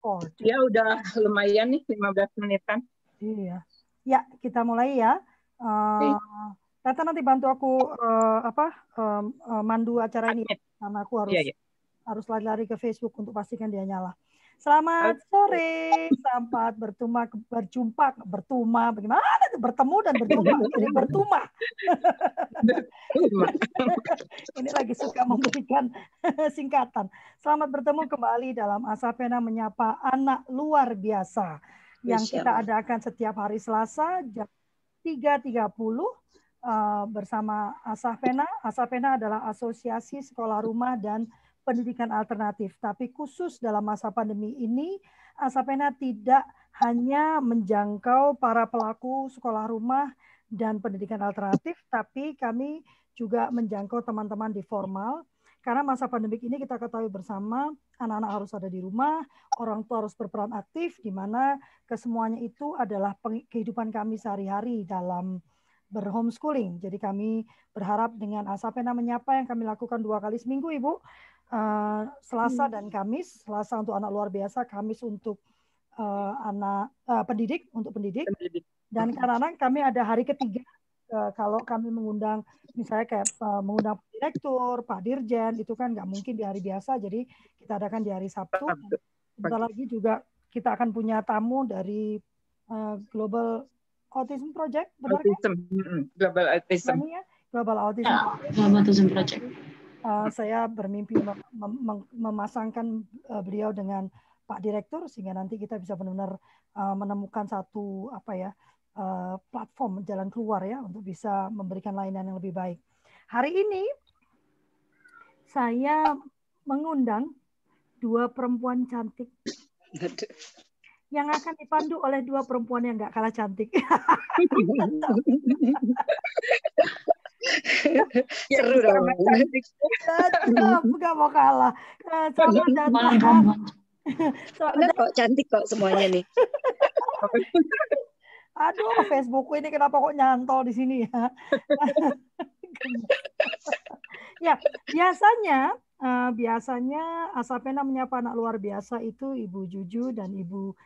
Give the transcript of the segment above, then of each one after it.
record. Ya udah lumayan nih 15 menitan. Iya. Ya, kita mulai ya. Tata nanti bantu aku mandu acara ini karena aku harus lari-lari ke Facebook untuk pastikan dia nyala. Selamat sore, selamat berjumpa, bagaimana itu bertemu dan berjumpa, jadi bertuma. Ini lagi suka memberikan singkatan. Selamat bertemu kembali dalam Asapena Menyapa Anak Luar Biasa yang kita adakan setiap hari Selasa jam 3.30 bersama Asapena. Asapena adalah Asosiasi Sekolah Rumah dan Pendidikan Alternatif. Tapi khusus dalam masa pandemi ini, Asapena tidak hanya menjangkau para pelaku sekolah rumah dan pendidikan alternatif, tapi kami juga menjangkau teman-teman di formal. Karena masa pandemi ini kita ketahui bersama, anak-anak harus ada di rumah, orang tua harus berperan aktif, di mana kesemuanya itu adalah kehidupan kami sehari-hari dalam berhomeschooling. Jadi kami berharap dengan Asapena Menyapa yang kami lakukan 2 kali seminggu, Ibu, Selasa dan Kamis. Selasa untuk anak luar biasa, Kamis untuk pendidik, dan kadang-kadang kami ada hari ketiga kalau kami mengundang misalnya kayak mengundang direktur, Pak Dirjen, itu kan nggak mungkin di hari biasa, jadi kita adakan di hari Sabtu. Sebentar lagi juga kita akan punya tamu dari Global Autism Project, benar kan? Global Autism. Global Autism Project. Global Autism Project. Saya bermimpi memasangkan beliau dengan Pak Direktur sehingga nanti kita bisa benar-benar menemukan satu platform jalan keluar ya untuk bisa memberikan layanan yang lebih baik. Hari ini saya mengundang 2 perempuan cantik yang akan dipandu oleh 2 perempuan yang nggak kalah cantik. Seru dong. Nggak mau kalah. Selamat datang. Anda kok cantik kok semuanya nih. Aduh, Facebookku ini kenapa kok nyantol di sini ya? Ya, biasanya Asapena Menyapa Anak Luar Biasa itu Ibu Juju dan Ibu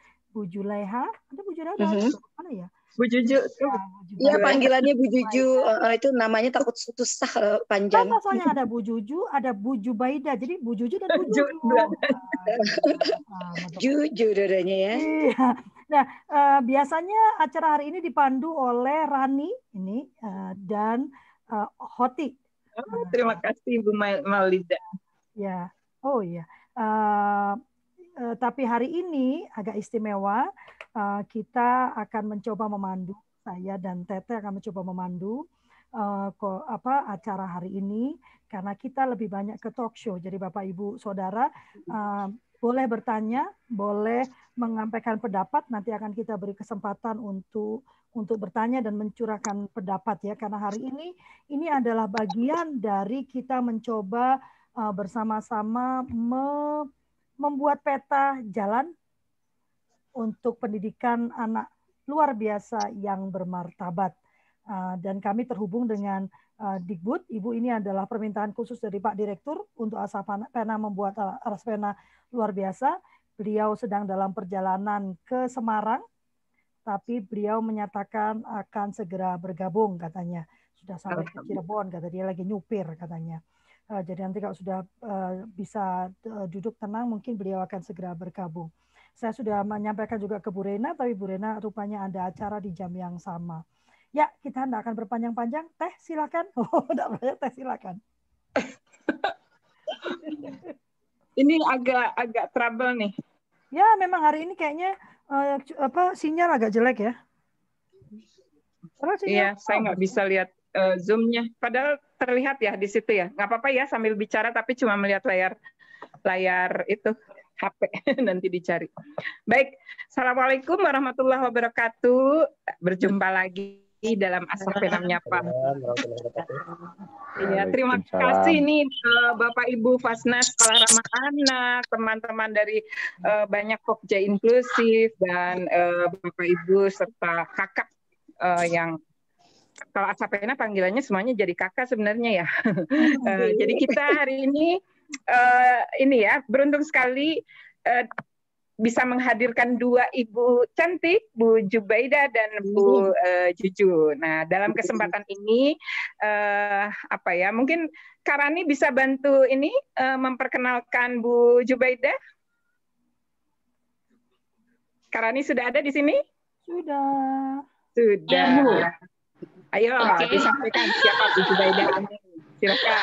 Juleha. Ada Bu Juleha mana ya? Bu Juju. Iya, panggilannya Bu Juju. Itu namanya takut susah panjang. Soalnya ada Bu Juju, ada Bu Jubaida. Jadi Bu Juju dan Bu Juju. Juju dadanya ya. Iya. Nah, biasanya acara hari ini dipandu oleh Rani ini dan Hoti. Terima kasih Bu Maulida. Ya, oh iya. Tapi hari ini agak istimewa. Kita akan mencoba memandu, saya dan Tete akan mencoba memandu acara hari ini karena kita lebih banyak ke talk show. Jadi Bapak Ibu Saudara boleh bertanya, boleh menyampaikan pendapat. Nanti akan kita beri kesempatan untuk bertanya dan mencurahkan pendapat ya. Karena hari ini adalah bagian dari kita mencoba bersama-sama membuat peta jalan untuk pendidikan anak luar biasa yang bermartabat. Dan kami terhubung dengan Dikbud. Ibu ini adalah permintaan khusus dari Pak Direktur untuk Asapena membuat Asapena luar biasa. Beliau sedang dalam perjalanan ke Semarang, tapi beliau menyatakan akan segera bergabung katanya. Sudah sampai ke Cirebon, kata dia lagi nyupir katanya. Jadi nanti kalau sudah bisa duduk tenang, mungkin beliau akan segera bergabung. Saya sudah menyampaikan juga ke Bu Rena, tapi Bu Rena rupanya ada acara di jam yang sama. Ya, kita tidak akan berpanjang-panjang. Teh, silakan. Oh, tidak banyak teh, silakan. Ini agak trouble nih. Ya, memang hari ini kayaknya sinyal agak jelek ya. Iya, saya nggak bisa lihat Zoom-nya. Padahal terlihat ya di situ ya. Nggak apa-apa ya sambil bicara, tapi cuma melihat layar itu. HP nanti dicari. Baik, Assalamualaikum warahmatullahi wabarakatuh. Berjumpa lagi dalam Asapena Menyapa. Ya, terima kasih nih Bapak Ibu Fasnas, Sekolah Ramah Anak, teman-teman dari banyak Pokja Inklusif dan Bapak Ibu serta kakak yang kalau Asapena panggilannya semuanya jadi kakak sebenarnya ya. Jadi kita hari ini ya beruntung sekali bisa menghadirkan dua ibu cantik, Bu Jubaida dan Bu Juju. Nah, dalam kesempatan ini apa ya? Mungkin Karani bisa bantu ini memperkenalkan Bu Jubaida. Karani sudah ada di sini? Sudah. Sudah. Ya, Bu. Ayo, disampaikan siapa Bu Jubaida ini. Silakan.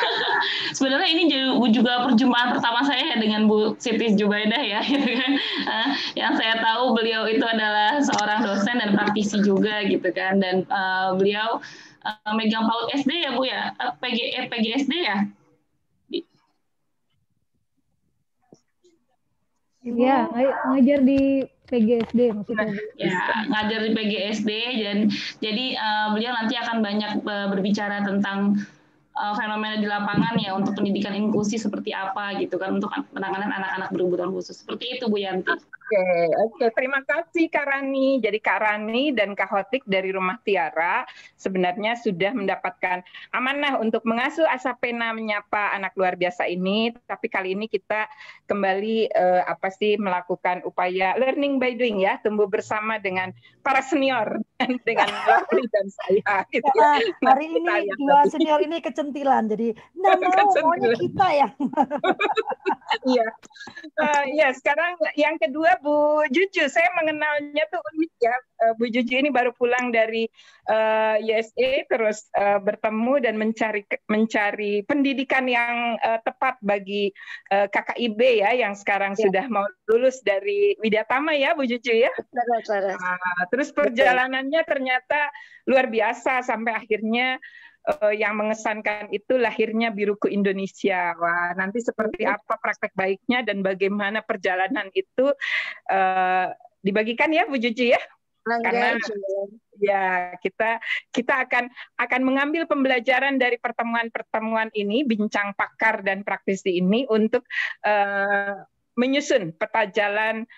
Sebenarnya ini juga perjumpaan pertama saya dengan Bu Siti Jubaidah ya, gitu kan. Yang saya tahu beliau itu adalah seorang dosen dan praktisi juga gitu kan, dan beliau megang PAUD SD ya Bu ya, PGSD ya. Iya, ngajar di PGSD maksudnya. Ya, ngajar di PGSD, dan jadi beliau nanti akan banyak berbicara tentang fenomena di lapangan ya untuk pendidikan inklusi seperti apa gitu kan, untuk penanganan anak-anak berkebutuhan khusus. Seperti itu Bu Yanti. Oke, terima kasih Kak Rani. Jadi Kak Rani dan Kak Hotik dari Rumah Tiara sebenarnya sudah mendapatkan amanah untuk mengasuh asa pena menyapa anak luar biasa ini. Tapi kali ini kita kembali melakukan upaya learning by doing ya, tumbuh bersama dengan para senior dengan Lovely dan saya. Gitu ya. Hari ini dua senior ini kecentilan, jadi maunya kita ya. Iya. Ya, sekarang yang kedua Bu Juju, saya mengenalnya tuh unik ya. Bu Juju ini baru pulang dari USA, terus bertemu dan mencari pendidikan yang tepat bagi KKIB ya, yang sekarang sudah mau lulus dari Widyatama ya, Bu Juju ya. Terus perjalanannya ternyata luar biasa sampai akhirnya yang mengesankan itu lahirnya Biruku Indonesia. Wah, nanti seperti apa praktek baiknya dan bagaimana perjalanan itu dibagikan ya Bu Juju ya. Karena ya kita akan mengambil pembelajaran dari pertemuan-pertemuan ini, bincang pakar dan praktisi ini untuk menyusun peta jalan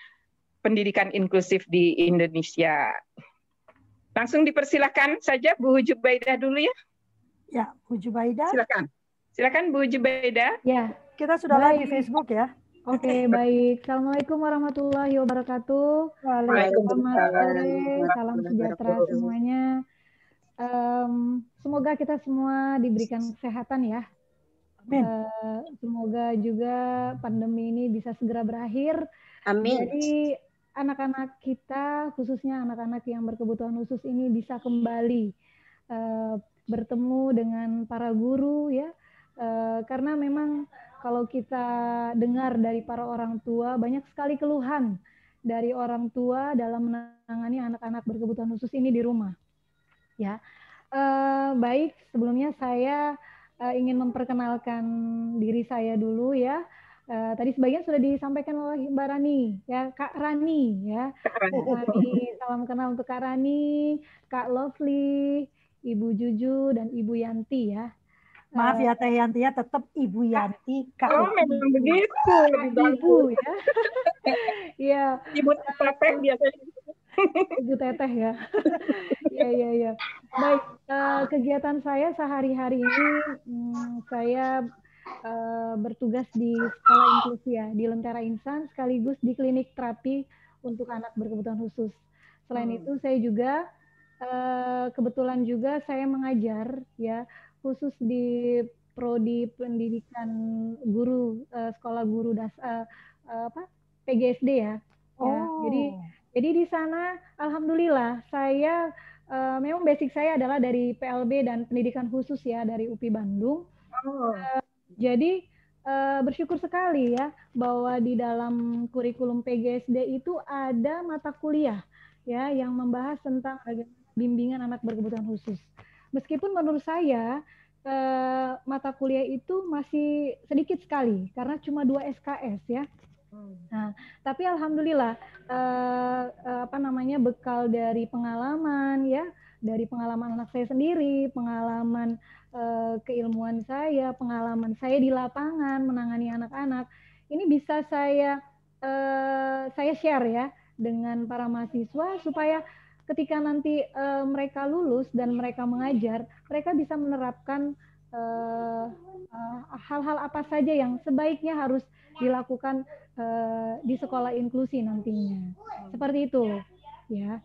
pendidikan inklusif di Indonesia. Langsung dipersilakan saja Bu Jubaidah dulu ya. Ya, Bu Jubaidah. Silakan Bu Jubaidah. Ya, kita sudah live di Facebook ya. Oke, baik. Assalamualaikum warahmatullahi wabarakatuh. Waalaikumsalam. Salam sejahtera semuanya. Semoga kita semua diberikan kesehatan ya. Amin. Semoga juga pandemi ini bisa segera berakhir. Amin. Jadi anak-anak kita, khususnya anak-anak yang berkebutuhan khusus ini bisa kembali bertemu dengan para guru ya, karena memang kalau kita dengar dari para orang tua, banyak sekali keluhan dari orang tua dalam menangani anak-anak berkebutuhan khusus ini di rumah ya. Baik, sebelumnya saya ingin memperkenalkan diri saya dulu ya. Tadi sebagian sudah disampaikan oleh Mbak Rani ya, Kak Rani ya. Rani, salam kenal untuk Kak Rani, Kak Lovely, Ibu Juju dan Ibu Yanti ya. Maaf ya Teh Yanti ya, tetap Ibu Yanti. Kak memang begitu. Ibu ya. Iya. Ibu Teteh biasanya. Ibu Teteh ya. Iya. Baik, kegiatan saya sehari-hari ini saya bertugas di sekolah inklusi ya, di Lentera Insan sekaligus di klinik terapi untuk anak berkebutuhan khusus. Selain itu saya juga kebetulan juga saya mengajar ya, khusus di prodi pendidikan guru, sekolah guru PGSD ya. Jadi di sana alhamdulillah saya memang basic saya adalah dari PLB dan pendidikan khusus ya, dari UPI Bandung. Jadi bersyukur sekali ya bahwa di dalam kurikulum PGSD itu ada mata kuliah ya yang membahas tentang bimbingan anak berkebutuhan khusus. Meskipun menurut saya mata kuliah itu masih sedikit sekali karena cuma 2 SKS ya. Nah, tapi alhamdulillah bekal dari pengalaman ya, dari pengalaman anak saya sendiri, pengalaman keilmuan saya, pengalaman saya di lapangan menangani anak-anak, ini bisa saya share ya dengan para mahasiswa supaya ketika nanti mereka lulus dan mereka mengajar, mereka bisa menerapkan hal-hal apa saja yang sebaiknya harus dilakukan di sekolah inklusi nantinya. Seperti itu, ya.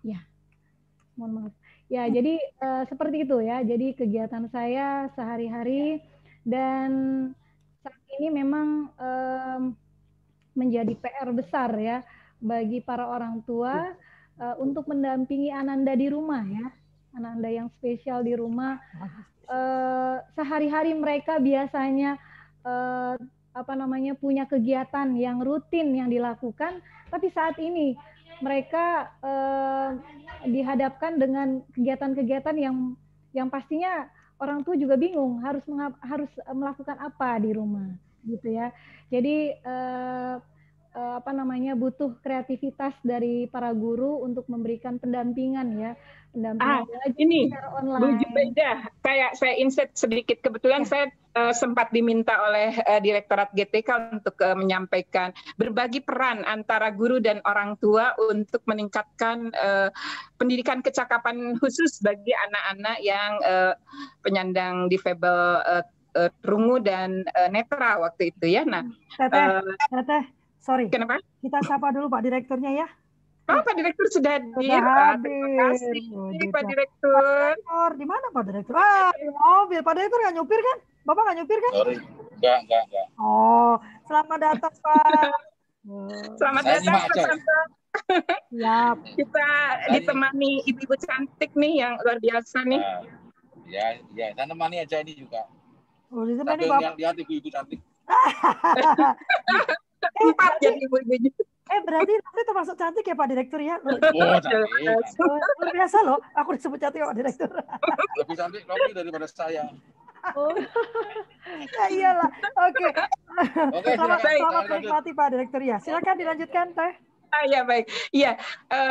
Ya, mohon maaf. Ya, jadi seperti itu ya. Jadi kegiatan saya sehari-hari dan saat ini memang menjadi PR besar ya bagi para orang tua untuk mendampingi Ananda di rumah ya. Ananda yang spesial di rumah. Sehari-hari mereka biasanya punya kegiatan yang rutin yang dilakukan, tapi saat ini mereka dihadapkan dengan kegiatan-kegiatan yang pastinya orang tua juga bingung harus melakukan apa di rumah gitu ya. Jadi butuh kreativitas dari para guru untuk memberikan pendampingan ya. Ini Bu Jubaidah, kayak saya insert sedikit, kebetulan saya sempat diminta oleh Direktorat GTK untuk menyampaikan berbagi peran antara guru dan orang tua untuk meningkatkan pendidikan kecakapan khusus bagi anak-anak yang penyandang difabel rungu dan netra waktu itu ya. Nah, Teteh, sorry. Kenapa? Kita sapa dulu Pak Direkturnya ya. Oh, Pak Direktur sudah hadir. Terima kasih, Pak Direktur. Di mana Pak Direktur? Di mobil. Pak Direktur nggak nyupir kan? Bapak nggak nyupir kan? Sorry, enggak. Oh, selamat datang Pak. Selamat datang Pak Santo. Siap. Kita ditemani ibu-ibu cantik nih yang luar biasa nih. Ya, saya temani aja ini juga. Oh, ditemani Bapak. Lihat ibu-ibu cantik. Empat jadi ibu-ibu. Berarti Novi termasuk cantik ya Pak Direktur ya? Luar biasa loh, aku disebut cantik Pak Direktur. Lebih cantik Novi daripada saya. Oh, ya iyalah. Oke. Selamat menikmati Pak Direktur ya. Silakan dilanjutkan Teh. Ya baik, iya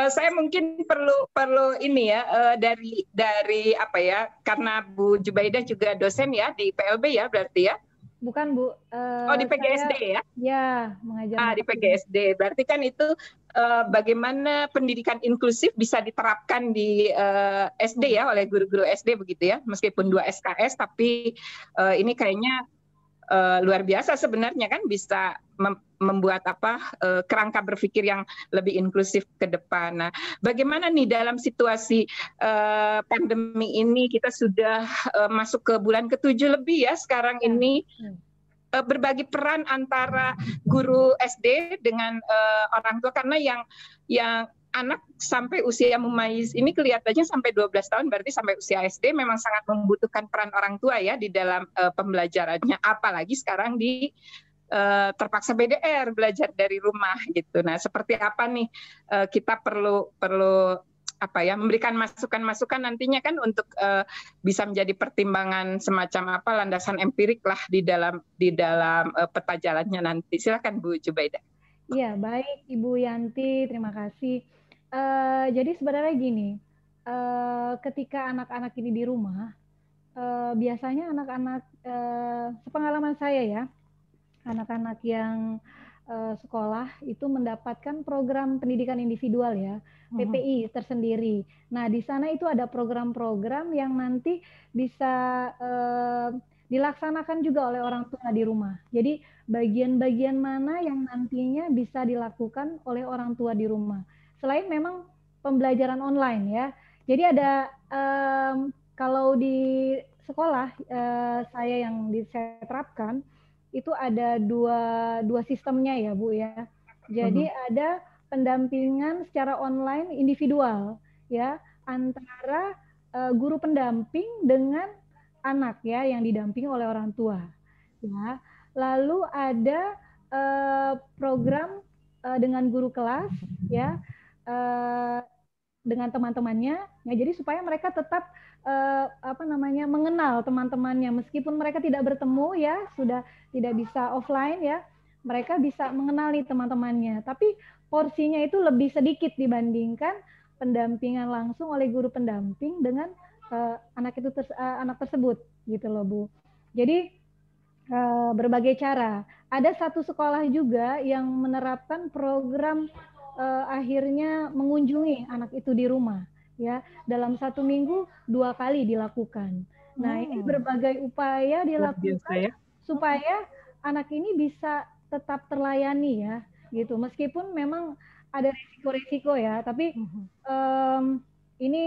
saya mungkin perlu ini ya dari apa ya, karena Bu Jubaidah juga dosen ya di PLB ya berarti ya. Bukan Bu. Di PGSD ya? Ya, mengajar. Di PGSD. Berarti kan itu bagaimana pendidikan inklusif bisa diterapkan di SD ya, oleh guru-guru SD begitu ya. Meskipun 2 SKS, tapi ini kayaknya luar biasa sebenarnya kan, bisa membuat kerangka berpikir yang lebih inklusif ke depan. Nah, bagaimana nih dalam situasi pandemi ini, kita sudah masuk ke bulan ke-7 lebih ya sekarang ini, berbagi peran antara guru SD dengan orang tua, karena yang anak sampai usia mumayyiz ini kelihatannya sampai 12 tahun, berarti sampai usia SD memang sangat membutuhkan peran orang tua ya di dalam pembelajarannya, apalagi sekarang terpaksa BDR, belajar dari rumah gitu. Nah, seperti apa nih kita perlu memberikan masukan-masukan nantinya kan untuk bisa menjadi pertimbangan semacam landasan empirik lah di dalam peta jalannya nanti. Silakan Bu Jubaidah. Iya, baik Ibu Yanti, terima kasih. Jadi sebenarnya gini, ketika anak-anak ini di rumah, biasanya anak-anak, sepengalaman saya ya, anak-anak yang sekolah itu mendapatkan program pendidikan individual ya, PPI tersendiri. Nah, di sana itu ada program-program yang nanti bisa dilaksanakan juga oleh orang tua di rumah. Jadi bagian-bagian mana yang nantinya bisa dilakukan oleh orang tua di rumah. Selain memang pembelajaran online ya. Jadi ada kalau di sekolah saya yang saya terapkan itu ada dua sistemnya ya Bu ya. Jadi ada pendampingan secara online individual ya antara guru pendamping dengan anak ya yang didampingi oleh orang tua ya. Lalu ada program dengan guru kelas ya dengan teman-temannya ya, jadi supaya mereka tetap mengenal teman-temannya meskipun mereka tidak bertemu ya, sudah tidak bisa offline ya, mereka bisa mengenali teman-temannya, tapi porsinya itu lebih sedikit dibandingkan pendampingan langsung oleh guru pendamping dengan anak tersebut gitu loh Bu. Jadi berbagai cara. Ada satu sekolah juga yang menerapkan program akhirnya mengunjungi anak itu di rumah ya, dalam 1 minggu 2 kali dilakukan. Nah, ini berbagai upaya dilakukan supaya anak ini bisa tetap terlayani ya, gitu. Meskipun memang ada risiko-risiko ya, tapi ini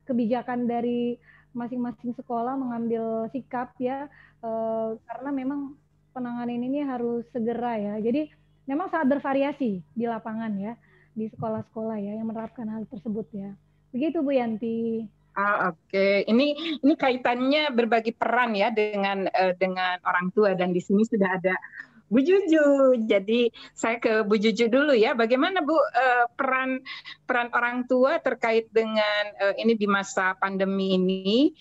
kebijakan dari masing-masing sekolah mengambil sikap ya, karena memang penanganan ini harus segera ya. Jadi memang sangat bervariasi di lapangan ya, di sekolah-sekolah ya yang menerapkan hal tersebut ya. Begitu Bu Yanti. Oke. Ini kaitannya berbagi peran ya dengan orang tua, dan di sini sudah ada Bu Juju. Jadi saya ke Bu Juju dulu ya. Bagaimana Bu peran orang tua terkait dengan ini di masa pandemi ini,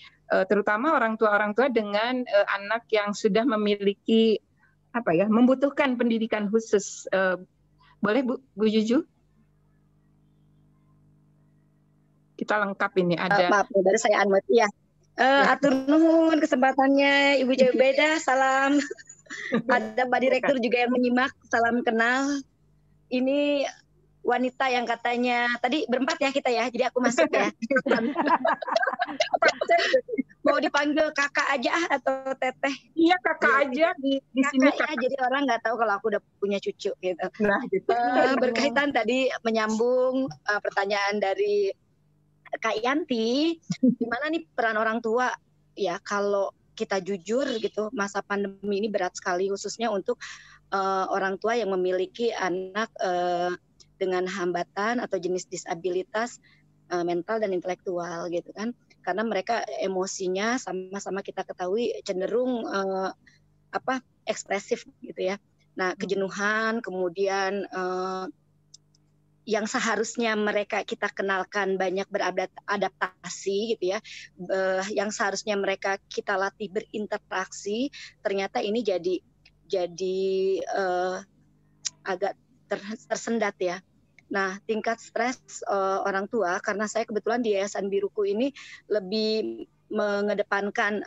terutama orang tua dengan anak yang sudah memiliki membutuhkan pendidikan khusus. Boleh Bu Juju? Kita lengkap ini ada. Maaf, baru saya unmute ya. Atur nuhun kesempatannya Ibu Jubaidah, salam. Ada Pak Direktur juga yang menyimak, salam kenal. Ini wanita yang katanya tadi berempat ya kita ya, jadi aku masuk ya. Mau dipanggil kakak aja atau teteh? Iya, kakak aja di sini. Kakak. Ya, jadi orang nggak tahu kalau aku udah punya cucu gitu. Nah, gitu. Berkaitan tadi menyambung pertanyaan dari Kak Yanti, gimana nih peran orang tua ya, kalau kita jujur gitu, masa pandemi ini berat sekali khususnya untuk orang tua yang memiliki anak dengan hambatan atau jenis disabilitas mental dan intelektual gitu kan, karena mereka emosinya sama-sama kita ketahui cenderung ekspresif gitu ya. Nah, kejenuhan, kemudian yang seharusnya mereka kita kenalkan banyak beradaptasi gitu ya, yang seharusnya mereka kita latih berinteraksi, ternyata ini jadi agak tersendat ya. Nah, tingkat stres orang tua, karena saya kebetulan di Yayasan Biruku ini lebih mengedepankan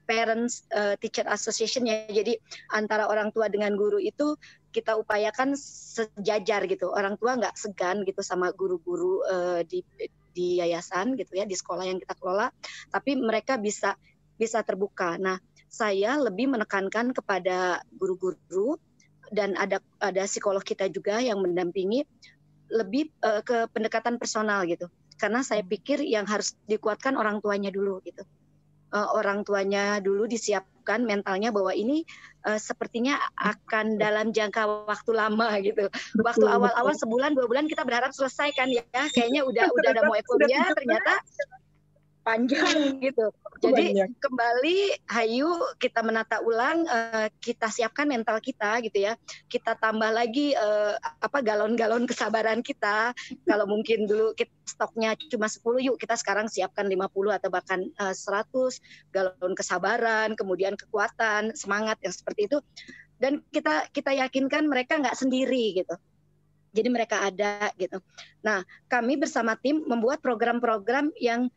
Parents Teacher Association ya, jadi antara orang tua dengan guru itu kita upayakan sejajar gitu. Orang tua nggak segan gitu sama guru-guru di yayasan gitu ya, di sekolah yang kita kelola, tapi mereka bisa terbuka. Nah, saya lebih menekankan kepada guru-guru dan ada psikolog kita juga yang mendampingi, lebih ke pendekatan personal gitu. Karena saya pikir yang harus dikuatkan orang tuanya dulu gitu. Orang tuanya dulu disiapkan mentalnya bahwa ini sepertinya akan dalam jangka waktu lama gitu. Waktu awal-awal sebulan 2 bulan kita berharap selesai kan ya, kayaknya udah ada mau euforia, ternyata panjang gitu. Jadi kembali, hayu kita menata ulang, kita siapkan mental kita gitu ya. Kita tambah lagi galon-galon kesabaran kita. Kalau mungkin dulu stoknya cuma 10, yuk kita sekarang siapkan 50 atau bahkan 100 galon kesabaran, kemudian kekuatan, semangat yang seperti itu. Dan kita yakinkan mereka nggak sendiri gitu. Jadi mereka ada gitu. Nah, kami bersama tim membuat program-program yang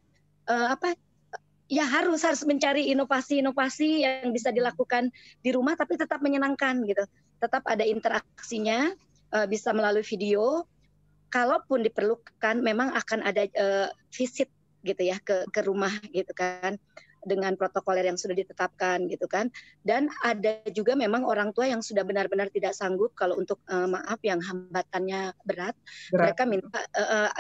ya harus mencari inovasi-inovasi yang bisa dilakukan di rumah tapi tetap menyenangkan gitu. Tetap ada interaksinya, bisa melalui video. Kalaupun diperlukan memang akan ada visit gitu ya ke rumah gitu kan, dengan protokoler yang sudah ditetapkan gitu kan. Dan ada juga memang orang tua yang sudah benar-benar tidak sanggup kalau untuk yang hambatannya berat. Mereka minta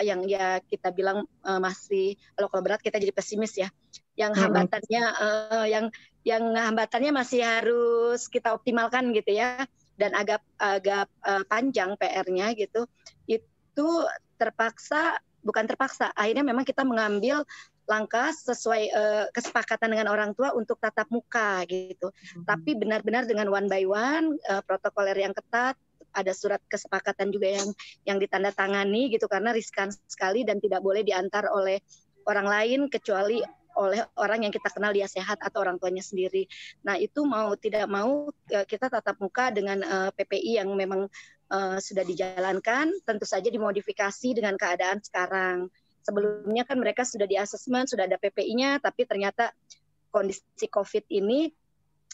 yang ya kita bilang masih, kalau berat kita jadi pesimis ya. Yang hambatannya yang hambatannya masih harus kita optimalkan gitu ya, dan agak panjang PR-nya gitu. Itu bukan terpaksa, akhirnya memang kita mengambil langkah sesuai kesepakatan dengan orang tua untuk tatap muka gitu. Tapi benar-benar dengan one by one, protokoler yang ketat, ada surat kesepakatan juga yang ditandatangani gitu, karena riskan sekali dan tidak boleh diantar oleh orang lain kecuali oleh orang yang kita kenal dia sehat atau orang tuanya sendiri. Nah, itu mau tidak mau kita tatap muka dengan PPI yang memang sudah dijalankan, tentu saja dimodifikasi dengan keadaan sekarang. Sebelumnya kan mereka sudah di asesmen, sudah ada PPI-nya, tapi ternyata kondisi COVID ini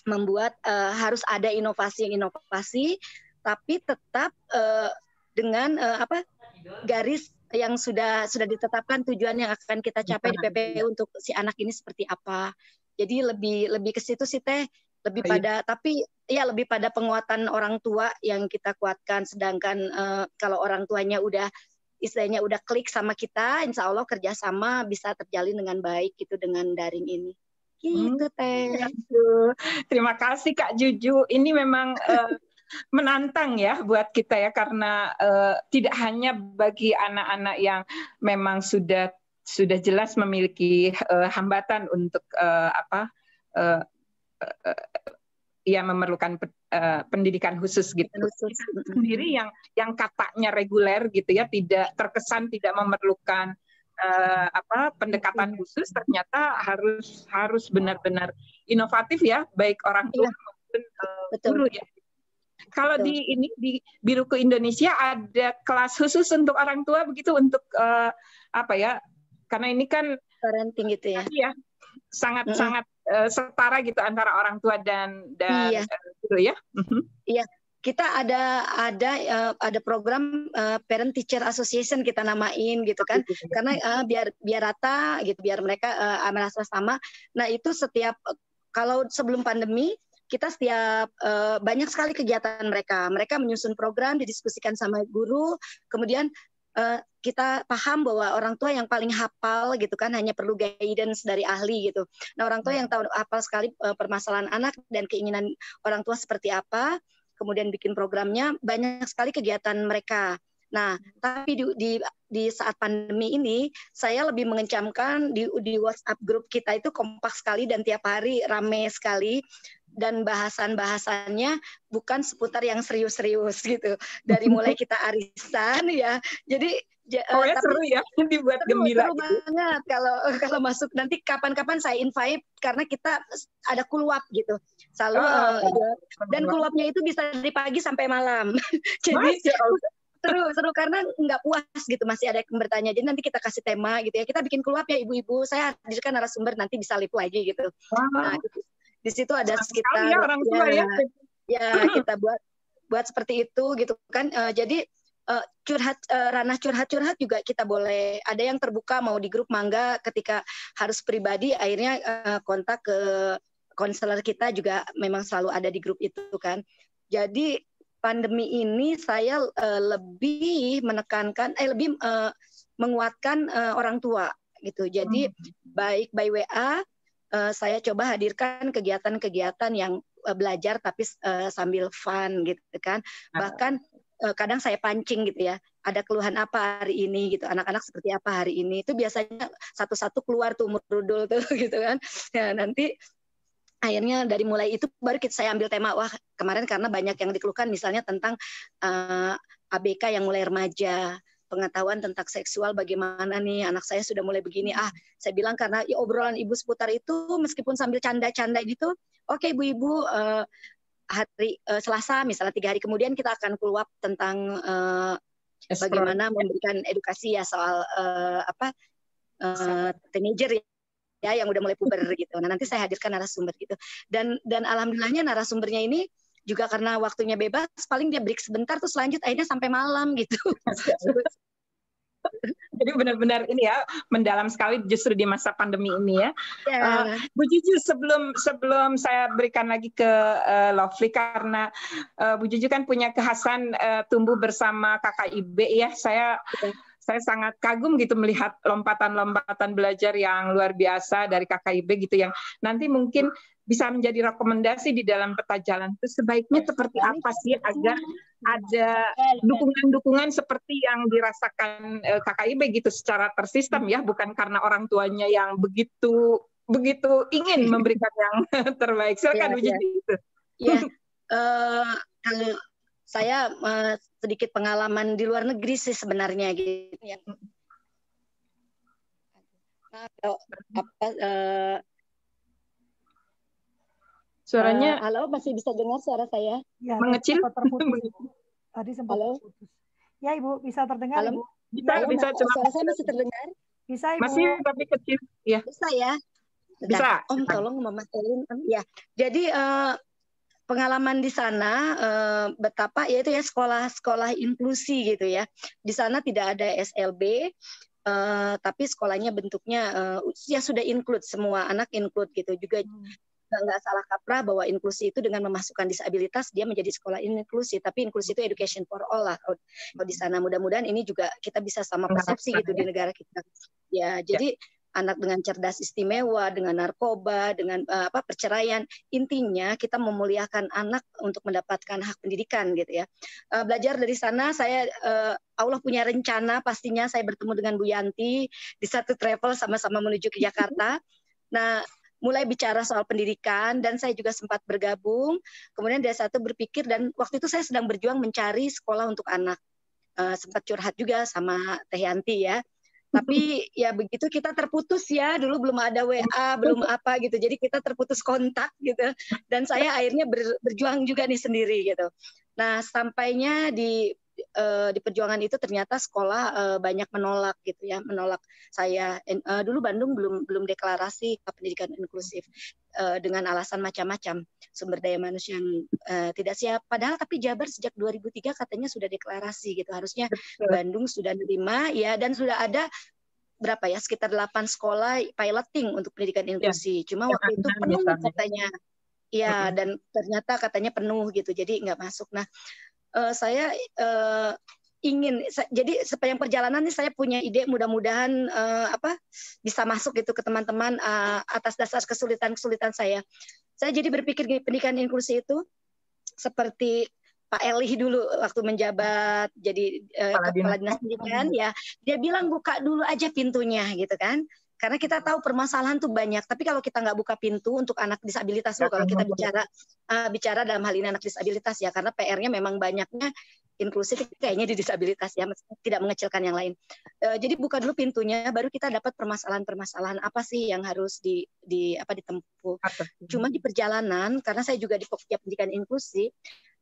membuat harus ada inovasi, tapi tetap dengan garis yang sudah ditetapkan tujuan yang akan kita capai di PPI untuk si anak ini seperti apa. Jadi lebih ke situ sih Teh. lebih pada tapi ya lebih pada penguatan orang tua yang kita kuatkan, sedangkan kalau orang tuanya udah istilahnya udah klik sama kita, insya Allah kerjasama bisa terjalin dengan baik gitu dengan daring ini. Gitu Teh. Terima kasih Kak Juju. Ini memang menantang ya buat kita ya, karena tidak hanya bagi anak-anak yang memang sudah jelas memiliki hambatan untuk yang memerlukan pendidikan khusus gitu. Sendiri yang katanya reguler gitu ya, tidak terkesan tidak memerlukan pendekatan khusus, ternyata harus benar-benar inovatif ya, baik orang tua maupun guru ya. Kalau di Biruku Indonesia ada kelas khusus untuk orang tua begitu, untuk karena ini kan parenting gitu ya. Iya, sangat setara gitu antara orang tua dan guru ya. Iya. Kita ada program Parent Teacher Association kita namain gitu kan, karena biar rata gitu, biar mereka merasa sama. Nah itu setiap kalau sebelum pandemi kita setiap banyak sekali kegiatan mereka menyusun program, didiskusikan sama guru, kemudian kita paham bahwa orang tua yang paling hafal gitu kan hanya perlu guidance dari ahli gitu. Nah orang tua yang tahu hafal sekali permasalahan anak dan keinginan orang tua seperti apa, kemudian bikin programnya, banyak sekali kegiatan mereka. Nah, tapi di saat pandemi ini, saya lebih mengencamkan di WhatsApp grup kita itu kompak sekali dan tiap hari rame sekali, dan bahasan-bahasannya bukan seputar yang serius-serius gitu. Dari mulai kita arisan ya, jadi tapi seru ya, dibuat gembira. Seru banget kalau masuk, nanti kapan-kapan saya invite karena kita ada kulwap gitu. Selalu dan kulwapnya itu bisa dari pagi sampai malam. Jadi seru karena nggak puas gitu, masih ada yang bertanya. Jadi nanti kita kasih tema gitu ya. Kita bikin kulwap ya ibu-ibu. Saya hadirkan narasumber, nanti bisa live lagi gitu. Nah, gitu. Di situ ada sekitar orang tua ya kita buat seperti itu gitu kan. Jadi ranah curhat juga kita boleh, ada yang terbuka mau di grup, mangga. Ketika harus pribadi akhirnya kontak ke konselor kita juga memang selalu ada di grup itu kan. Jadi pandemi ini saya lebih menekankan lebih menguatkan orang tua gitu. Jadi baik by WA saya coba hadirkan kegiatan-kegiatan yang belajar tapi sambil fun gitu kan. Bahkan kadang saya pancing gitu ya, ada keluhan apa hari ini gitu, anak-anak seperti apa hari ini, itu biasanya satu-satu keluar tuh merudul tuh gitu kan. Ya, nanti akhirnya dari mulai itu baru saya ambil tema, wah kemarin karena banyak yang dikeluhkan misalnya tentang ABK yang mulai remaja, pengetahuan tentang seksual bagaimana nih, anak saya sudah mulai begini. Saya bilang karena obrolan ibu seputar itu meskipun sambil canda-canda gitu, oke ibu-ibu, hari Selasa misalnya 3 hari kemudian kita akan keluar tentang bagaimana memberikan edukasi ya soal teenager ya yang udah mulai puber gitu. Nah nanti saya hadirkan narasumber gitu, dan alhamdulillahnya narasumbernya ini juga karena waktunya bebas, paling dia break sebentar terus lanjut akhirnya sampai malam gitu. Jadi benar-benar ini ya, mendalam sekali justru di masa pandemi ini ya. Bu Juju, sebelum saya berikan lagi ke Lovely, karena Bu Juju kan punya kekhasan tumbuh bersama KKIB ya. Saya sangat kagum gitu melihat lompatan-lompatan belajar yang luar biasa dari KKIB gitu, yang nanti mungkin bisa menjadi rekomendasi di dalam peta jalan itu sebaiknya seperti apa sih agar ada dukungan-dukungan seperti yang dirasakan KKIB gitu secara tersistem ya, bukan karena orang tuanya yang begitu ingin memberikan yang terbaik. Silakan Bu Juju. Ya, kalau saya sedikit pengalaman di luar negeri sih sebenarnya gitu ya. Suaranya halo, masih bisa dengar suara saya? Ya, mengecil. Tadi sempat terputus. Ya Ibu, bisa terdengar halo? Ibu? Bisa suara saya masih terdengar? Bisa Ibu. Masih tapi kecil. Ya. Bisa ya? Bisa. Om tolong Mama Selin. Ya. Jadi pengalaman di sana betapa yaitu ya sekolah inklusi gitu ya. Di sana tidak ada SLB, tapi sekolahnya bentuknya ya sudah include, semua anak include gitu juga. nggak salah kaprah bahwa inklusi itu dengan memasukkan disabilitas dia menjadi sekolah inklusi, tapi inklusi itu education for all lah kalau di sana. Mudah-mudahan ini juga kita bisa sama persepsi gitu di negara kita. Ya, jadi anak dengan cerdas istimewa, dengan narkoba, dengan perceraian, intinya kita memuliakan anak untuk mendapatkan hak pendidikan gitu ya. Belajar dari sana, saya Allah punya rencana, pastinya saya bertemu dengan Bu Yanti di satu travel sama-sama menuju ke Jakarta. Nah, mulai bicara soal pendidikan dan saya juga sempat bergabung. Kemudian dia satu berpikir dan waktu itu saya sedang berjuang mencari sekolah untuk anak. Sempat curhat juga sama Teh Yanti ya. Tapi ya begitu kita terputus ya, dulu belum ada WA, belum apa gitu. Jadi kita terputus kontak gitu. Dan saya akhirnya berjuang juga nih sendiri gitu. Nah, sampainya di perjuangan itu ternyata sekolah banyak menolak gitu ya, menolak saya. Dulu Bandung belum deklarasi pendidikan inklusif dengan alasan macam-macam, sumber daya manusia yang tidak siap. Padahal tapi Jabar sejak 2003 katanya sudah deklarasi gitu. Harusnya Bandung sudah menerima ya, dan sudah ada berapa ya, sekitar 8 sekolah piloting untuk pendidikan inklusi. Cuma waktu itu penuh katanya. Ya, dan ternyata katanya penuh gitu. Jadi nggak masuk. Nah, saya ingin jadi sepanjang perjalanan ini saya punya ide, mudah-mudahan bisa masuk gitu ke teman-teman atas dasar kesulitan-kesulitan saya. Saya jadi berpikir gini, pendidikan inklusi itu seperti Pak Eli dulu waktu menjabat jadi kepala dinas pendidikan ya, dia bilang buka dulu aja pintunya gitu kan. Karena kita tahu permasalahan tuh banyak, tapi kalau kita nggak buka pintu untuk anak disabilitas loh, kalau kita bicara dalam hal ini anak disabilitas ya, karena PR-nya memang banyaknya inklusif kayaknya di disabilitas ya, tidak mengecilkan yang lain. Jadi buka dulu pintunya, baru kita dapat permasalahan-permasalahan apa sih yang harus ditempuh. Cuma di perjalanan, karena saya juga di Pokja Pendidikan Inklusi,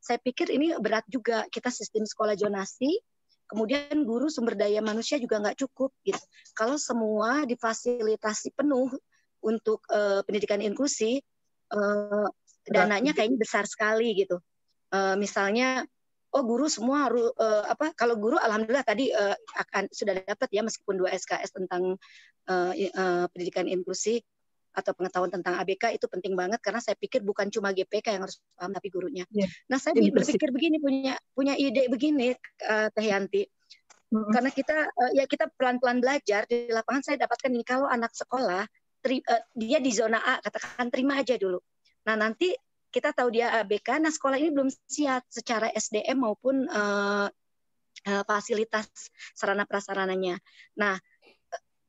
saya pikir ini berat juga, kita sistem sekolah zonasi. Kemudian guru sumber daya manusia juga nggak cukup gitu. Kalau semua difasilitasi penuh untuk pendidikan inklusi, dananya kayaknya besar sekali gitu. Misalnya, guru semua harus kalau guru alhamdulillah tadi sudah dapat ya, meskipun 2 SKS tentang pendidikan inklusi atau pengetahuan tentang ABK itu penting banget, karena saya pikir bukan cuma GPK yang harus paham tapi gurunya. Nah, saya berpikir begini, punya ide begini, Teh Yanti. Karena kita pelan-pelan belajar di lapangan, saya dapatkan ini, kalau anak sekolah dia di zona A, katakan terima aja dulu. Nah, nanti kita tahu dia ABK, nah sekolah ini belum siap secara SDM maupun fasilitas sarana prasarananya. Nah,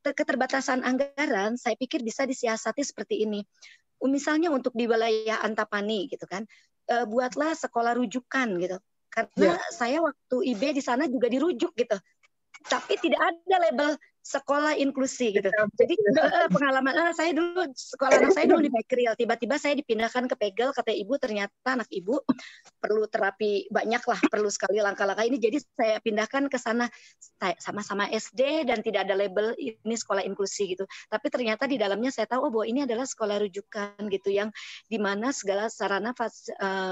keterbatasan anggaran, saya pikir bisa disiasati seperti ini. Misalnya untuk di wilayah Antapani gitu kan, buatlah sekolah rujukan gitu. Karena saya waktu IB di sana juga dirujuk gitu, tapi tidak ada label sekolah inklusi gitu. Jadi pengalaman saya dulu, sekolah anak saya dulu di Bekril, tiba-tiba saya dipindahkan ke Pegel, kata ibu ternyata anak ibu perlu terapi banyak lah, perlu sekali langkah-langkah ini. Jadi saya pindahkan ke sana, sama-sama SD dan tidak ada label ini sekolah inklusi gitu. Tapi ternyata di dalamnya saya tahu bahwa ini adalah sekolah rujukan gitu, yang dimana segala sarana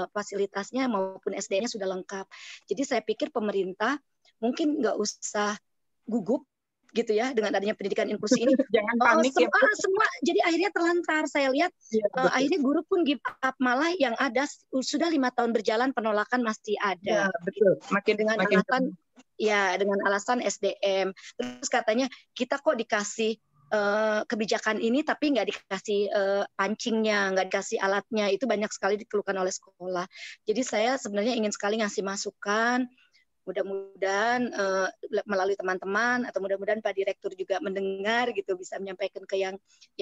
fasilitasnya maupun SD-nya sudah lengkap. Jadi saya pikir pemerintah mungkin nggak usah gugup gitu ya dengan adanya pendidikan inklusi ini. Jangan panik semua jadi akhirnya terlantar. Saya lihat akhirnya guru pun give up, malah yang ada sudah 5 tahun berjalan penolakan masih ada. Betul. Dengan alasan SDM. Terus katanya kita kok dikasih kebijakan ini tapi nggak dikasih pancingnya, nggak dikasih alatnya. Itu banyak sekali dikeluhkan oleh sekolah. Jadi saya sebenarnya ingin sekali ngasih masukan. Mudah-mudahan melalui teman-teman atau mudah-mudahan Pak Direktur juga mendengar gitu, bisa menyampaikan ke yang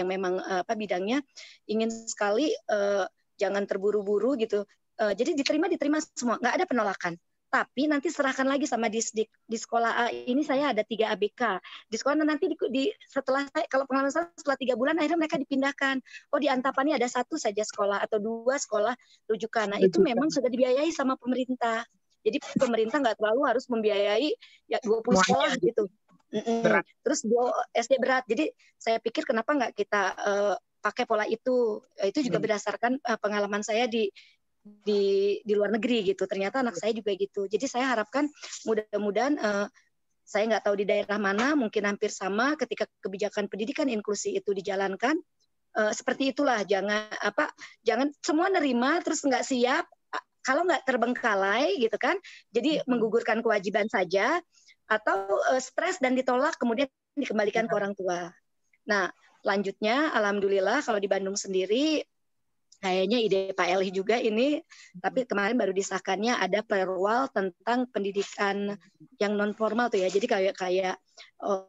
memang bidangnya, ingin sekali jangan terburu-buru gitu. Jadi diterima semua, nggak ada penolakan. Tapi nanti serahkan lagi sama Disdik. Di sekolah A ini saya ada 3 ABK. Di sekolah nanti setelah saya, kalau pengalaman saya setelah 3 bulan akhirnya mereka dipindahkan. Di Antapani ada 1 saja sekolah atau 2 sekolah rujukan. Nah, itu memang sudah dibiayai sama pemerintah. Jadi pemerintah nggak terlalu harus membiayai ya 20 sekolah gitu. Terus 2 SD berat. Jadi saya pikir kenapa nggak kita pakai pola itu. Itu juga berdasarkan pengalaman saya di luar negeri gitu. Ternyata anak saya juga gitu. Jadi saya harapkan mudah-mudahan saya nggak tahu di daerah mana, mungkin hampir sama ketika kebijakan pendidikan inklusi itu dijalankan. seperti itulah, jangan semua nerima terus nggak siap, kalau nggak terbengkalai gitu kan, jadi menggugurkan kewajiban saja, atau stres dan ditolak kemudian dikembalikan ke orang tua. Nah, lanjutnya alhamdulillah kalau di Bandung sendiri kayaknya ide Pak Elih juga ini, tapi kemarin baru disahkannya ada perwal tentang pendidikan yang non formal tuh ya. Jadi kayak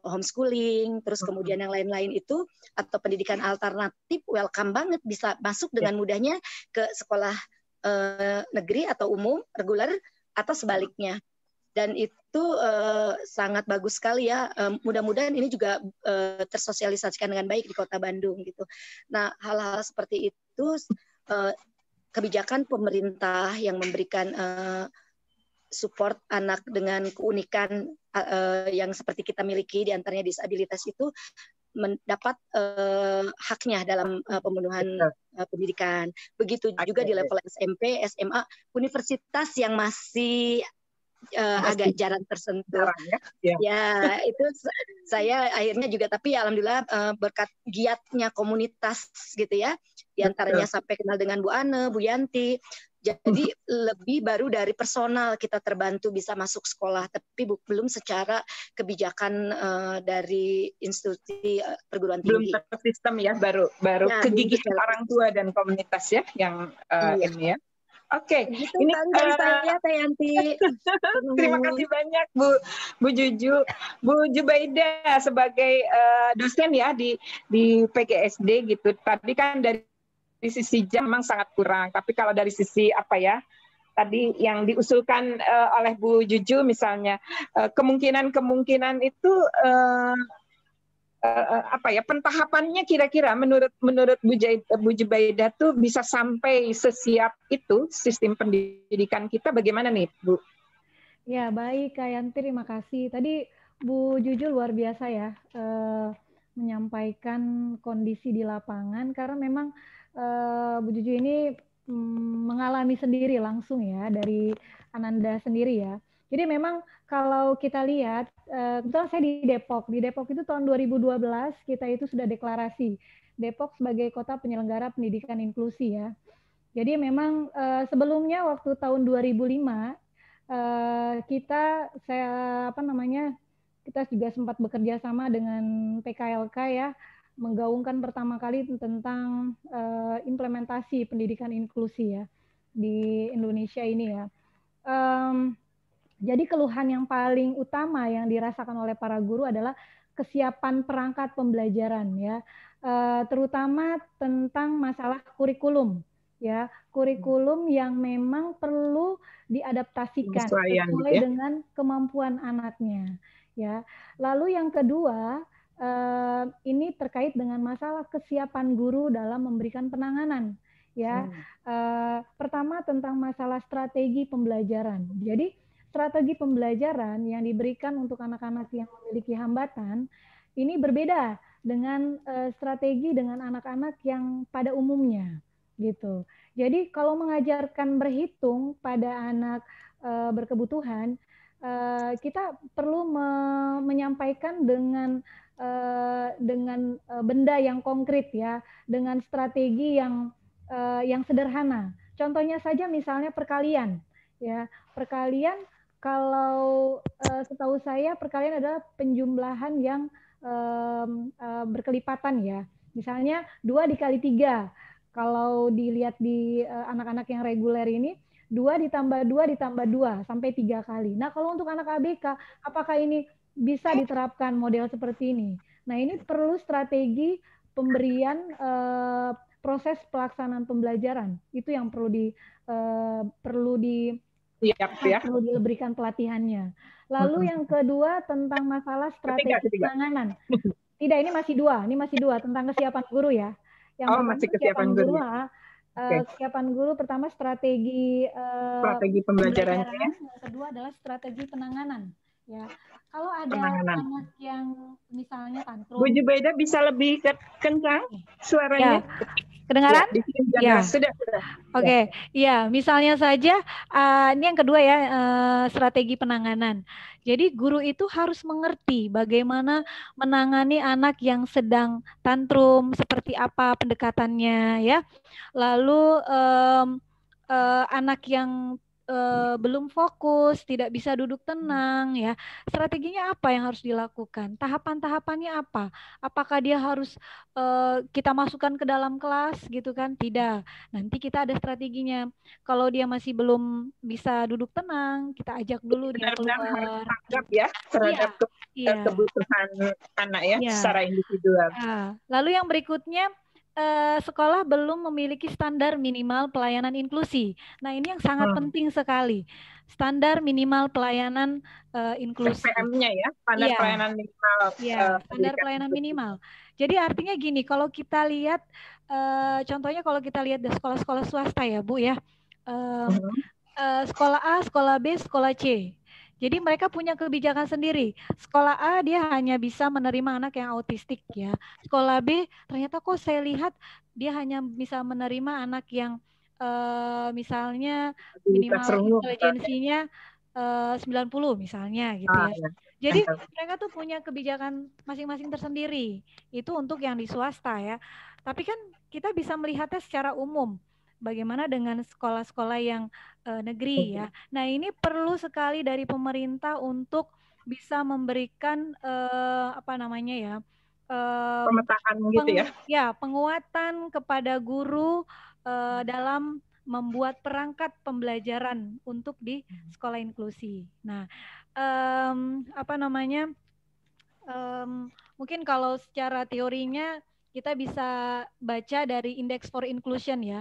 homeschooling, terus kemudian yang lain-lain itu, atau pendidikan alternatif, welcome banget, bisa masuk dengan mudahnya ke sekolah negeri atau umum, reguler, atau sebaliknya. Dan itu sangat bagus sekali ya. Mudah-mudahan ini juga tersosialisasikan dengan baik di Kota Bandung gitu. Nah, hal-hal seperti itu, kebijakan pemerintah yang memberikan support anak dengan keunikan yang seperti kita miliki, diantaranya disabilitas, itu mendapat haknya dalam pemenuhan pendidikan. Begitu juga di level SMP, SMA, universitas yang masih agak jarang tersentuh. Ya, itu saya akhirnya juga, tapi alhamdulillah berkat giatnya komunitas gitu ya, diantaranya sampai kenal dengan Bu Ane, Bu Yanti. Jadi lebih baru dari personal kita terbantu bisa masuk sekolah, tapi belum secara kebijakan dari institusi perguruan tinggi. Belum tersistem ya, baru ya, kegigihan orang tua dan komunitas ya yang ini ya. Oke, ini dari saya Teh Yanti. Terima kasih banyak Bu Juju, Bu Jubaida sebagai dosen ya di PGSD gitu. Tadi kan dari sisi jam memang sangat kurang, tapi kalau dari sisi apa ya, tadi yang diusulkan oleh Bu Juju misalnya, kemungkinan itu apa ya, pentahapannya kira-kira menurut Bu Jubaida tuh bisa sampai sesiap itu sistem pendidikan kita, bagaimana nih Bu? Ya baik Kak Yanti, terima kasih. Tadi Bu Juju luar biasa ya menyampaikan kondisi di lapangan, karena memang Bu Juju ini mengalami sendiri langsung ya dari Ananda sendiri ya. Jadi memang kalau kita lihat, kebetulan saya di Depok itu tahun 2012 kita itu sudah deklarasi Depok sebagai kota penyelenggara pendidikan inklusi ya. Jadi memang sebelumnya waktu tahun 2005 kita juga sempat bekerja sama dengan PKLK ya, menggaungkan pertama kali tentang implementasi pendidikan inklusi ya di Indonesia ini ya. Jadi keluhan yang paling utama yang dirasakan oleh para guru adalah kesiapan perangkat pembelajaran ya, terutama tentang masalah kurikulum ya, kurikulum yang memang perlu diadaptasikan sesuai dengan kemampuan anaknya ya. Lalu yang kedua, ini terkait dengan masalah kesiapan guru dalam memberikan penanganan ya. Pertama tentang masalah strategi pembelajaran. Jadi strategi pembelajaran yang diberikan untuk anak-anak yang memiliki hambatan ini berbeda dengan strategi dengan anak-anak yang pada umumnya gitu. Jadi kalau mengajarkan berhitung pada anak berkebutuhan, kita perlu menyampaikan dengan benda yang konkret ya, dengan strategi yang sederhana. Contohnya saja misalnya perkalian ya. Perkalian, kalau setahu saya perkalian adalah penjumlahan yang berkelipatan ya. Misalnya 2 dikali 3. Kalau dilihat di anak-anak yang reguler ini, 2 ditambah 2 ditambah 2 sampai 3 kali. Nah, kalau untuk anak ABK, apakah ini bisa diterapkan model seperti ini? Nah, ini perlu strategi pemberian proses pelaksanaan pembelajaran. Itu yang perlu diberikan pelatihannya. Lalu yang kedua tentang masalah strategi penanganan. Tidak, ini masih dua tentang kesiapan guru ya. Yang pertama masih kesiapan guru. Kesiapan guru pertama strategi pembelajaran. Yang kedua adalah strategi penanganan. Ya, kalau ada anak yang misalnya tantrum. Bu Jubaida bisa lebih kencang suaranya. Kedengaran? di sini juga Ya. jelas. Sudah. Oke, ya misalnya saja ini yang kedua ya, strategi penanganan. Jadi guru itu harus mengerti bagaimana menangani anak yang sedang tantrum, seperti apa pendekatannya ya. Lalu anak yang belum fokus, tidak bisa duduk tenang ya. Strateginya apa yang harus dilakukan? Tahapan-tahapannya apa? Apakah dia harus kita masukkan ke dalam kelas gitu kan? Tidak. Nanti kita ada strateginya. Kalau dia masih belum bisa duduk tenang, kita ajak dulu dia Benar-benar harus keluar. tanggap ya terhadap Iya. kebutuhan anak ya Iya. secara individual. Lalu yang berikutnya, sekolah belum memiliki standar minimal pelayanan inklusi. Nah, ini yang sangat penting sekali. Standar minimal pelayanan inklusi. SPM-nya ya, standar Iya. pelayanan minimal. Iya, standar pelayanan minimal. Jadi artinya gini, kalau kita lihat, contohnya kalau kita lihat di sekolah-sekolah swasta ya, Bu ya, sekolah A, sekolah B, sekolah C. Jadi mereka punya kebijakan sendiri. Sekolah A dia hanya bisa menerima anak yang autistik ya. Sekolah B ternyata kok saya lihat dia hanya bisa menerima anak yang misalnya minimal intelijensinya 90 misalnya gitu ya. Jadi mereka tuh punya kebijakan masing-masing tersendiri. Itu untuk yang di swasta ya. Tapi kan kita bisa melihatnya secara umum. Bagaimana dengan sekolah-sekolah yang negeri ya. Nah, ini perlu sekali dari pemerintah untuk bisa memberikan apa namanya ya? Pemetaan gitu ya. Ya, penguatan kepada guru dalam membuat perangkat pembelajaran untuk di sekolah inklusi. Nah, apa namanya? Mungkin kalau secara teorinya kita bisa baca dari Index for Inclusion ya.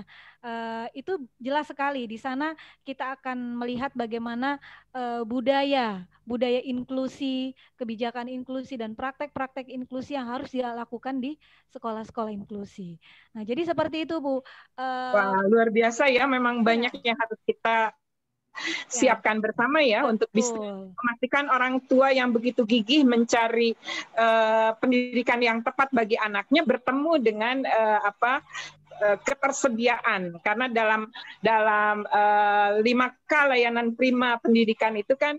Itu jelas sekali. Di sana kita akan melihat bagaimana budaya inklusi, kebijakan inklusi, dan praktek-praktek inklusi yang harus dilakukan di sekolah-sekolah inklusi. Nah, jadi seperti itu, Bu. Wah, luar biasa ya. Memang banyak yang harus kita siapkan bersama ya untuk bisa memastikan orang tua yang begitu gigih mencari pendidikan yang tepat bagi anaknya bertemu dengan ketersediaan, karena dalam 5K layanan prima pendidikan itu kan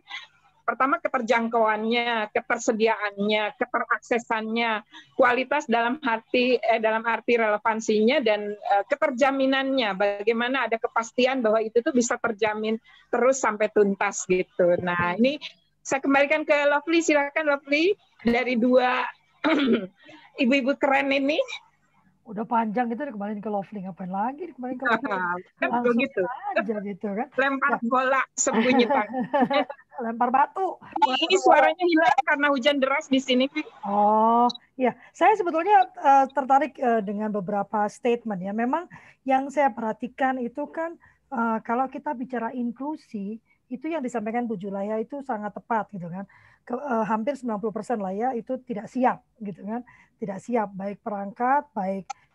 pertama keterjangkauannya, ketersediaannya, keteraksesannya, kualitas dalam arti relevansinya, dan keterjaminannya. Bagaimana ada kepastian bahwa itu tuh bisa terjamin terus sampai tuntas gitu. Nah, ini saya kembalikan ke Lovely. Silakan Lovely, dari dua ibu-ibu keren ini. Udah panjang gitu kembaliin ke Lovely, ngapain lagi kembaliin ke Lovely? Kan begitu aja gitu kan. Lempar bola sembunyi tangan. Lempar batu. Ini suaranya hilang karena hujan deras di sini. Oh, ya. Saya sebetulnya tertarik dengan beberapa statement ya. Memang yang saya perhatikan itu kan kalau kita bicara inklusi, itu yang disampaikan Bu Julaya itu sangat tepat gitu kan. Hampir 90% lah ya itu tidak siap gitu kan. Tidak siap baik perangkat,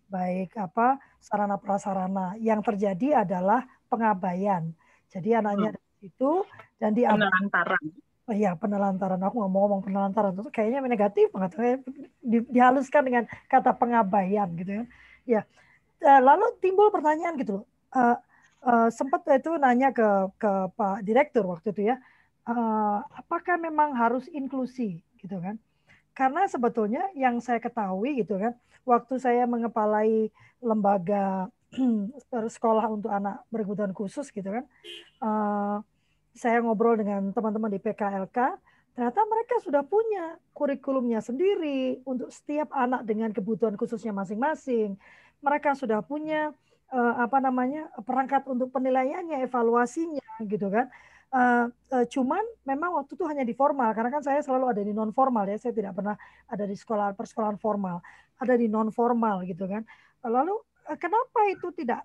baik apa sarana prasarana. Yang terjadi adalah pengabaian. Jadi anaknya itu dan penelantaran. Oh iya, penelantaran. Aku nggak mau ngomong penelantaran, itu kayaknya negatif banget. Dihaluskan dengan kata pengabaian gitu kan. Ya. Lalu timbul pertanyaan gitu loh. Sempat itu nanya ke Pak Direktur waktu itu ya. Apakah memang harus inklusi gitu kan? Karena sebetulnya yang saya ketahui gitu kan, waktu saya mengepalai lembaga sekolah untuk anak berkebutuhan khusus gitu kan, saya ngobrol dengan teman-teman di PKLK, ternyata mereka sudah punya kurikulumnya sendiri untuk setiap anak dengan kebutuhan khususnya masing-masing. Mereka sudah punya perangkat untuk penilaiannya, evaluasinya gitu kan. Cuman memang waktu itu hanya di formal, karena kan saya selalu ada di non formal ya, saya tidak pernah ada di persekolahan formal, ada di non formal gitu kan. Lalu kenapa itu tidak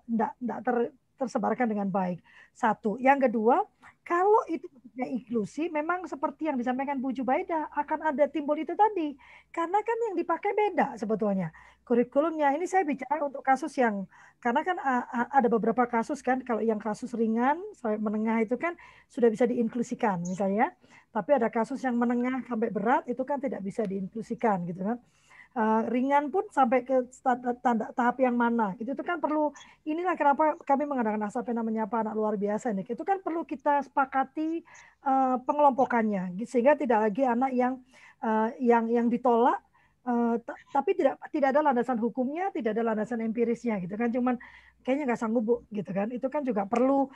tersebarkan dengan baik? Satu, yang kedua, kalau itu tidak inklusi, memang seperti yang disampaikan Bu Jubaidah, akan ada timbul itu tadi. Karena kan yang dipakai beda sebetulnya. Kurikulumnya, ini saya bicara untuk kasus yang, karena kan ada beberapa kasus kan, kalau yang kasus ringan, sampai menengah itu kan sudah bisa diinklusikan misalnya. Tapi ada kasus yang menengah sampai berat, itu kan tidak bisa diinklusikan gitu kan. ringan pun sampai ke tahap yang mana. Itu kan perlu, inilah kenapa kami mengadakan Asapena Menyapa Anak Luar Biasa ini. Itu kan perlu kita sepakati pengelompokannya, sehingga tidak lagi anak yang ditolak, tapi tidak ada landasan hukumnya, tidak ada landasan empirisnya gitu kan, cuman kayaknya nggak sanggup Bu gitu kan. Itu kan juga perlu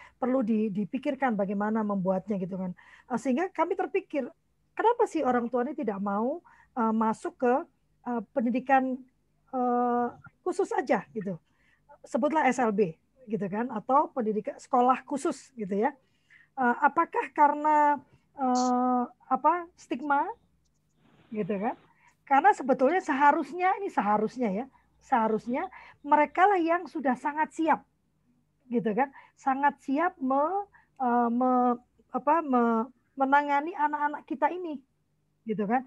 dipikirkan bagaimana membuatnya gitu kan. Sehingga kami terpikir, kenapa sih orang tua ini tidak mau masuk ke pendidikan khusus aja gitu, sebutlah SLB gitu kan, atau pendidikan sekolah khusus gitu ya. Apakah karena stigma gitu kan? Karena sebetulnya seharusnya mereka lah yang sudah sangat siap gitu kan, sangat siap menangani anak-anak kita ini gitu kan.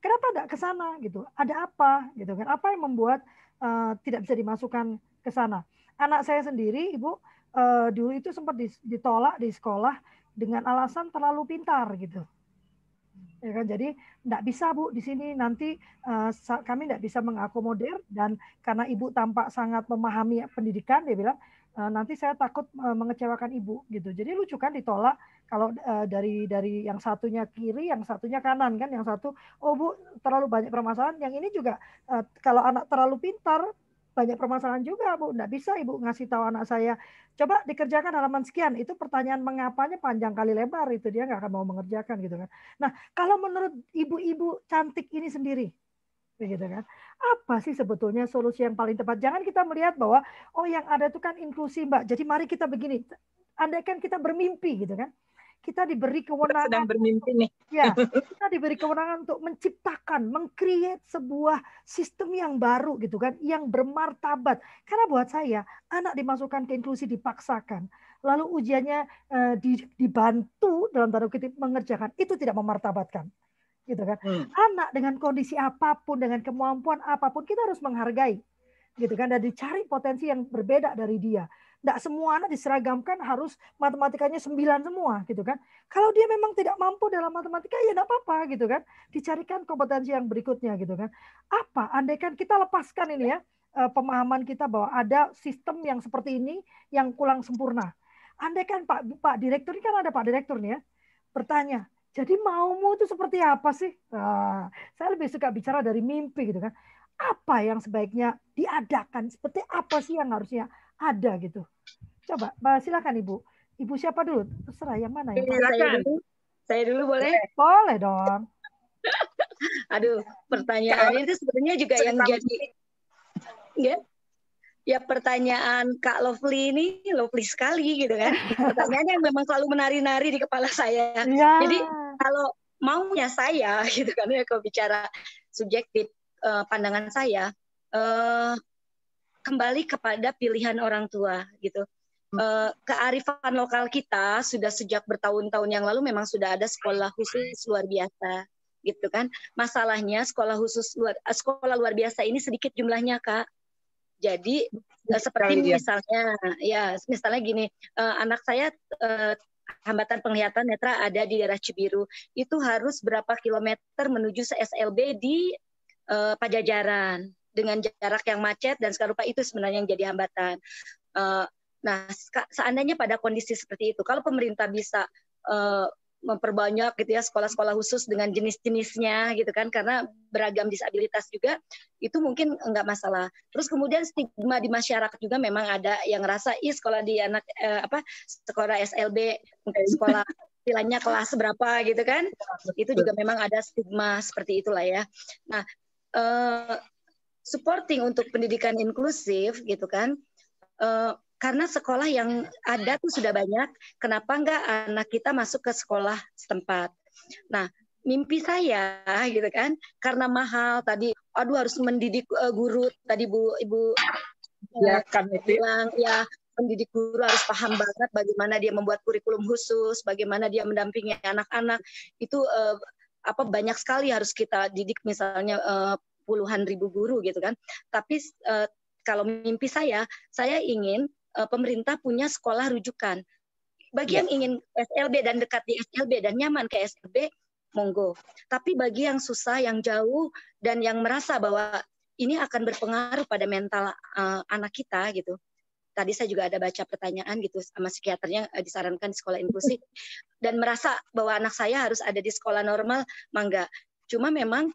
Kenapa tidak ke sana gitu? Ada apa gitu kan? Apa yang membuat tidak bisa dimasukkan ke sana? Anak saya sendiri, Ibu, dulu itu sempat ditolak di sekolah dengan alasan terlalu pintar gitu. Ya kan? Jadi tidak bisa Bu di sini, nanti kami tidak bisa mengakomodir, dan karena Ibu tampak sangat memahami pendidikan, dia bilang nanti saya takut mengecewakan Ibu gitu. Jadi lucu kan, ditolak kalau dari yang satunya kiri, yang satunya kanan kan, yang satu oh Bu terlalu banyak permasalahan, yang ini juga kalau anak terlalu pintar banyak permasalahan juga Bu, tidak bisa Ibu ngasih tahu anak saya coba dikerjakan halaman sekian, itu pertanyaan mengapanya panjang kali lebar, itu dia nggak akan mau mengerjakan gitu kan. Nah kalau menurut ibu-ibu cantik ini sendiri begitu kan, apa sih sebetulnya solusi yang paling tepat? Jangan kita melihat bahwa oh yang ada itu kan inklusi Mbak, jadi mari kita begini, andaikan kita bermimpi gitu kan, kita diberi kewenangan, sedang bermimpi nih. Ya, kita diberi kewenangan untuk menciptakan, meng-create sebuah sistem yang baru gitu kan, yang bermartabat. Karena buat saya, anak dimasukkan ke inklusi dipaksakan, lalu ujiannya dibantu dalam tanda kutip mengerjakan, itu tidak memartabatkan. Gitu kan. Anak dengan kondisi apapun, dengan kemampuan apapun, kita harus menghargai. Gitu kan, dan dicari potensi yang berbeda dari dia. Tidak semua anak diseragamkan harus matematikanya 9 semua gitu kan. Kalau dia memang tidak mampu dalam matematika ya tidak apa-apa gitu kan. Dicarikan kompetensi yang berikutnya gitu kan. Apa? Andaikan kita lepaskan ini ya, pemahaman kita bahwa ada sistem yang seperti ini yang kurang sempurna. Andaikan Pak Direktur, ini kan ada Pak Direktur nih ya, bertanya, jadi maumu itu seperti apa sih? Nah, saya lebih suka bicara dari mimpi gitu kan. Apa yang sebaiknya diadakan? Seperti apa sih yang harusnya ada gitu? Coba, silakan Ibu. Ibu siapa dulu? Terserah yang mana ya? Saya dulu boleh? Boleh dong. Aduh, pertanyaan itu sebenarnya juga yang jadi ya pertanyaan Kak Lovely ini lovely sekali gitu kan. Pertanyaannya yang memang selalu menari-nari di kepala saya. Ya. Jadi kalau maunya saya gitu kan ya, kalau bicara subjektif pandangan saya, kembali kepada pilihan orang tua gitu. Kearifan lokal kita sudah sejak bertahun-tahun yang lalu memang sudah ada sekolah khusus luar biasa gitu kan. Masalahnya sekolah luar biasa ini sedikit jumlahnya Kak. Jadi seperti misalnya gini, anak saya hambatan penglihatan netra ada di daerah Cibiru, itu harus berapa kilometer menuju SLB di Pajajaran dengan jarak yang macet dan segala rupa, itu sebenarnya yang jadi hambatan. Nah, seandainya pada kondisi seperti itu, kalau pemerintah bisa memperbanyak gitu ya sekolah-sekolah khusus dengan jenis-jenisnya gitu kan, karena beragam disabilitas juga, itu mungkin enggak masalah. Terus kemudian stigma di masyarakat juga memang ada yang ngerasa sekolah di anak sekolah SLB, sekolah istilahnya kelas berapa gitu kan, itu juga memang ada stigma seperti itulah ya. Nah, supporting untuk pendidikan inklusif gitu kan, karena sekolah yang ada tuh sudah banyak, kenapa enggak anak kita masuk ke sekolah setempat? Nah, mimpi saya gitu kan, karena mahal tadi, harus mendidik guru, tadi Ibu bilang ya, mendidik guru harus paham banget bagaimana dia membuat kurikulum khusus, bagaimana dia mendampingi anak-anak, itu banyak sekali harus kita didik, misalnya puluhan ribu guru gitu kan. Tapi kalau mimpi saya ingin pemerintah punya sekolah rujukan. Bagi yang ingin SLB dan dekat di SLB dan nyaman ke SLB, monggo. Tapi bagi yang susah, yang jauh, dan yang merasa bahwa ini akan berpengaruh pada mental anak kita gitu. Tadi saya juga ada baca pertanyaan gitu sama psikiaternya, disarankan di sekolah inklusif, dan merasa bahwa anak saya harus ada di sekolah normal, mangga. Cuma memang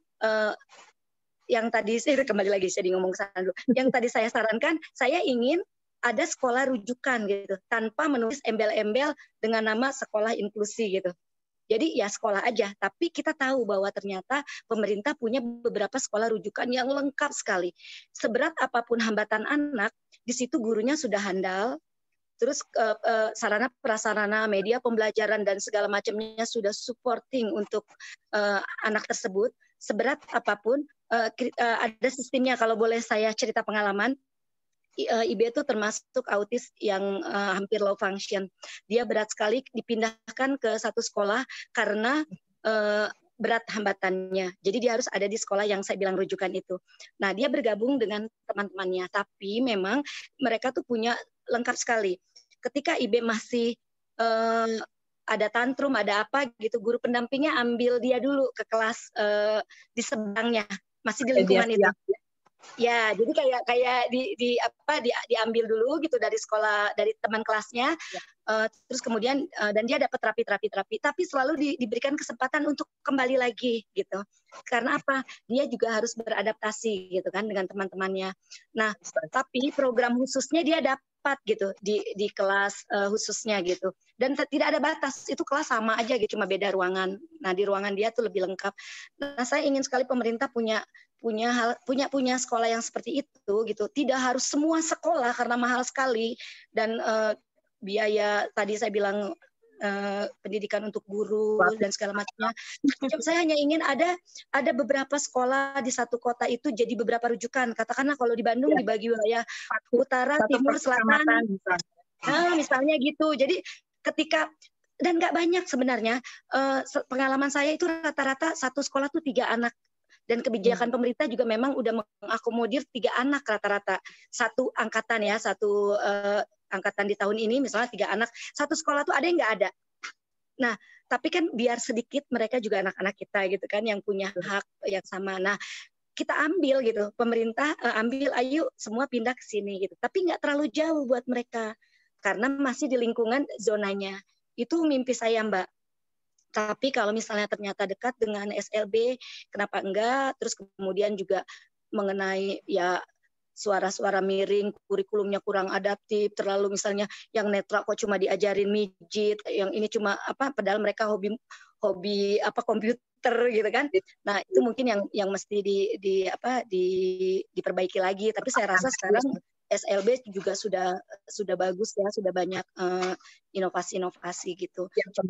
yang tadi saya kembali lagi saya ngomong sana dulu. Yang tadi saya sarankan, saya ingin ada sekolah rujukan gitu, tanpa menulis embel-embel dengan nama sekolah inklusi gitu. Jadi ya sekolah aja, tapi kita tahu bahwa ternyata pemerintah punya beberapa sekolah rujukan yang lengkap sekali. Seberat apapun hambatan anak, di situ gurunya sudah handal, terus sarana prasarana, media pembelajaran dan segala macamnya sudah supporting untuk anak tersebut. Seberat apapun, ada sistemnya. Kalau boleh saya cerita pengalaman, IB itu termasuk autis yang hampir low function. Dia berat sekali, dipindahkan ke satu sekolah karena berat hambatannya. Jadi dia harus ada di sekolah yang saya bilang rujukan itu. Nah, dia bergabung dengan teman-temannya, tapi memang mereka tuh punya lengkap sekali. Ketika IB masih ada tantrum, ada apa gitu, guru pendampingnya ambil dia dulu ke kelas di sebelahnya, masih di lingkungan itu. Ya, jadi kayak diambil dulu gitu dari sekolah, dari teman kelasnya, terus kemudian dan dia dapat terapi, tapi selalu diberikan kesempatan untuk kembali lagi gitu. Karena apa? Dia juga harus beradaptasi gitu kan dengan teman-temannya. Nah, tapi program khususnya dia dapat gitu di kelas khususnya gitu. Dan tidak ada batas, itu kelas sama aja gitu, cuma beda ruangan. Nah, di ruangan dia tuh lebih lengkap. Nah, saya ingin sekali pemerintah punya sekolah yang seperti itu gitu. Tidak harus semua sekolah karena mahal sekali, dan biaya tadi saya bilang pendidikan untuk guru dan segala macamnya. Saya hanya ingin ada beberapa sekolah di satu kota itu jadi beberapa rujukan. Katakanlah kalau di Bandung dibagi wilayah utara, timur, selatan. Nah, misalnya gitu. Jadi ketika, dan nggak banyak sebenarnya, pengalaman saya itu rata-rata satu sekolah tuh 3 anak. Dan kebijakan pemerintah juga memang udah mengakomodir 3 anak rata-rata. Satu angkatan ya, satu angkatan di tahun ini misalnya 3 anak. Satu sekolah tuh ada yang nggak ada. Nah, tapi kan biar sedikit mereka juga anak-anak kita gitu kan, yang punya hak yang sama. Nah, kita ambil gitu, pemerintah ambil, ayo semua pindah ke sini gitu. Tapi nggak terlalu jauh buat mereka, karena masih di lingkungan zonanya. Itu mimpi saya, Mbak. Tapi kalau misalnya ternyata dekat dengan SLB, kenapa enggak? Terus kemudian juga mengenai ya suara-suara miring, kurikulumnya kurang adaptif, terlalu misalnya yang netra kok cuma diajarin mijit, yang ini cuma padahal mereka hobi komputer gitu kan. Nah, itu mungkin yang mesti diperbaiki lagi. Tapi saya rasa sekarang SLB juga sudah bagus ya, sudah banyak inovasi-inovasi gitu. Itu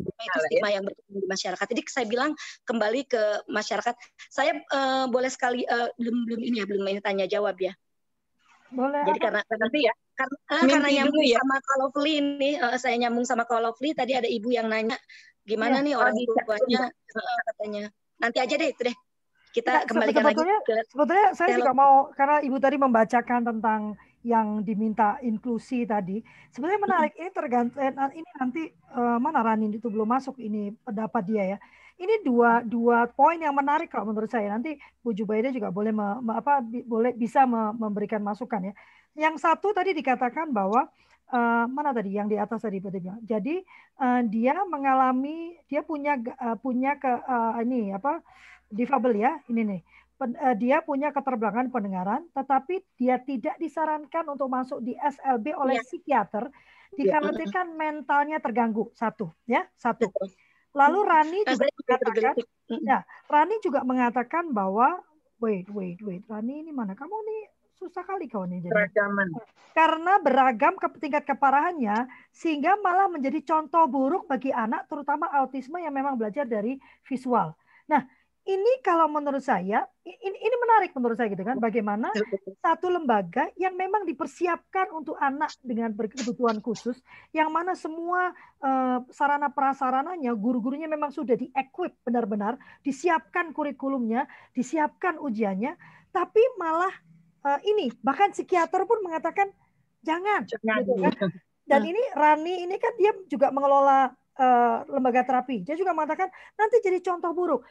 stigma yang berkembang di masyarakat. Jadi saya bilang kembali ke masyarakat. Saya boleh sekali belum ini tanya jawab ya. Boleh. Jadi karena nanti ya, karena nyambung sama Kak Lovely ini, saya nyambung sama Kak Lovely. Tadi ada ibu yang nanya gimana nih orang tuanya, katanya. Nanti aja deh itu deh. Kita kembalikan lagi. Sebetulnya saya juga mau, karena ibu tadi membacakan tentang yang diminta inklusi tadi, sebenarnya menarik. Ini tergantung, ini nanti mana Rani itu belum masuk ini pendapat dia ya. Ini dua poin yang menarik kalau menurut saya. Nanti Bu Jubaida juga boleh bisa memberikan masukan ya. Yang satu tadi dikatakan bahwa mana tadi yang di atas tadi bilang. Jadi dia mengalami, dia punya difabel ya, ini nih. Dia punya keterbelakangan pendengaran, tetapi dia tidak disarankan untuk masuk di SLB oleh psikiater, dikhawatirkan mentalnya terganggu. Satu. Lalu Rani juga mengatakan bahwa wait, Rani ini mana? Kamu nih susah kali kau nih. Karena beragam tingkat keparahannya, sehingga malah menjadi contoh buruk bagi anak, terutama autisme yang memang belajar dari visual. Nah, ini kalau menurut saya, ini menarik menurut saya gitu kan, bagaimana satu lembaga yang memang dipersiapkan untuk anak dengan berkebutuhan khusus, yang mana semua sarana prasarananya, guru-gurunya memang sudah di-equip benar-benar, disiapkan kurikulumnya, disiapkan ujiannya, tapi malah ini bahkan psikiater pun mengatakan jangan gitu kan. Dan ini Rani ini kan dia juga mengelola lembaga terapi. Dia juga mengatakan nanti jadi contoh buruk.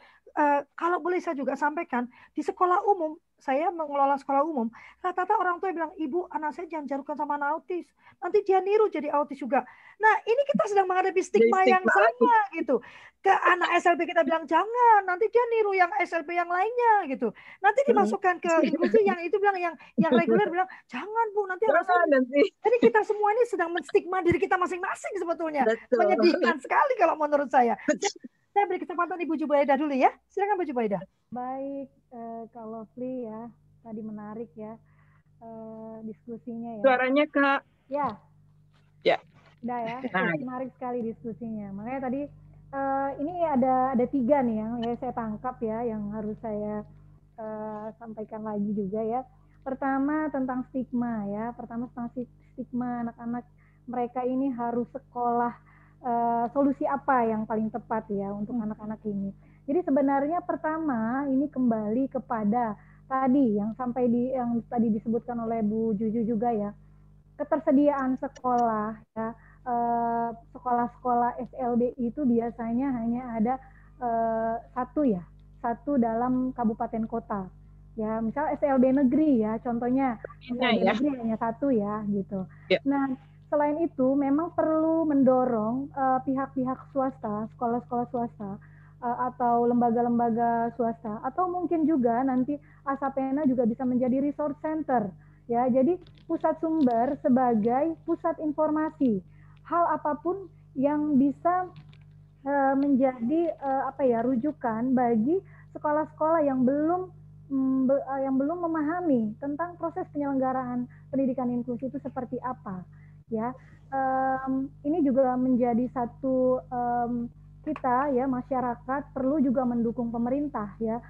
Kalau boleh saya juga sampaikan, di sekolah umum, saya mengelola sekolah umum, rata-rata orang tua bilang, ibu, anak saya jangan jarukan sama anak autis. Nanti dia niru jadi autis juga. Nah, ini kita sedang menghadapi stigma yang sama gitu. Ke anak SLB kita bilang, jangan, nanti dia niru yang SLB yang lainnya gitu. Nanti dimasukkan ke inklusi, yang itu bilang, yang reguler bilang, jangan Bu, nanti anak saya. Jadi kita semua ini sedang menstigma diri kita masing-masing sebetulnya. Betul. Menyedihkan sekali kalau menurut saya. Saya beri kesempatan Ibu Jubaidah dulu ya. Silakan Bu Jubaidah. Baik, Kak Lovely ya. Tadi menarik ya diskusinya ya. Suaranya Kak. Ya. Ya. Udah ya. Menarik sekali diskusinya. Makanya tadi ini ada 3 nih yang saya tangkap ya, yang harus saya sampaikan lagi juga ya. Pertama tentang stigma ya. Pertama tentang stigma anak-anak mereka ini harus sekolah. Solusi apa yang paling tepat ya untuk anak-anak ini. Jadi sebenarnya pertama ini kembali kepada tadi yang yang tadi disebutkan oleh Bu Juju juga ya, ketersediaan sekolah ya. Sekolah-sekolah SLB itu biasanya hanya ada satu dalam kabupaten kota ya, misal SLB negeri ya, contohnya SLB negeri hanya 1 ya gitu. Nah, selain itu, memang perlu mendorong pihak-pihak swasta, sekolah-sekolah swasta, atau lembaga-lembaga swasta, atau mungkin juga nanti Asapena juga bisa menjadi resource center, ya. Jadi pusat sumber sebagai pusat informasi, hal apapun yang bisa menjadi rujukan bagi sekolah-sekolah yang belum memahami tentang proses penyelenggaraan pendidikan inklusi itu seperti apa. Ya, ini juga menjadi satu kita ya, masyarakat perlu juga mendukung pemerintah ya,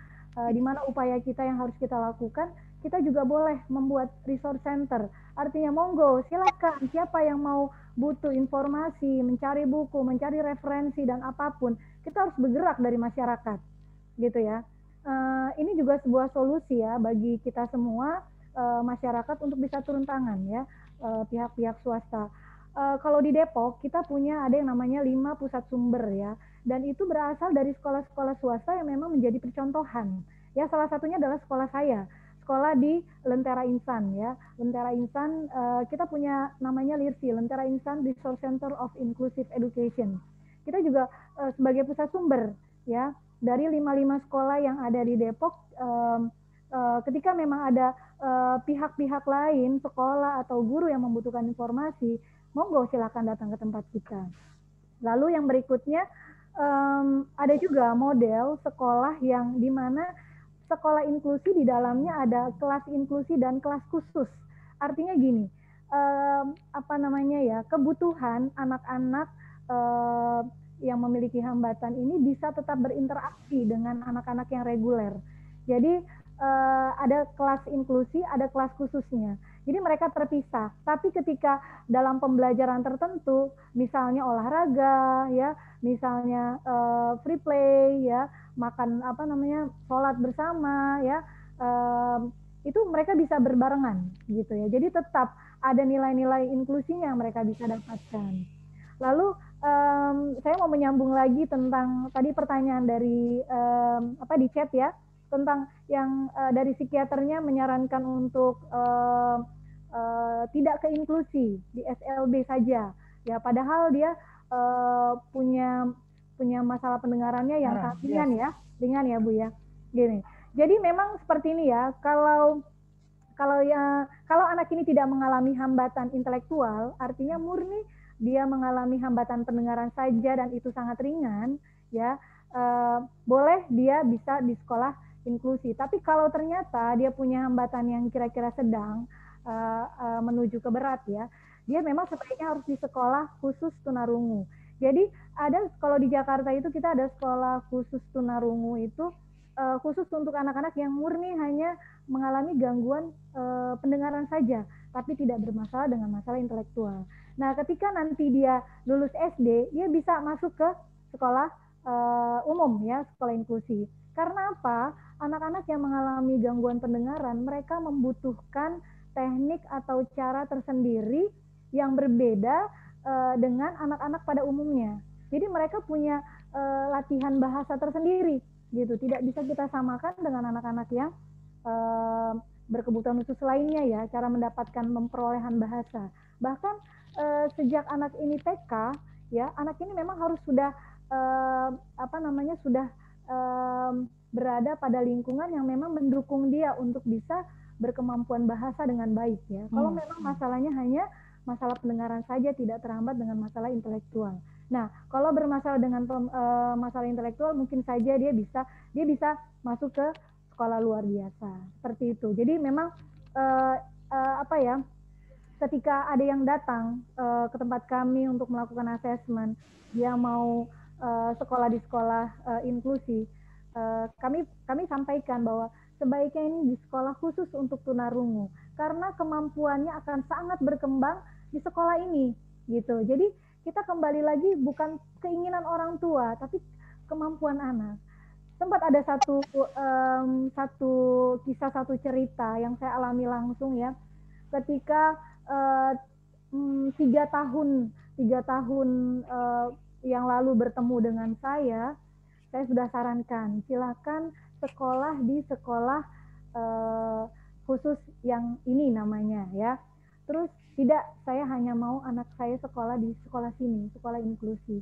di mana upaya kita yang harus kita lakukan, kita juga boleh membuat resource center. Artinya monggo silakan, siapa yang mau butuh informasi, mencari buku, mencari referensi dan apapun, kita harus bergerak dari masyarakat gitu ya. Ini juga sebuah solusi ya bagi kita semua masyarakat untuk bisa turun tangan ya. Pihak-pihak swasta. Kalau di Depok kita punya ada yang namanya 5 pusat sumber ya, dan itu berasal dari sekolah-sekolah swasta yang memang menjadi percontohan. Ya, salah satunya adalah sekolah saya, sekolah di Lentera Insan ya. Lentera Insan kita punya namanya LIRSI, Lentera Insan Resource Center of Inclusive Education. Kita juga sebagai pusat sumber ya dari 5 sekolah yang ada di Depok. Ketika memang ada pihak-pihak lain, sekolah atau guru yang membutuhkan informasi, monggo silakan datang ke tempat kita. Lalu yang berikutnya, ada juga model sekolah yang di mana sekolah inklusi di dalamnya ada kelas inklusi dan kelas khusus. Artinya gini, kebutuhan anak-anak yang memiliki hambatan ini bisa tetap berinteraksi dengan anak-anak yang reguler. Jadi ada kelas inklusi, ada kelas khususnya. Jadi mereka terpisah. Tapi ketika dalam pembelajaran tertentu, misalnya olahraga, ya, misalnya free play, ya, makan sholat bersama, ya, itu mereka bisa berbarengan, gitu ya. Jadi tetap ada nilai-nilai inklusinya yang mereka bisa dapatkan. Lalu saya mau menyambung lagi tentang tadi pertanyaan dari di chat ya, tentang yang dari psikiaternya menyarankan untuk tidak ke inklusi di SLB saja ya, padahal dia punya masalah pendengarannya yang sangat ringan ya Bu ya. Gini, jadi memang seperti ini ya, kalau anak ini tidak mengalami hambatan intelektual, artinya murni dia mengalami hambatan pendengaran saja dan itu sangat ringan ya, boleh dia bisa di sekolah inklusi. Tapi kalau ternyata dia punya hambatan yang kira-kira sedang menuju ke berat ya, dia memang sebaiknya harus di sekolah khusus tunarungu. Jadi kalau di Jakarta itu kita ada sekolah khusus tunarungu itu khusus untuk anak-anak yang murni hanya mengalami gangguan pendengaran saja, tapi tidak bermasalah dengan masalah intelektual. Nah, ketika nanti dia lulus SD, dia bisa masuk ke sekolah umum ya, sekolah inklusi. Karena apa? Anak-anak yang mengalami gangguan pendengaran, mereka membutuhkan teknik atau cara tersendiri yang berbeda dengan anak-anak pada umumnya. Jadi mereka punya latihan bahasa tersendiri gitu. Tidak bisa kita samakan dengan anak-anak yang berkebutuhan khusus lainnya ya, cara mendapatkan memperolehan bahasa. Bahkan sejak anak ini TK ya, anak ini memang harus sudah sudah berada pada lingkungan yang memang mendukung dia untuk bisa berkemampuan bahasa dengan baik ya. Kalau memang masalahnya hanya masalah pendengaran saja, tidak terhambat dengan masalah intelektual. Nah, kalau bermasalah dengan masalah intelektual, mungkin saja dia bisa masuk ke sekolah luar biasa seperti itu. Jadi memang ketika ada yang datang ke tempat kami untuk melakukan asesmen, dia mau sekolah di sekolah inklusi, kami sampaikan bahwa sebaiknya ini di sekolah khusus untuk tunarungu karena kemampuannya akan sangat berkembang di sekolah ini gitu. Jadi kita kembali lagi bukan keinginan orang tua tapi kemampuan anak. Sempat ada satu kisah, satu cerita yang saya alami langsung ya, ketika 3 tahun yang lalu bertemu dengan saya sudah sarankan silakan sekolah di sekolah khusus yang ini namanya ya. Terus tidak, saya hanya mau anak saya sekolah di sekolah sini, sekolah inklusi.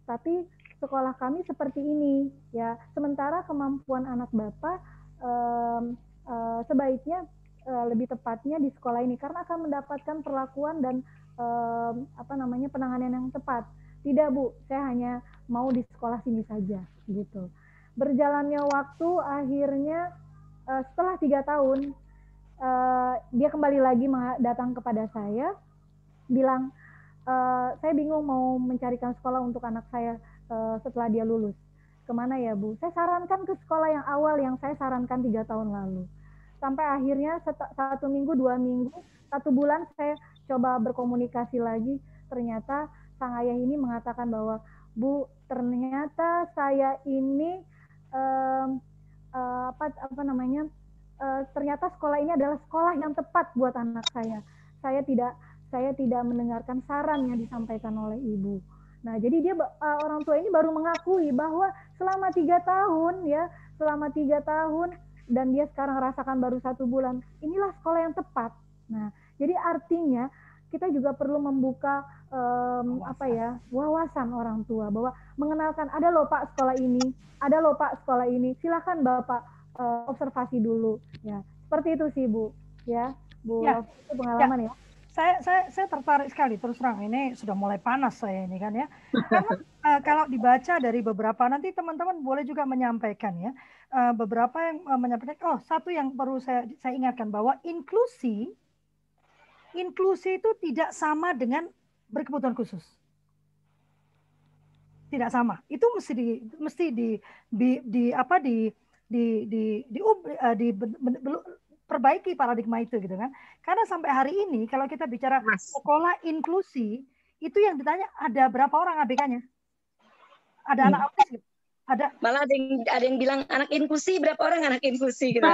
Tapi sekolah kami seperti ini ya. Sementara kemampuan anak Bapak sebaiknya lebih tepatnya di sekolah ini karena akan mendapatkan perlakuan dan penanganan yang tepat. Tidak Bu, saya hanya mau di sekolah sini saja gitu. Berjalannya waktu akhirnya setelah 3 tahun dia kembali lagi datang kepada saya bilang saya bingung mau mencarikan sekolah untuk anak saya setelah dia lulus. Kemana ya Bu? Saya sarankan ke sekolah yang awal yang saya sarankan 3 tahun lalu. Sampai akhirnya 1 minggu, 2 minggu, 1 bulan saya coba berkomunikasi lagi. Ternyata sang ayah ini mengatakan bahwa Bu, ternyata saya ini ternyata sekolah ini adalah sekolah yang tepat buat anak saya. Saya tidak mendengarkan saran yang disampaikan oleh ibu. Nah, jadi dia orang tua ini baru mengakui bahwa selama 3 tahun dan dia sekarang rasakan baru 1 bulan, inilah sekolah yang tepat. Nah, jadi artinya kita juga perlu membuka wawasan orang tua bahwa mengenalkan ada loh Pak sekolah ini, silakan Bapak observasi dulu ya. Seperti itu sih Bu ya. Bu ya. Itu pengalaman ya. Saya tertarik sekali, terus terang ini sudah mulai panas saya ini kan ya. Karena kalau dibaca dari beberapa, nanti teman-teman boleh juga menyampaikan ya, beberapa yang menyampaikan, satu yang perlu saya ingatkan bahwa inklusi itu tidak sama dengan berkebutuhan khusus. Tidak sama. Itu mesti perbaiki paradigma itu gitu kan. Karena sampai hari ini kalau kita bicara sekolah inklusi, itu yang ditanya ada berapa orang ABK-nya? Ada anak autis gitu? Ada. Malah ada yang bilang anak inklusi, berapa orang anak inklusi gitu.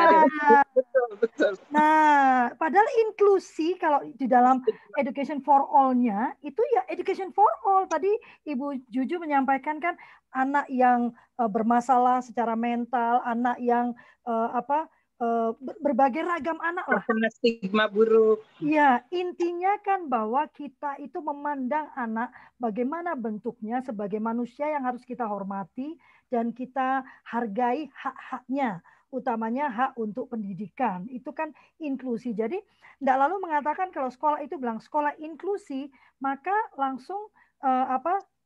Betul. Nah, padahal inklusi kalau di dalam education for all-nya itu ya education for all. Tadi Ibu Juju menyampaikan kan anak yang bermasalah secara mental, anak yang berbagai ragam anak lah. Karena stigma buruk. Ya, intinya kan bahwa kita itu memandang anak bagaimana bentuknya sebagai manusia yang harus kita hormati dan kita hargai hak-haknya, utamanya hak untuk pendidikan. Itu kan inklusi. Jadi tidak lalu mengatakan kalau sekolah itu bilang sekolah inklusi, maka langsung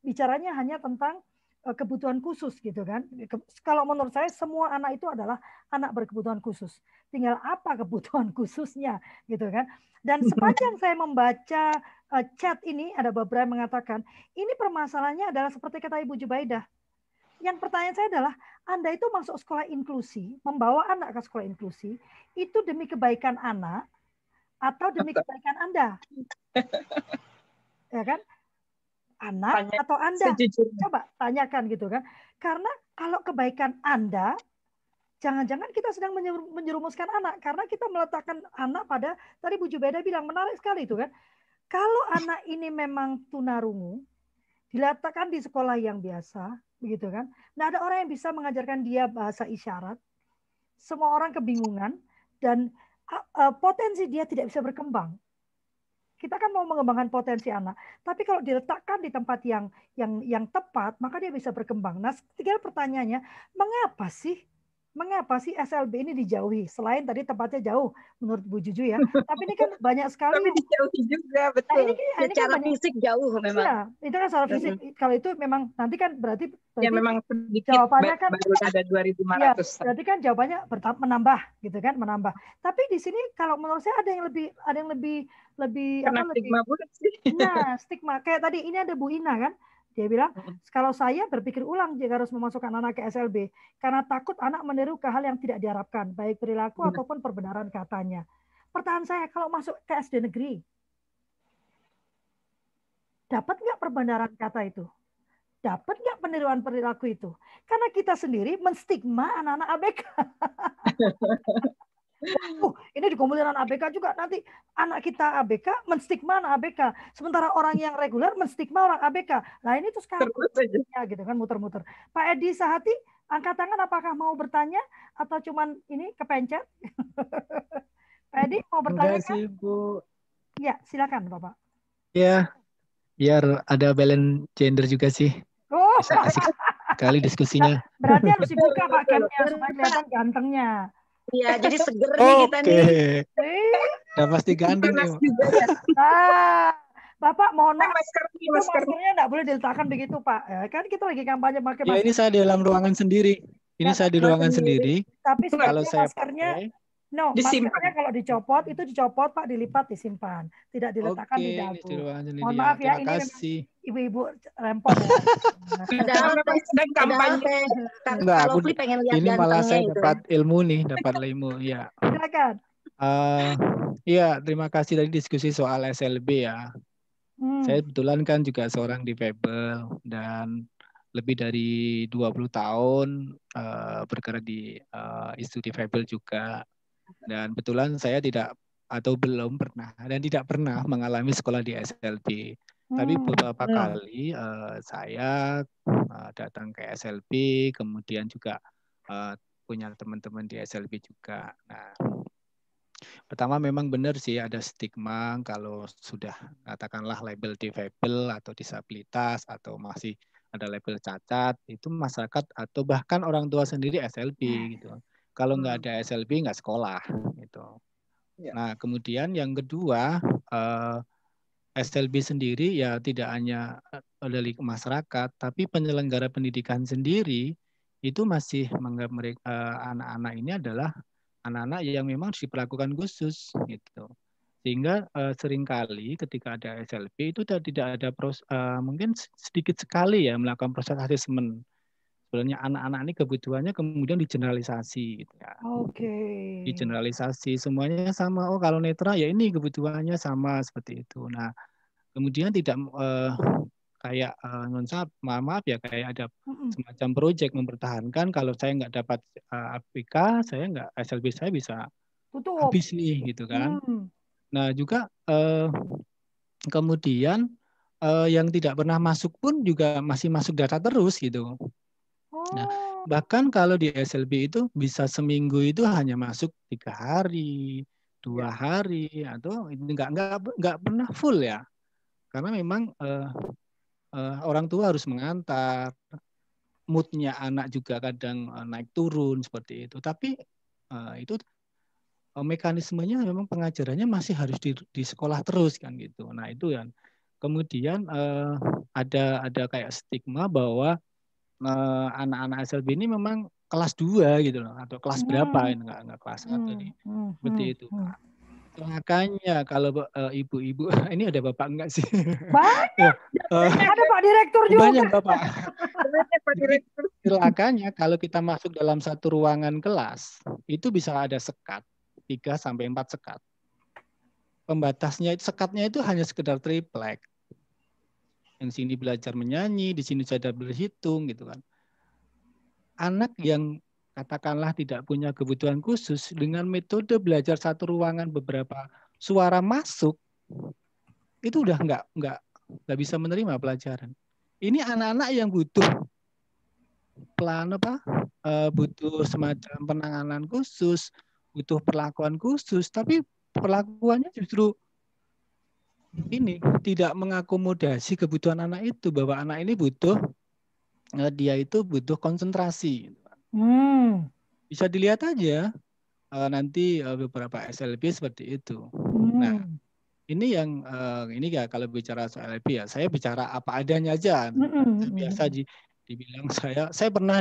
bicaranya hanya tentang kebutuhan khusus gitu kan. Kalau menurut saya semua anak itu adalah anak berkebutuhan khusus. Tinggal apa kebutuhan khususnya gitu kan. Dan sepanjang saya membaca chat ini ada beberapa yang mengatakan ini permasalahannya adalah seperti kata Ibu Jubaidah. Yang pertanyaan saya adalah Anda itu masuk sekolah inklusi, membawa anak ke sekolah inklusi, itu demi kebaikan anak atau demi kebaikan Anda? Ya kan? Anak atau Anda? Coba tanyakan gitu kan. Karena kalau kebaikan Anda, jangan-jangan kita sedang menjerumuskan anak. Karena kita meletakkan anak pada, tadi Bu Jubaidah bilang, menarik sekali itu kan. Kalau anak ini memang tunarungu, diletakkan di sekolah yang biasa, begitu kan? Nah, ada orang yang bisa mengajarkan dia bahasa isyarat. Semua orang kebingungan dan potensi dia tidak bisa berkembang. Kita kan mau mengembangkan potensi anak, tapi kalau diletakkan di tempat yang tepat, maka dia bisa berkembang. Nah, tinggal pertanyaannya, mengapa sih SLB ini dijauhi? Selain tadi tempatnya jauh, menurut Bu Juju ya. Tapi ini kan banyak sekali. Tapi dijauhi juga, betul. Nah, ini secara fisik jauh memang. Iya, itu kan secara fisik. Kalau itu memang nanti kan berarti Ya memang sedikit, jawabannya kan baru ada 2.500. Ya, berarti kan jawabannya menambah, gitu kan, menambah. Tapi di sini kalau menurut saya ada yang lebih Karena stigma buruk sih. Nah, stigma kayak tadi ini ada Bu Ina kan. Dia bilang, kalau saya berpikir ulang jika harus memasukkan anak ke SLB, karena takut anak meniru ke hal yang tidak diharapkan, baik perilaku ataupun perbenaran katanya. Pertanyaan saya, kalau masuk ke SD negeri, dapat nggak perbenaran kata itu? Dapat nggak peniruan perilaku itu? Karena kita sendiri menstigma anak-anak ABK. Ini dikumpulin anak ABK juga, nanti anak kita ABK menstigma anak ABK, sementara orang yang reguler menstigma orang ABK. Nah ini tuh sekarang ya, gitu kan, muter-muter. Pak Edi Sahati, angkat tangan apakah mau bertanya atau cuman ini kepencet? Pak Edi mau bertanya? Enggak sih, Bu. Ya, silakan Bapak. Ya, biar ada balance gender juga sih. Oh. Bisa asik sekali diskusinya. Berarti harus dibuka Pak camnya supaya kelihatan gantengnya. Iya, jadi seger nih kita nih. Udah pasti ganteng nih. Bapak mohon maaf, maskernya nggak boleh diletakkan begitu Pak. Ya, kan kita lagi kampanye pakai masker. Ya ini saya di dalam ruangan sendiri. Ini saya di ruangan sendiri. Tapi kalau saya maskernya, maskernya kalau dicopot itu dicopot Pak, dilipat disimpan, tidak diletakkan di dagu. Mohon maaf ya, ini memang ibu-ibu rempong. Padahal kalau Fli pengen lihat ini malah saya gitu. dapat ilmu nih, dapat ilmu ya. Silakan. Iya, terima kasih tadi diskusi soal SLB ya. Saya kebetulan kan juga seorang difabel dan lebih dari 20 tahun bergerak di isu difabel juga. Dan kebetulan saya belum pernah dan tidak pernah mengalami sekolah di SLB. Tapi beberapa kali saya datang ke SLB, kemudian juga punya teman-teman di SLB juga. Nah, pertama memang benar sih ada stigma kalau sudah katakanlah label difabel atau disabilitas atau masih ada label cacat, itu masyarakat atau bahkan orang tua sendiri SLB gitu. Kalau nggak ada SLB nggak sekolah gitu. Nah, kemudian yang kedua, SLB sendiri ya tidak hanya dari masyarakat, tapi penyelenggara pendidikan sendiri itu masih menganggap mereka anak-anak ini adalah anak-anak yang memang diperlakukan khusus gitu. Sehingga seringkali ketika ada SLB itu tidak ada mungkin sedikit sekali ya melakukan proses asesmen. Sebenarnya anak-anak ini kebutuhannya kemudian digeneralisasi gitu ya. Digeneralisasi semuanya sama. Oh kalau netra ya ini kebutuhannya sama seperti itu. Nah kemudian tidak kayak maaf ya kayak ada semacam proyek mempertahankan kalau saya nggak dapat APK saya nggak SLB saya bisa habis nih gitu kan. Nah juga kemudian yang tidak pernah masuk pun juga masih masuk data terus gitu. Nah, bahkan kalau di SLB itu bisa seminggu itu hanya masuk 3 hari, 2 hari atau nggak pernah full ya, karena memang orang tua harus mengantar, moodnya anak juga kadang naik turun seperti itu. Tapi itu mekanismenya memang pengajarannya masih harus di sekolah terus kan gitu. Nah itu kan. Kemudian ada kayak stigma bahwa anak-anak SLB ini memang kelas 2 gitu loh atau kelas berapa ini enggak kelas 1 nih. Seperti itu. Makanya kalau ibu-ibu ini ada Bapak enggak sih? Banyak. Ada Pak Direktur juga. Banyak Bapak. Pak Direktur. Makanya kalau kita masuk dalam satu ruangan kelas itu bisa ada sekat 3 sampai 4 sekat. Pembatasnya sekatnya itu hanya sekedar triplek. Yang sini belajar menyanyi, di sini saya berhitung gitu kan. Anak yang katakanlah tidak punya kebutuhan khusus dengan metode belajar satu ruangan beberapa suara masuk itu udah nggak bisa menerima pelajaran. ini anak-anak yang butuh butuh semacam penanganan khusus, butuh perlakuan khusus, tapi perlakuannya justru ini tidak mengakomodasi kebutuhan anak itu, bahwa anak ini butuh dia itu butuh konsentrasi. Bisa dilihat aja nanti beberapa SLB seperti itu. Nah, ini yang ini ya kalau bicara soal SLB ya, saya bicara apa adanya aja. Biasa dibilang saya pernah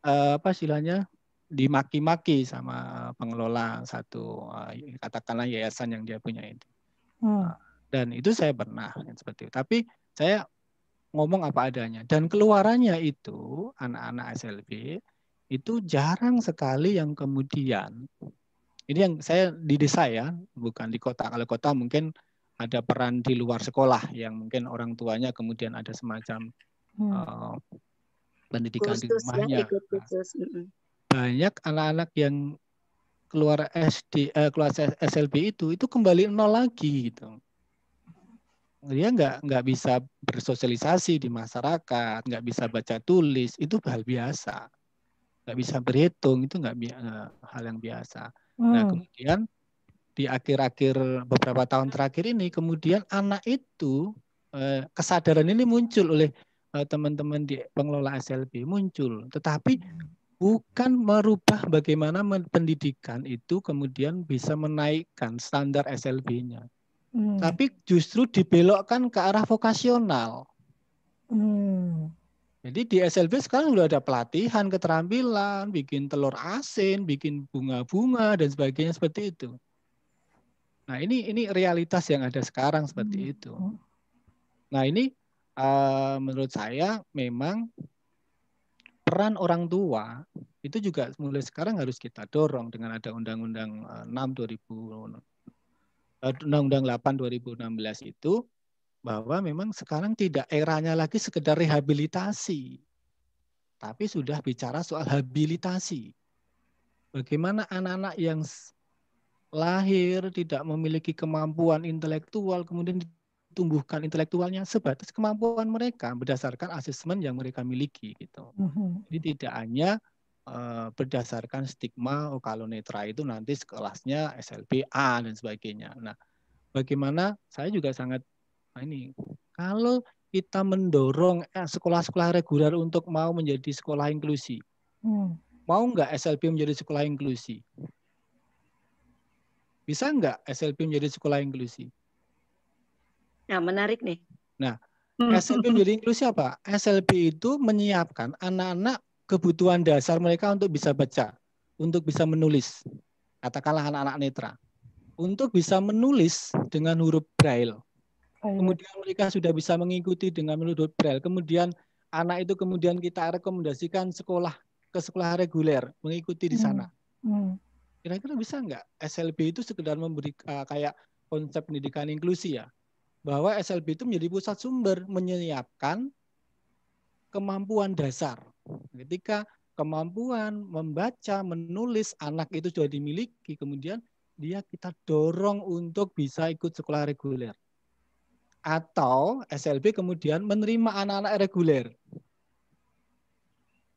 apa istilahnya dimaki-maki sama pengelola satu katakanlah yayasan yang dia punya itu. Dan itu saya pernah seperti itu. Tapi saya ngomong apa adanya. Dan keluarannya itu anak-anak SLB itu jarang sekali yang kemudian, ini yang saya di desa ya, bukan di kota. Kalau kota mungkin ada peran di luar sekolah yang mungkin orang tuanya kemudian ada semacam pendidikan di rumahnya. Banyak anak-anak yang keluar keluar SLB itu kembali nol lagi gitu. Dia nggak bisa bersosialisasi di masyarakat, nggak bisa baca tulis, itu hal biasa. Nggak bisa berhitung, itu hal yang biasa. Nah kemudian di akhir-akhir beberapa tahun terakhir ini, kemudian anak itu kesadaran ini muncul oleh teman-teman di pengelola SLB muncul, tetapi bukan merubah bagaimana pendidikan itu kemudian bisa menaikkan standar SLB-nya. Tapi justru dibelokkan ke arah vokasional. Jadi di SLB sekarang sudah ada pelatihan keterampilan, bikin telur asin, bikin bunga-bunga dan sebagainya seperti itu. Nah ini realitas yang ada sekarang seperti itu. Nah ini menurut saya memang peran orang tua itu juga mulai sekarang harus kita dorong dengan ada Undang-Undang 8 2016 itu, bahwa memang sekarang tidak eranya lagi sekedar rehabilitasi, tapi sudah bicara soal habilitasi. Bagaimana anak-anak yang lahir tidak memiliki kemampuan intelektual, kemudian ditumbuhkan intelektualnya sebatas kemampuan mereka berdasarkan asesmen yang mereka miliki gitu. Jadi tidak hanya berdasarkan stigma kalau netra itu nanti kelasnya SLB A dan sebagainya. Nah, bagaimana saya juga sangat ini kalau kita mendorong sekolah-sekolah reguler untuk mau menjadi sekolah inklusi, mau nggak SLB menjadi sekolah inklusi? Bisa nggak SLB menjadi sekolah inklusi? Ya, menarik nih. Nah, SLB menjadi inklusi apa? SLB itu menyiapkan anak-anak kebutuhan dasar mereka untuk bisa baca, untuk bisa menulis. Katakanlah anak-anak netra. Untuk bisa menulis dengan huruf Braille. Kemudian mereka sudah bisa mengikuti dengan huruf Braille. Kemudian anak itu kemudian kita rekomendasikan ke sekolah reguler, mengikuti di sana. Kira-kira bisa nggak SLB itu sekedar memberi kayak konsep pendidikan inklusi ya? Bahwa SLB itu menjadi pusat sumber menyiapkan kemampuan dasar. Ketika kemampuan membaca, menulis anak itu sudah dimiliki, kemudian dia kita dorong untuk bisa ikut sekolah reguler. Atau SLB kemudian menerima anak-anak reguler.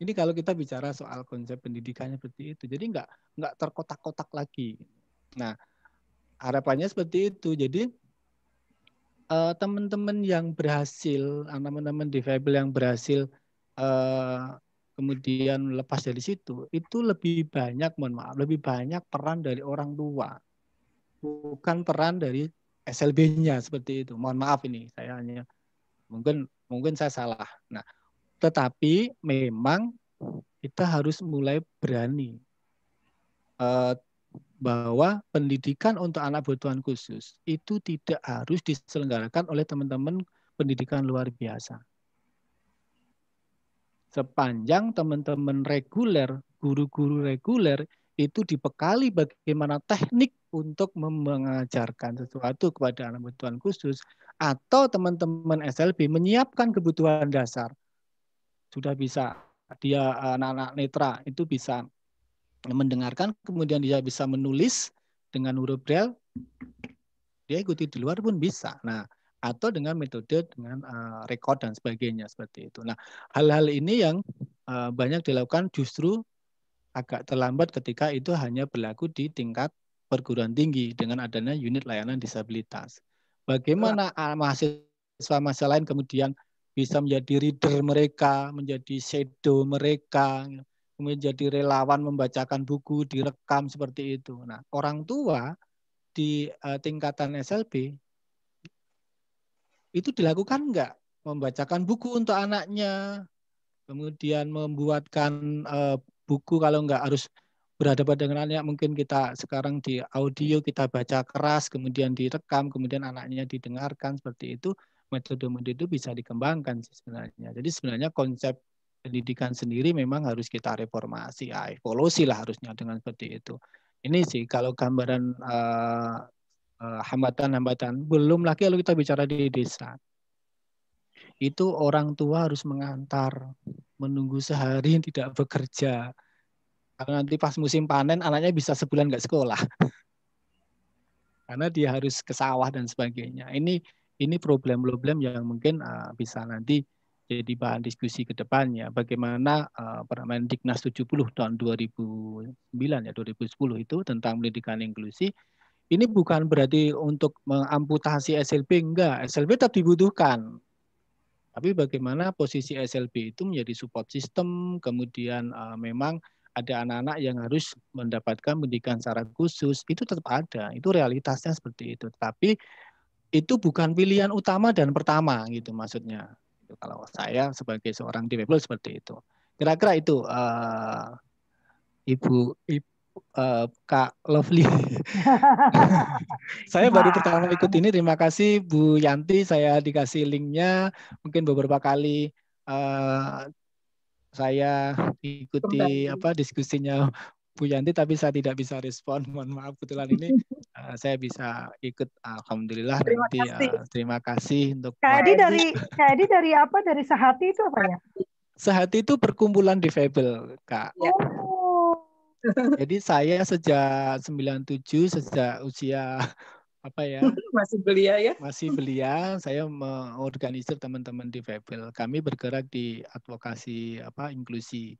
Ini kalau kita bicara soal konsep pendidikannya seperti itu. Jadi nggak terkotak-kotak lagi. Nah, harapannya seperti itu. Jadi teman-teman yang berhasil, teman-teman difabel yang berhasil kemudian lepas dari situ, itu lebih banyak, lebih banyak peran dari orang tua. Bukan peran dari SLB-nya seperti itu. Mohon maaf ini, saya hanya mungkin saya salah. Nah, tetapi memang kita harus mulai berani bahwa pendidikan untuk anak berkebutuhan khusus itu tidak harus diselenggarakan oleh teman-teman pendidikan luar biasa. Sepanjang teman-teman reguler, guru-guru reguler itu dibekali bagaimana teknik untuk mengajarkan sesuatu kepada anak berkebutuhan khusus, atau teman-teman SLB menyiapkan kebutuhan dasar. Sudah bisa, dia anak-anak netra itu bisa mendengarkan, kemudian dia bisa menulis dengan huruf Braille, dia ikuti di luar pun bisa. Nah, atau dengan metode dengan rekod dan sebagainya seperti itu. Nah, hal-hal ini yang banyak dilakukan justru agak terlambat ketika itu hanya berlaku di tingkat perguruan tinggi dengan adanya unit layanan disabilitas. Bagaimana mahasiswa lain kemudian bisa menjadi reader mereka, menjadi shadow mereka, menjadi relawan membacakan buku, direkam seperti itu. Nah, orang tua di tingkatan SLB itu dilakukan enggak? Membacakan buku untuk anaknya, kemudian membuatkan buku kalau enggak harus berhadapan dengan anak, mungkin kita sekarang di audio kita baca keras, kemudian direkam, kemudian anaknya didengarkan seperti itu. Metode-metode itu bisa dikembangkan sebenarnya. Jadi sebenarnya konsep pendidikan sendiri memang harus kita reformasi, evolusi lah harusnya dengan seperti itu. Ini sih kalau gambaran hambatan-hambatan. Belum lagi kalau kita bicara di desa. Itu orang tua harus mengantar, menunggu sehari tidak bekerja. Karena nanti pas musim panen anaknya bisa sebulan nggak sekolah. Karena dia harus ke sawah dan sebagainya. Ini problem-problem yang mungkin bisa nanti jadi bahan diskusi ke depannya. Bagaimana Permendiknas 70 tahun 2009 ya 2010 itu tentang pendidikan inklusi. Ini bukan berarti untuk mengamputasi SLB, enggak. SLB tetap dibutuhkan. Tapi bagaimana posisi SLB itu menjadi support system, kemudian memang ada anak-anak yang harus mendapatkan pendidikan secara khusus, itu tetap ada. Itu realitasnya seperti itu. Tapi itu bukan pilihan utama dan pertama gitu maksudnya. Kalau saya sebagai seorang difabel seperti itu. Kira-kira itu Ibu Kak Lovely. Saya baru pertama ikut ini. Terima kasih Bu Yanti. Saya dikasih linknya. Mungkin beberapa kali saya ikuti diskusinya Bu Yanti, tapi saya tidak bisa respon. Mohon maaf, kebetulan ini saya bisa ikut. Alhamdulillah. Terima kasih untuk. Kak Edi dari apa? Dari Sehati itu apa ya? Sehati itu perkumpulan difabel, Kak. Oh. Jadi saya sejak 97, sejak usia apa ya? Masih belia ya? Masih belia, saya mengorganisir teman-teman difabel. Kami bergerak di advokasi inklusi.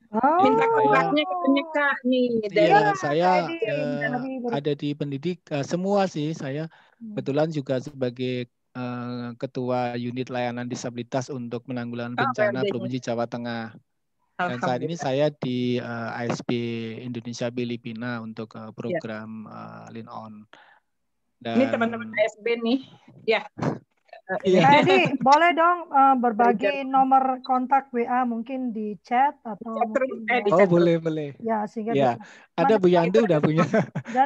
Minta kontaknya katanya Kak nih. Iya, saya ada di pendidik semua sih. Saya kebetulan juga sebagai ketua unit layanan disabilitas untuk penanggulangan bencana Provinsi Jawa Tengah. Dan saat ini saya di ASB Indonesia Filipina untuk program Lean On. Dan, ini teman-teman ASB nih, ya. Iya. Edi, boleh dong berbagi nomor kontak WA mungkin di chat atau boleh. Ya, sehingga ya. Ada Bu Yanti udah punya.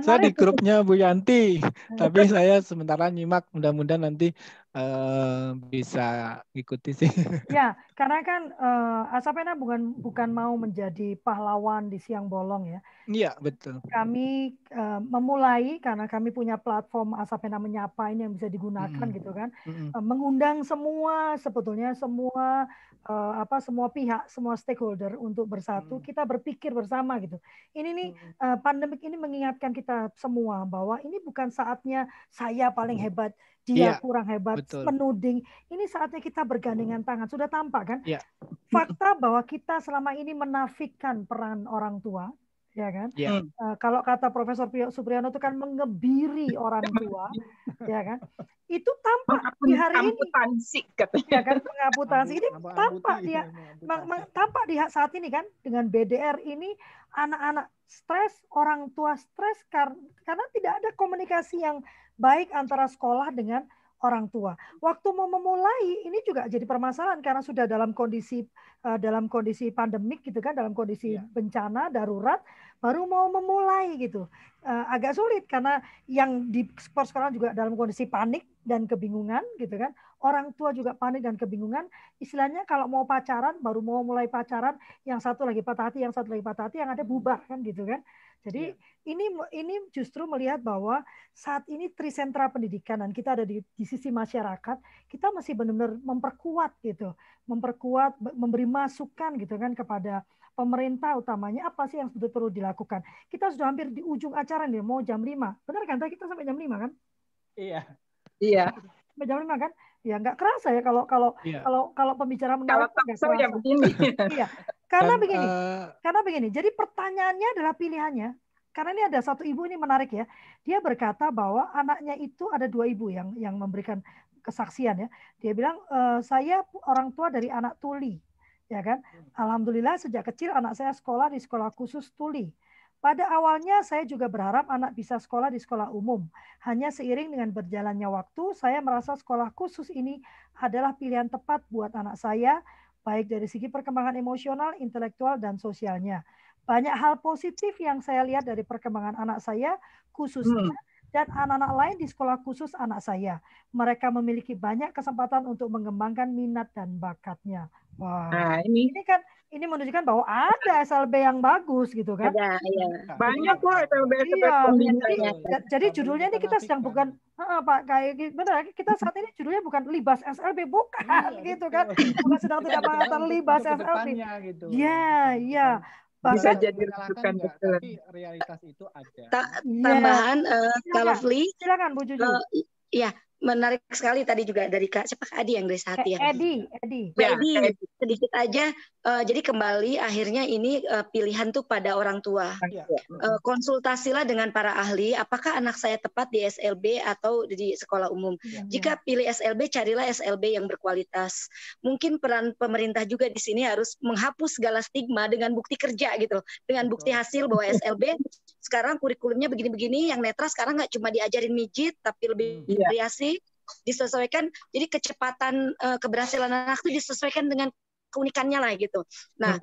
Saya di grupnya Bu Yanti, tapi saya sementara nyimak, mudah-mudahan nanti bisa ikuti sih. Ya, karena kan Asapena bukan mau menjadi pahlawan di siang bolong ya. Iya, betul. Kami memulai karena kami punya platform Asapena Menyapa ini yang bisa digunakan gitu kan. Mengundang sebetulnya semua pihak, semua stakeholder untuk bersatu, kita berpikir bersama gitu. Ini nih pandemik ini mengingatkan kita semua bahwa ini bukan saatnya saya paling hebat, dia kurang hebat, menuding. Ini saatnya kita bergandengan tangan. Sudah tampak kan? Fakta bahwa kita selama ini menafikan peran orang tua, ya kan? Kalau kata Profesor Supriyono itu kan mengebiri orang tua, ya kan? Itu tampak di hari ini. Ya kan, pengamputasi ini tampak di saat ini kan, dengan BDR ini anak-anak stres, orang tua stres karena tidak ada komunikasi yang baik antara sekolah dengan orang tua. Waktu mau memulai ini juga jadi permasalahan karena sudah dalam kondisi pandemik gitu kan, dalam kondisi bencana darurat, baru mau memulai gitu. Agak sulit karena yang di sekolah juga dalam kondisi panik dan kebingungan gitu kan. Orang tua juga panik dan kebingungan. Istilahnya kalau mau pacaran, baru mau mulai pacaran, yang satu lagi patah hati, yang satu lagi patah hati, yang ada bubar kan gitu kan. Jadi ini justru melihat bahwa saat ini trisentra pendidikan dan kita ada di sisi masyarakat, kita masih benar-benar memperkuat gitu, memberi masukan gitu kan kepada pemerintah utamanya apa sih yang betul perlu dilakukan. Kita sudah hampir di ujung acara nih, mau jam 5. Benar kan? Kita sampai jam 5 kan? Iya. Iya. sampai jam 5 kan? Ya nggak kerasa ya kalau pembicara Kalau menarik nggak talkshow kerasa. ya begini. Iya. Karena begini. Jadi pertanyaannya adalah pilihannya. Karena ini ada satu ibu ini menarik ya. Dia berkata bahwa anaknya itu ada 2 ibu yang memberikan kesaksian ya. Dia bilang saya orang tua dari anak tuli, ya kan. Alhamdulillah sejak kecil anak saya sekolah di sekolah khusus tuli. Pada awalnya saya juga berharap anak bisa sekolah di sekolah umum. Hanya seiring dengan berjalannya waktu, saya merasa sekolah khusus ini adalah pilihan tepat buat anak saya, baik dari segi perkembangan emosional, intelektual, dan sosialnya. Banyak hal positif yang saya lihat dari perkembangan anak saya, khususnya dan anak-anak lain di sekolah khusus anak saya. Mereka memiliki banyak kesempatan untuk mengembangkan minat dan bakatnya. Wah, Nah, ini menunjukkan bahwa ada SLB yang bagus gitu kan? Ada, ya. Banyak kok SLB jadi judulnya ini kita sedang bukan Pak kayak benar kita saat ini judulnya bukan libas SLB bukan gitu kan? Bukan sedang tidak mengatakan libas SLB. Iya. Bisa jadi rujukan betul. Tapi realitas itu ada. Tambahan kalau Fli, silakan Bu Juju. Iya, menarik sekali tadi juga dari Kak Adi yang dari Sehati ya. Edi. Sedikit aja. Jadi kembali akhirnya ini pilihan tuh pada orang tua. Konsultasilah dengan para ahli. Apakah anak saya tepat di SLB atau di sekolah umum? Jika pilih SLB, carilah SLB yang berkualitas. Mungkin peran pemerintah juga di sini harus menghapus segala stigma dengan bukti kerja gitu, dengan bukti hasil bahwa SLB sekarang kurikulumnya begini-begini. Yang netra sekarang nggak cuma diajarin mijit, tapi lebih variasi. Disesuaikan, jadi kecepatan keberhasilan anak itu disesuaikan dengan keunikannya lah gitu. Nah,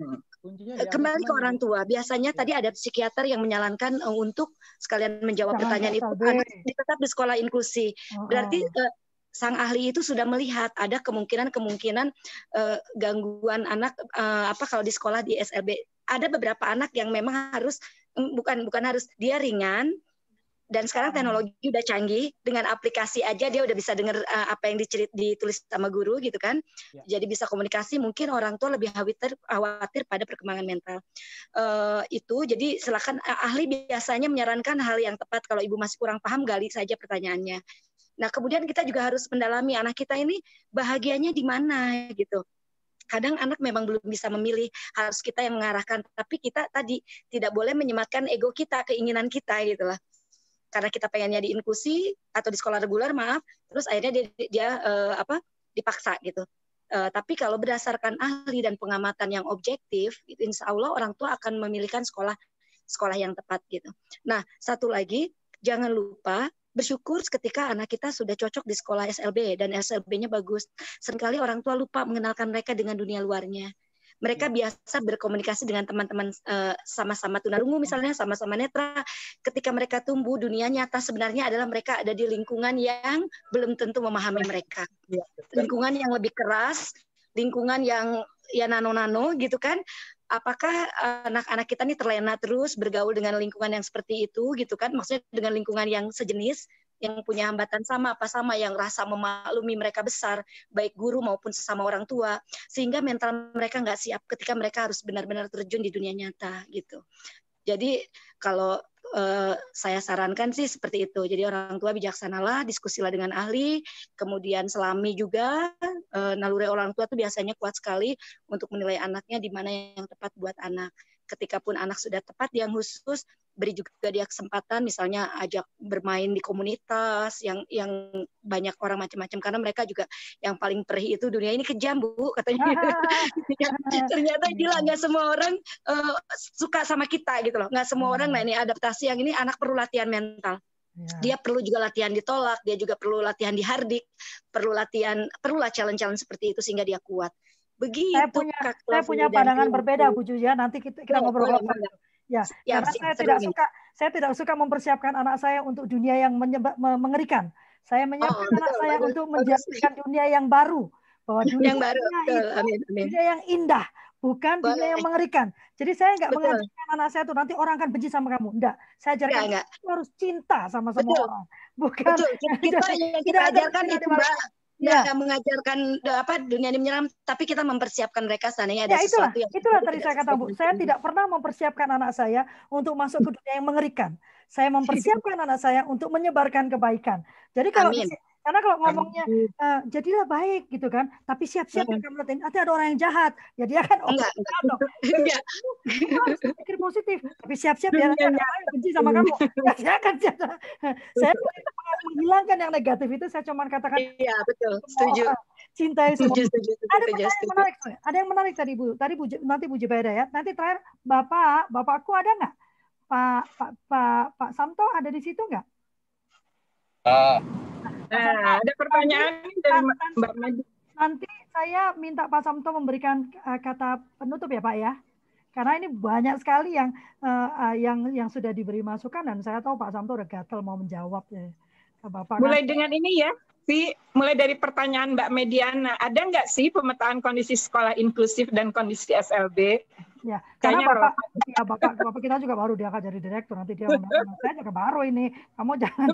kembali ke orang tua. Biasanya tadi ada psikiater yang menyarankan untuk sekalian menjawab pertanyaan itu anak tetap di sekolah inklusi. Berarti sang ahli itu sudah melihat ada kemungkinan gangguan anak kalau di sekolah di SLB. Ada beberapa anak yang memang harus bukan harus dia ringan. Dan sekarang teknologi udah canggih, dengan aplikasi aja dia udah bisa dengar apa yang ditulis sama guru gitu kan. Jadi bisa komunikasi, mungkin orang tua lebih khawatir pada perkembangan mental. Itu jadi silakan ahli biasanya menyarankan hal yang tepat. Kalau ibu masih kurang paham, gali saja pertanyaannya. Nah, kemudian kita juga harus mendalami anak kita ini bahagianya di mana gitu. Kadang anak memang belum bisa memilih, harus kita yang mengarahkan, tapi kita tadi tidak boleh menyematkan ego kita, keinginan kita gitu lah. Karena kita pengennya di inklusi atau di sekolah reguler, terus akhirnya dia dipaksa gitu. Tapi kalau berdasarkan ahli dan pengamatan yang objektif, insya Allah orang tua akan memilihkan sekolah yang tepat gitu. Nah, satu lagi, jangan lupa bersyukur ketika anak kita sudah cocok di sekolah SLB dan SLB-nya bagus. Seringkali orang tua lupa mengenalkan mereka dengan dunia luarnya. Mereka biasa berkomunikasi dengan teman-teman sama-sama tunarungu misalnya, sama-sama netra. Ketika mereka tumbuh, dunia nyata sebenarnya adalah mereka ada di lingkungan yang belum tentu memahami mereka. Lingkungan yang lebih keras, lingkungan yang ya nano-nano gitu kan. Apakah anak-anak kita ini terlena terus bergaul dengan lingkungan yang seperti itu gitu kan? Maksudnya dengan lingkungan yang sejenis, yang punya hambatan sama, yang rasa memaklumi mereka besar, baik guru maupun sesama orang tua, sehingga mental mereka nggak siap ketika mereka harus benar-benar terjun di dunia nyata gitu. Jadi kalau saya sarankan sih seperti itu. Jadi orang tua bijaksanalah, diskusilah dengan ahli, kemudian selami juga. Naluri orang tua itu biasanya kuat sekali untuk menilai anaknya di mana yang tepat buat anak. Ketika pun anak sudah tepat yang khusus, beri juga dia kesempatan, misalnya ajak bermain di komunitas yang banyak orang macam-macam, karena mereka juga yang paling perih itu dunia ini kejam Bu katanya. Ternyata gila, nggak semua orang suka sama kita gitu loh, nggak semua orang. Nah ini adaptasi yang ini anak perlu latihan mental. Dia perlu juga latihan ditolak, dia juga perlu latihan dihardik, perlulah challenge-challenge seperti itu sehingga dia kuat. Begitu. Saya punya pandangan berbeda Bu Ju ya. Nanti kita ngobrol. Ya, karena saya tidak suka mempersiapkan anak saya untuk dunia yang mengerikan. Saya menyiapkan anak saya untuk menjadikan dunia yang baru, bahwa dunia yang indah, bukan dunia yang mengerikan. Jadi saya nggak mengajarkan anak saya tuh nanti orang akan benci sama kamu. Enggak, saya ajarkan itu harus cinta sama semua orang. Bukan. Kita ajarkan itu Mbak. Mengajarkan dunia ini menyeram, tapi kita mempersiapkan mereka seandainya ada sesuatu yang itulah tadi saya kata Bu, saya tidak pernah mempersiapkan anak saya untuk masuk ke dunia yang mengerikan. Saya mempersiapkan anak saya untuk menyebarkan kebaikan. Jadi Karena kalau ngomongnya jadilah baik gitu kan, tapi siap-siap ya kamu lihat nanti ada orang yang jahat, ya dia kan Enggak. Kamu harus berpikir positif, tapi siap-siap ya nanti ada orang yang benci sama kamu. Ya, saya akan saya menghilangkan yang negatif itu, saya cuma katakan. Iya betul, setuju. Cintai semua. Setuju. Ada pertanyaan yang menarik, ada yang menarik tadi Bu. Tadi Bu, nanti Bu Jubaida ya. Nanti terakhir bapakku ada nggak? Pak Samto ada di situ nggak? Ada pertanyaan dari Mbak Madi. Nanti saya minta Pak Samto memberikan kata penutup ya Pak ya. Karena ini banyak sekali yang sudah diberi masukan dan saya tahu Pak Samto udah gatel mau menjawab ya. Bapak mulai dengan ini ya, mulai dari pertanyaan Mbak Mediana, ada nggak sih pemetaan kondisi sekolah inklusif dan kondisi SLB? Ya, karena Bapak kita juga baru diangkat jadi direktur, nanti dia ngomong, saya juga baru ini, kamu jangan.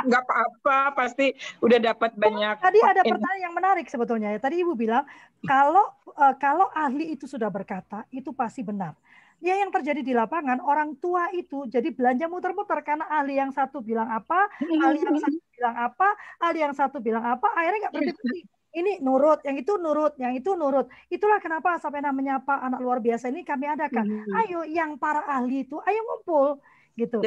Nggak apa-apa, pasti udah dapat banyak. Tadi ada pertanyaan yang menarik sebetulnya ya. Tadi Ibu bilang kalau ahli itu sudah berkata, itu pasti benar. Ya yang terjadi di lapangan, orang tua itu jadi belanja muter-muter karena ahli yang satu bilang apa, ahli yang satu bilang apa, ahli yang satu bilang apa, akhirnya nggak berhenti. Ini nurut, yang itu nurut, yang itu nurut. Itulah kenapa sampai menyapa anak luar biasa ini kami adakan. Ayo yang para ahli itu, ayo ngumpul gitu.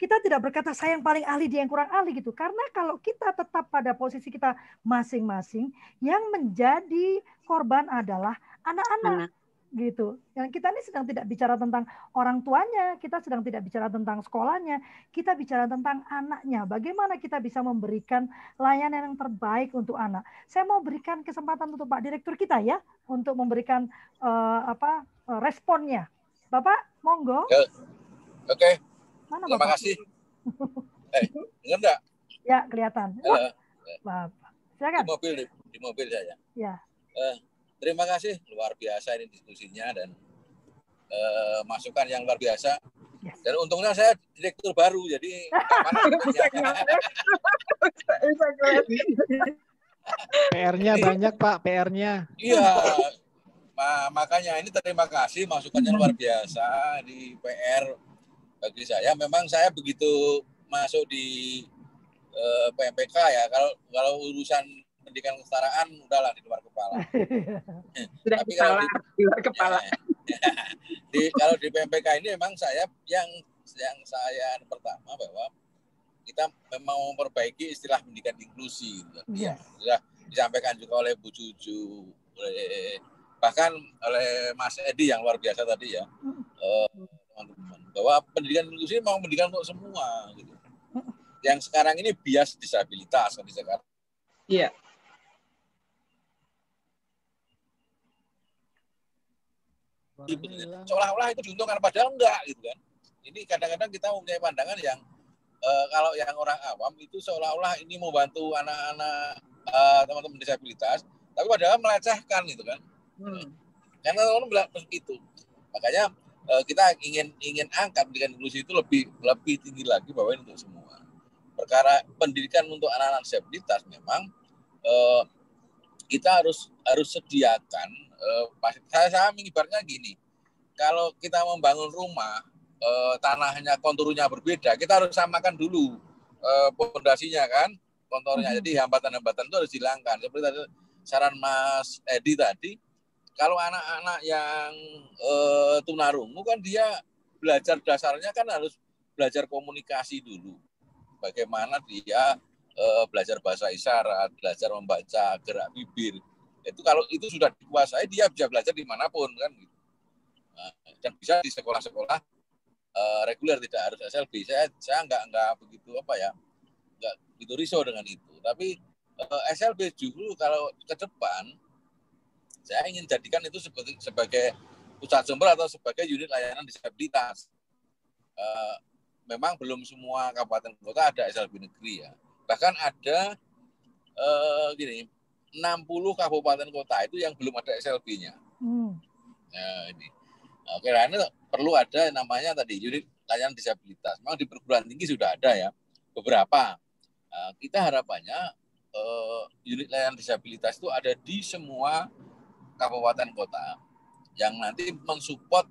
Kita tidak berkata saya yang paling ahli, dia yang kurang ahli gitu. Karena kalau kita tetap pada posisi kita masing-masing, yang menjadi korban adalah anak-anak. Gitu. Yang kita ini sedang tidak bicara tentang orang tuanya, kita sedang tidak bicara tentang sekolahnya, kita bicara tentang anaknya. Bagaimana kita bisa memberikan layanan yang terbaik untuk anak. Saya mau berikan kesempatan untuk Pak Direktur kita ya, untuk memberikan responnya. Bapak, monggo. Oke. Mana Terima Bapak? kasih. Dengar nggak? Ya, kelihatan. Bapak. Silakan. Di mobil saya. Ya. Terima kasih, luar biasa ini diskusinya dan masukan yang luar biasa. Yes. Dan untungnya saya direktur baru, jadi PR-nya banyak Pak, PR-nya. Iya, makanya ini terima kasih masukannya luar biasa di PR bagi saya. Memang saya begitu masuk di PMPK ya, kalau urusan pendidikan kesetaraan udahlah di luar kepala. Tapi kalau di luar kepala. Kalau di PMPK ini memang saya yang saya pertama bahwa kita memang memperbaiki istilah pendidikan inklusi. Ya, sudah disampaikan juga oleh Bu Juju, bahkan oleh Mas Edi yang luar biasa tadi ya, teman-teman, bahwa pendidikan inklusi memang pendidikan untuk semua. Gitu. Yang sekarang ini bias disabilitas kan di Jakarta. Iya. Seolah-olah itu diuntungkan, padahal enggak gitu kan. Ini kadang-kadang kita mempunyai pandangan yang kalau yang orang awam itu seolah-olah ini membantu anak-anak teman-teman disabilitas, tapi padahal melecehkan gitu kan. Karena orang bilang begitu. Makanya kita ingin angkat pendidikan inklusi itu lebih tinggi lagi bahwa ini untuk semua. Perkara pendidikan untuk anak-anak disabilitas memang kita harus sediakan. Saya mengibarnya gini, kalau kita membangun rumah, tanahnya konturnya berbeda, kita harus samakan dulu pondasinya kan, konturnya. Jadi hambatan-hambatan itu harus dihilangkan. Seperti tadi saran Mas Edi tadi, kalau anak-anak yang tunarungu kan dia belajar dasarnya kan harus belajar komunikasi dulu. Bagaimana dia belajar bahasa isyarat, belajar membaca gerak bibir. Itu kalau itu sudah dikuasai, dia bisa belajar dimanapun kan gitu. Nah, dan bisa di sekolah-sekolah reguler, tidak harus SLB. Saya nggak begitu nggak begitu risau dengan itu. Tapi SLB justru kalau ke depan saya ingin jadikan itu sebagai pusat sumber atau sebagai unit layanan disabilitas. Memang belum semua kabupaten kota ada SLB negeri ya. Bahkan ada 60 kabupaten kota itu yang belum ada SLB-nya. Nah, ini. Karena perlu ada namanya tadi unit layanan disabilitas. Memang di perguruan tinggi sudah ada ya beberapa. Kita harapannya unit layanan disabilitas itu ada di semua kabupaten kota yang nanti mensupport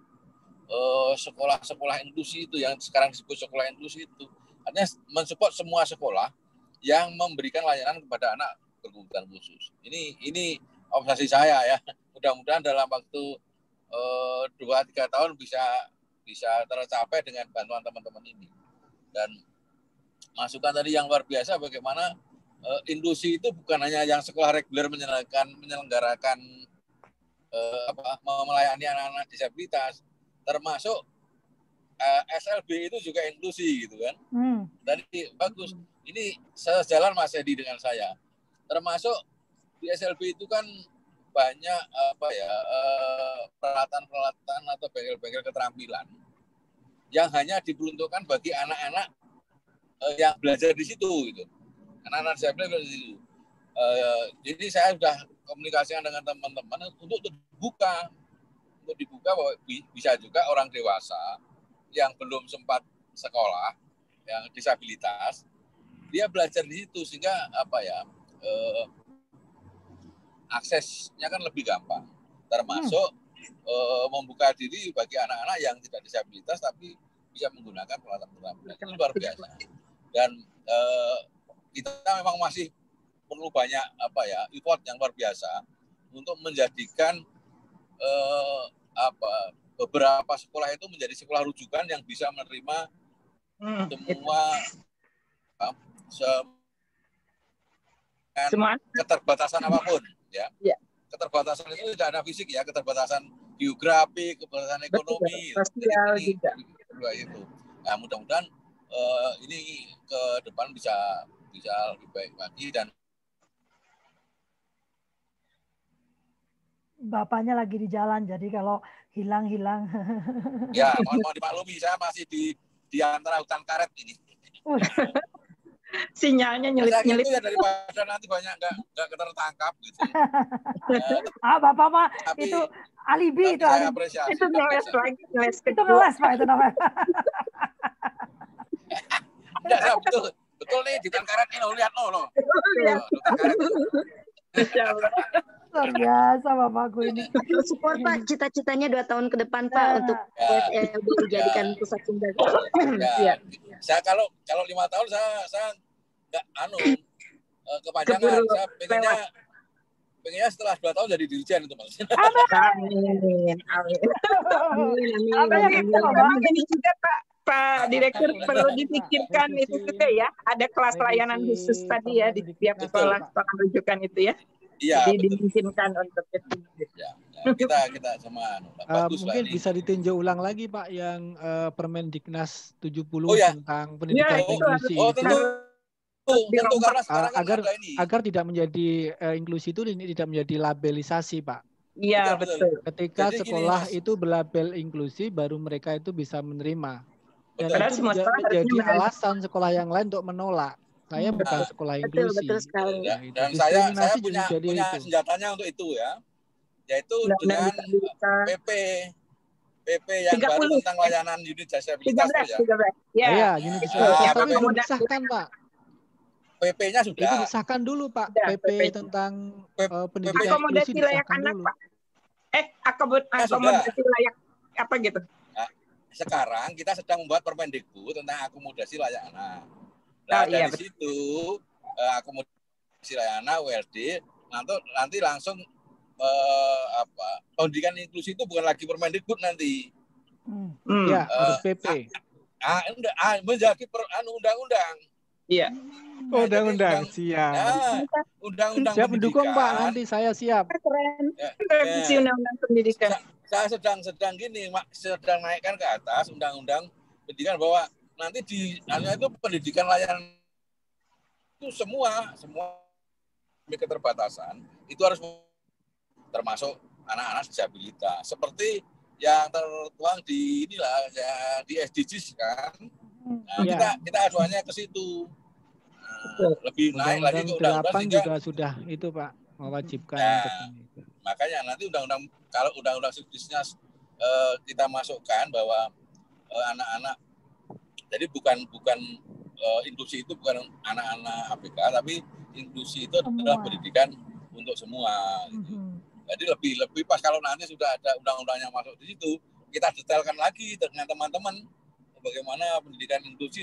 sekolah-sekolah inklusi itu yang sekarang disebut sekolah inklusi itu. Artinya mensupport semua sekolah yang memberikan layanan kepada anak berkebutuhan khusus. Ini obsesi saya ya. Mudah-mudahan dalam waktu 2-3 tahun bisa tercapai dengan bantuan teman-teman ini. Dan masukan tadi yang luar biasa bagaimana inklusi itu bukan hanya yang sekolah reguler menyelenggarakan melayani anak-anak disabilitas, termasuk SLB itu juga inklusi gitu kan. Tadi bagus. Ini sejalan Mas Edi dengan saya. Termasuk di SLB itu kan banyak peralatan-peralatan atau bengkel-bengkel keterampilan yang hanya diperuntukkan bagi anak-anak yang belajar di situ gitu. Anak-anak disabilitas belajar di situ. Jadi saya sudah komunikasikan dengan teman-teman untuk dibuka bahwa bisa juga orang dewasa yang belum sempat sekolah, yang disabilitas, dia belajar di situ sehingga aksesnya kan lebih gampang. Termasuk membuka diri bagi anak-anak yang tidak disabilitas tapi bisa menggunakan peralatan-peralatan. Itu luar biasa. Dan kita memang masih perlu banyak effort yang luar biasa untuk menjadikan beberapa sekolah itu menjadi sekolah rujukan yang bisa menerima semua keterbatasan apapun ya. Keterbatasan itu tidak ada fisik ya, keterbatasan geografi, keterbatasan ekonomi, sosial juga. Itu. Nah, mudah-mudahan ini ke depan bisa lebih baik lagi. Dan Bapaknya lagi di jalan, jadi kalau hilang-hilang. Ya, mohon dimaklumi, saya masih di antara hutan karet ini. Sinyalnya nyelip-nyelip. Ya daripada nanti banyak nggak tertangkap gitu. Bapak mah itu alibi itu. Itu ngeles lagi, itu ngeles Pak itu namanya. Enggak, betul nih di hutan karet ini lihat loh. Hutan karet. Luar biasa Bapakku ini. Support Pak, cita-citanya 2 tahun ke depan Pak untuk dijadikan pusat sumber. Saya kalau 5 tahun saya nggak kepanjangan. Saya pengennya setelah 2 tahun jadi dirjen itu Mas. Amin. Ini juga Pak Direktur perlu dipikirkan itu juga ya. Ada kelas layanan khusus tadi ya di setiap sekolah rujukan itu ya. Iya, jadi dimungkinkan untuk itu. Kita sama bagus mungkin lah bisa ditinjau ulang lagi Pak yang Permendiknas 70 tentang pendidikan inklusi. Tentu karena sekarang agar tidak menjadi inklusi itu tidak menjadi labelisasi Pak. Iya betul. Ketika jadi sekolah itu berlabel inklusi baru mereka itu bisa menerima. Dan itu menjadi alasan sekolah yang lain untuk menolak. Saya bukan sekolah inklusi. Betul sekali. Dan saya punya senjatanya untuk itu ya, yaitu dengan PP yang baru tentang layanan unit disabilitas 13. Ya, unit disabilitas tapi belum disahkan Pak. PP-nya sudah. Itu disahkan dulu Pak. PP tentang pendidikan akomodasi inklusi layak disahkan anak dulu. Pak. Akomodasi layak apa gitu? Nah, sekarang kita sedang membuat Permendikbud tentang akomodasi layak anak. Nah, dari situ akomodasi layak anak ULD nanti langsung pendidikan inklusi itu bukan lagi Permendikbud nanti. Ya, harus PP. Menjadi undang-undang. Iya. Undang-undang siap. Undang-undang siap mendukung Pak, nanti saya siap. Keren. Revisi undang-undang pendidikan. Saya sedang naikkan ke atas undang-undang pendidikan bahwa nanti itu pendidikan layanan itu semua keterbatasan itu harus termasuk anak-anak disabilitas seperti yang tertuang di di SDGs kan. Nah, kita aduannya ke situ. Lebih naik lagi ke undang-undang juga sudah itu Pak mewajibkan untuk makanya nanti kalau undang-undang SDGs-nya kita masukkan bahwa anak-anak jadi bukan inklusi itu bukan anak-anak ABK tapi inklusi itu adalah pendidikan untuk semua gitu. Jadi lebih pas kalau nanti sudah ada undang-undang yang masuk di situ kita detailkan lagi dengan teman-teman bagaimana pendidikan inklusi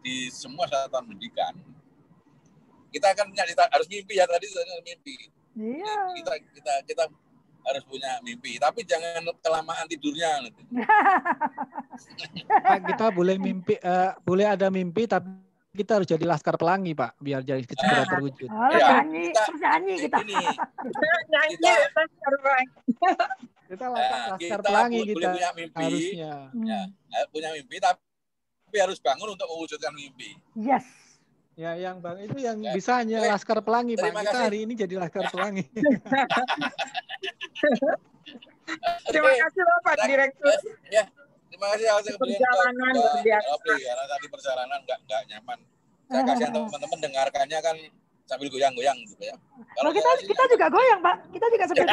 di semua satuan pendidikan. kita kan harus mimpi ya, tadi mimpi. Iya. Kita harus punya mimpi, tapi jangan kelamaan tidurnya. Kita boleh mimpi, boleh ada mimpi, tapi kita harus jadi Laskar Pelangi, Pak, biar jadi segera terwujud. Ya, nyanyi kita. Kita Laskar Pelangi kita punya mimpi, harusnya. Ya, punya mimpi, tapi harus bangun untuk mewujudkan mimpi. Yes. Ya, yang Bang itu yang bisa hanya Laskar Pelangi, Pak. Kita hari ini jadi Laskar Pelangi. Terima kasih Bapak Direktur. Ya. Terima kasih perjalanan karena tadi perjalanan nggak nyaman. Saya kasihan teman-teman dengarkannya kan sambil goyang-goyang gitu ya. Kalau kita juga goyang, Pak. Kita juga sambil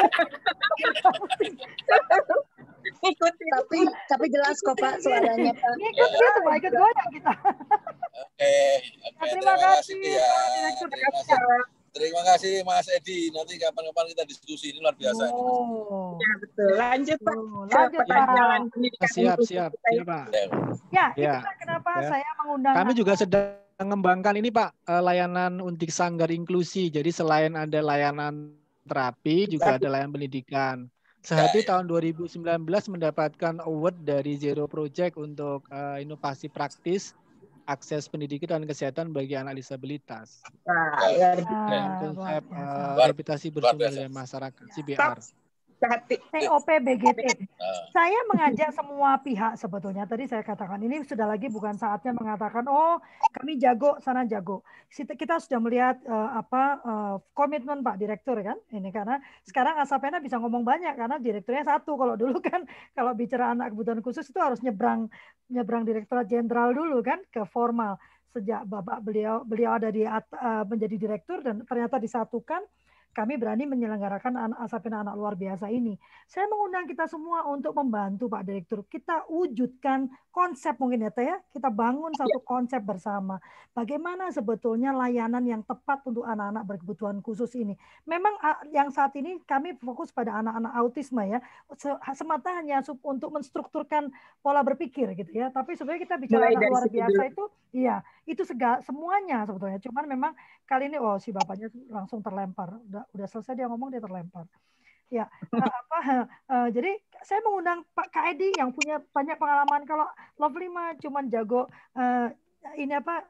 tapi jelas kok Pak suaranya Pak. Ikut gitu, Pak, ikut goyang kita. Oke, terima kasih ya. Terima kasih Mas Edi. Nanti kapan-kapan kita diskusi, ini luar biasa. Ya betul. Lanjut Pak. Lanjut Pak. Siap Pak. Ya, itulah kenapa saya mengundang. Kami juga sedang mengembangkan ini Pak, layanan untuk sanggar inklusi. Jadi selain ada layanan terapi, juga ada layanan pendidikan. Sehati tahun 2019 mendapatkan award dari Zero Project untuk inovasi praktis akses pendidikan dan kesehatan bagi anak disabilitas. Konsep rehabilitasi bersumber dari masyarakat CBR. TOP BGT. Saya mengajak semua pihak sebetulnya. Tadi saya katakan ini sudah lagi bukan saatnya mengatakan oh kami jago sana jago. Kita sudah melihat komitmen Pak Direktur kan ini karena sekarang Asapena bisa ngomong banyak karena direkturnya satu. Kalau dulu kan kalau bicara anak kebutuhan khusus itu harus nyebrang Direktorat Jenderal dulu kan ke formal. Sejak Bapak beliau ada menjadi direktur dan ternyata disatukan. Kami berani menyelenggarakan Asapena anak luar biasa ini. Saya mengundang kita semua untuk membantu Pak Direktur. Kita wujudkan konsep mungkin ya Teh ya. Kita bangun satu konsep bersama. Bagaimana sebetulnya layanan yang tepat untuk anak-anak berkebutuhan khusus ini. Memang yang saat ini kami fokus pada anak-anak autisme ya. Semata hanya untuk menstrukturkan pola berpikir gitu ya. Tapi sebenarnya kita bicara anak luar biasa itu, iya itu semuanya sebetulnya. Cuman memang kali ini si bapaknya langsung terlempar. Udah selesai dia ngomong dia terlempar. Ya, jadi saya mengundang Pak Kak Edi yang punya banyak pengalaman. Kalau Lovely mah cuman jago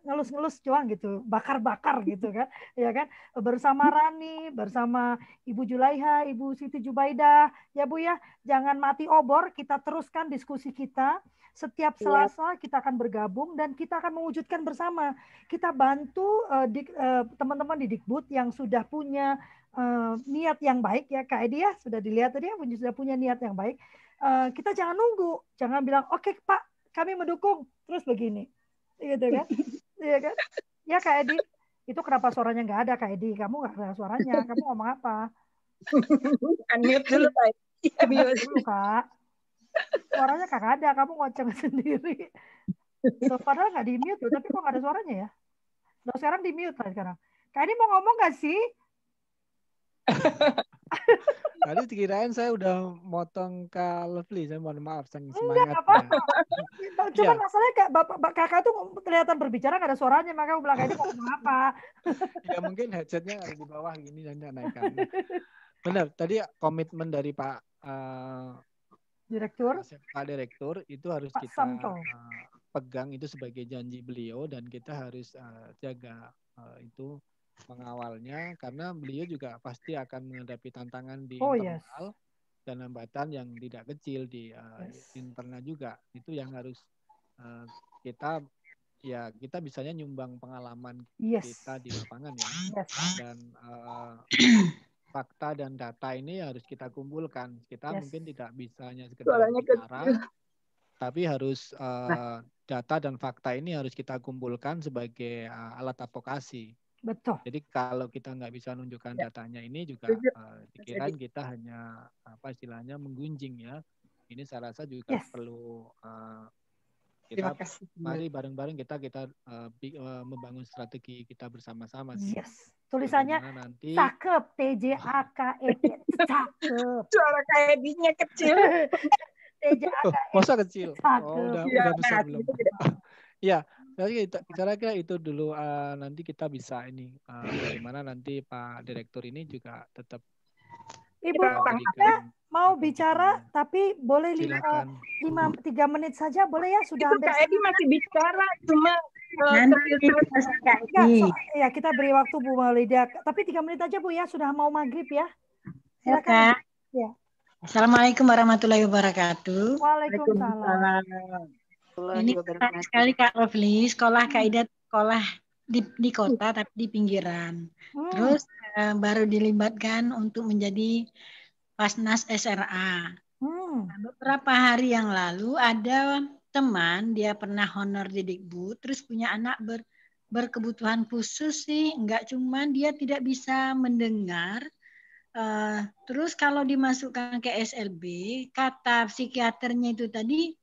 ngelus-ngelus doang gitu, bakar-bakar gitu kan, ya kan. Bersama Rani, bersama Ibu Julaiha, Ibu Siti Jubaidah, ya Bu ya, jangan mati obor, kita teruskan diskusi kita. Setiap Selasa kita akan bergabung dan kita akan mewujudkan bersama. Kita bantu teman-teman di Dikbud yang sudah punya niat yang baik ya Kak Edi ya, sudah dilihat tadi ya, sudah punya niat yang baik. Kita jangan nunggu, jangan bilang oke Pak kami mendukung terus begini, gitu kan? Iya kan? Ya Kak Edi, itu kenapa suaranya nggak ada Kak Edi? Kamu nggak ada suaranya, kamu ngomong apa? Unmute dulu Pak. Unmute dulu Kak. Suaranya kagak ada, kamu ngoceng sendiri. Padahal nggak di mute loh, tapi kok nggak ada suaranya ya? Loh, sekarang di mute lah sekarang. Kak Edi mau ngomong nggak sih? Tadi dikirain saya udah motong Kak Lovely, saya mohon maaf saking semangatnya. Enggak apa-apa. Cuma masalahnya kakak tuh kelihatan berbicara nggak ada suaranya, makanya aku bilang Kak Edi mau ngomong apa? Ya mungkin headsetnya ada di bawah gini dan naikkan. Benar, tadi komitmen dari Pak Direktur itu harus Pak kita pegang itu sebagai janji beliau dan kita harus jaga itu mengawalnya karena beliau juga pasti akan menghadapi tantangan di internal dan hambatan yang tidak kecil di internal juga. Itu yang harus kita bisanya nyumbang pengalaman kita di lapangan ya. Dan fakta dan data ini harus kita kumpulkan. Kita mungkin tidak bisa hanya sekedar bicara, tapi harus data dan fakta ini harus kita kumpulkan sebagai alat advokasi. Betul. Jadi kalau kita nggak bisa menunjukkan datanya ini juga pikiran kita hanya istilahnya menggunjing ya. Ini saya rasa juga perlu kita mari bareng-bareng kita membangun strategi kita bersama-sama sih. Tulisannya nanti cakep, TJAKED, cakep. Suara KED-nya kecil. TJAKED. Masa kecil? Cakep. Udah besar belum? Ya, Saya kira itu dulu, nanti kita bisa ini bagaimana nanti Pak Direktur ini juga tetap Ibu mau bicara tapi boleh 3 menit saja boleh ya, sudah itu hampir Kak Edi masih bicara cuma ya kita beri waktu Bu Maulida, tapi 3 menit aja Bu ya, sudah mau maghrib ya. Silakan. Ya. Assalamualaikum warahmatullahi wabarakatuh. Waalaikumsalam. Ini keren sekali Kak Rofli, sekolah kaidah sekolah di kota tapi di pinggiran. Terus baru dilibatkan untuk menjadi Pasnas SRA. Nah, beberapa hari yang lalu ada teman, dia pernah honor di Dikbud, terus punya anak berkebutuhan khusus sih, enggak cuman dia tidak bisa mendengar. Terus kalau dimasukkan ke SLB, kata psikiaternya itu tadi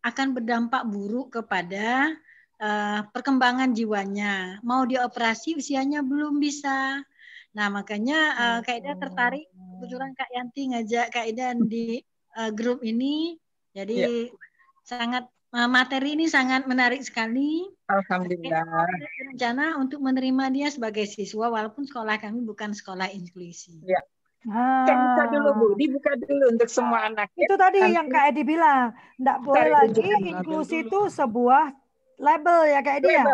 akan berdampak buruk kepada perkembangan jiwanya. Mau dioperasi usianya belum bisa. Nah makanya Kak Ida tertarik, kebetulan Kak Yanti ngajak Kak Ida di grup ini, jadi sangat materi ini sangat menarik sekali. Alhamdulillah. Rencana untuk menerima dia sebagai siswa walaupun sekolah kami bukan sekolah inklusi. Ya. Buka dulu Bu, dibuka dulu untuk semua anak. Itu tadi yang Kak Edi bilang, enggak boleh lagi inklusi itu sebuah label ya Kak Edi ya.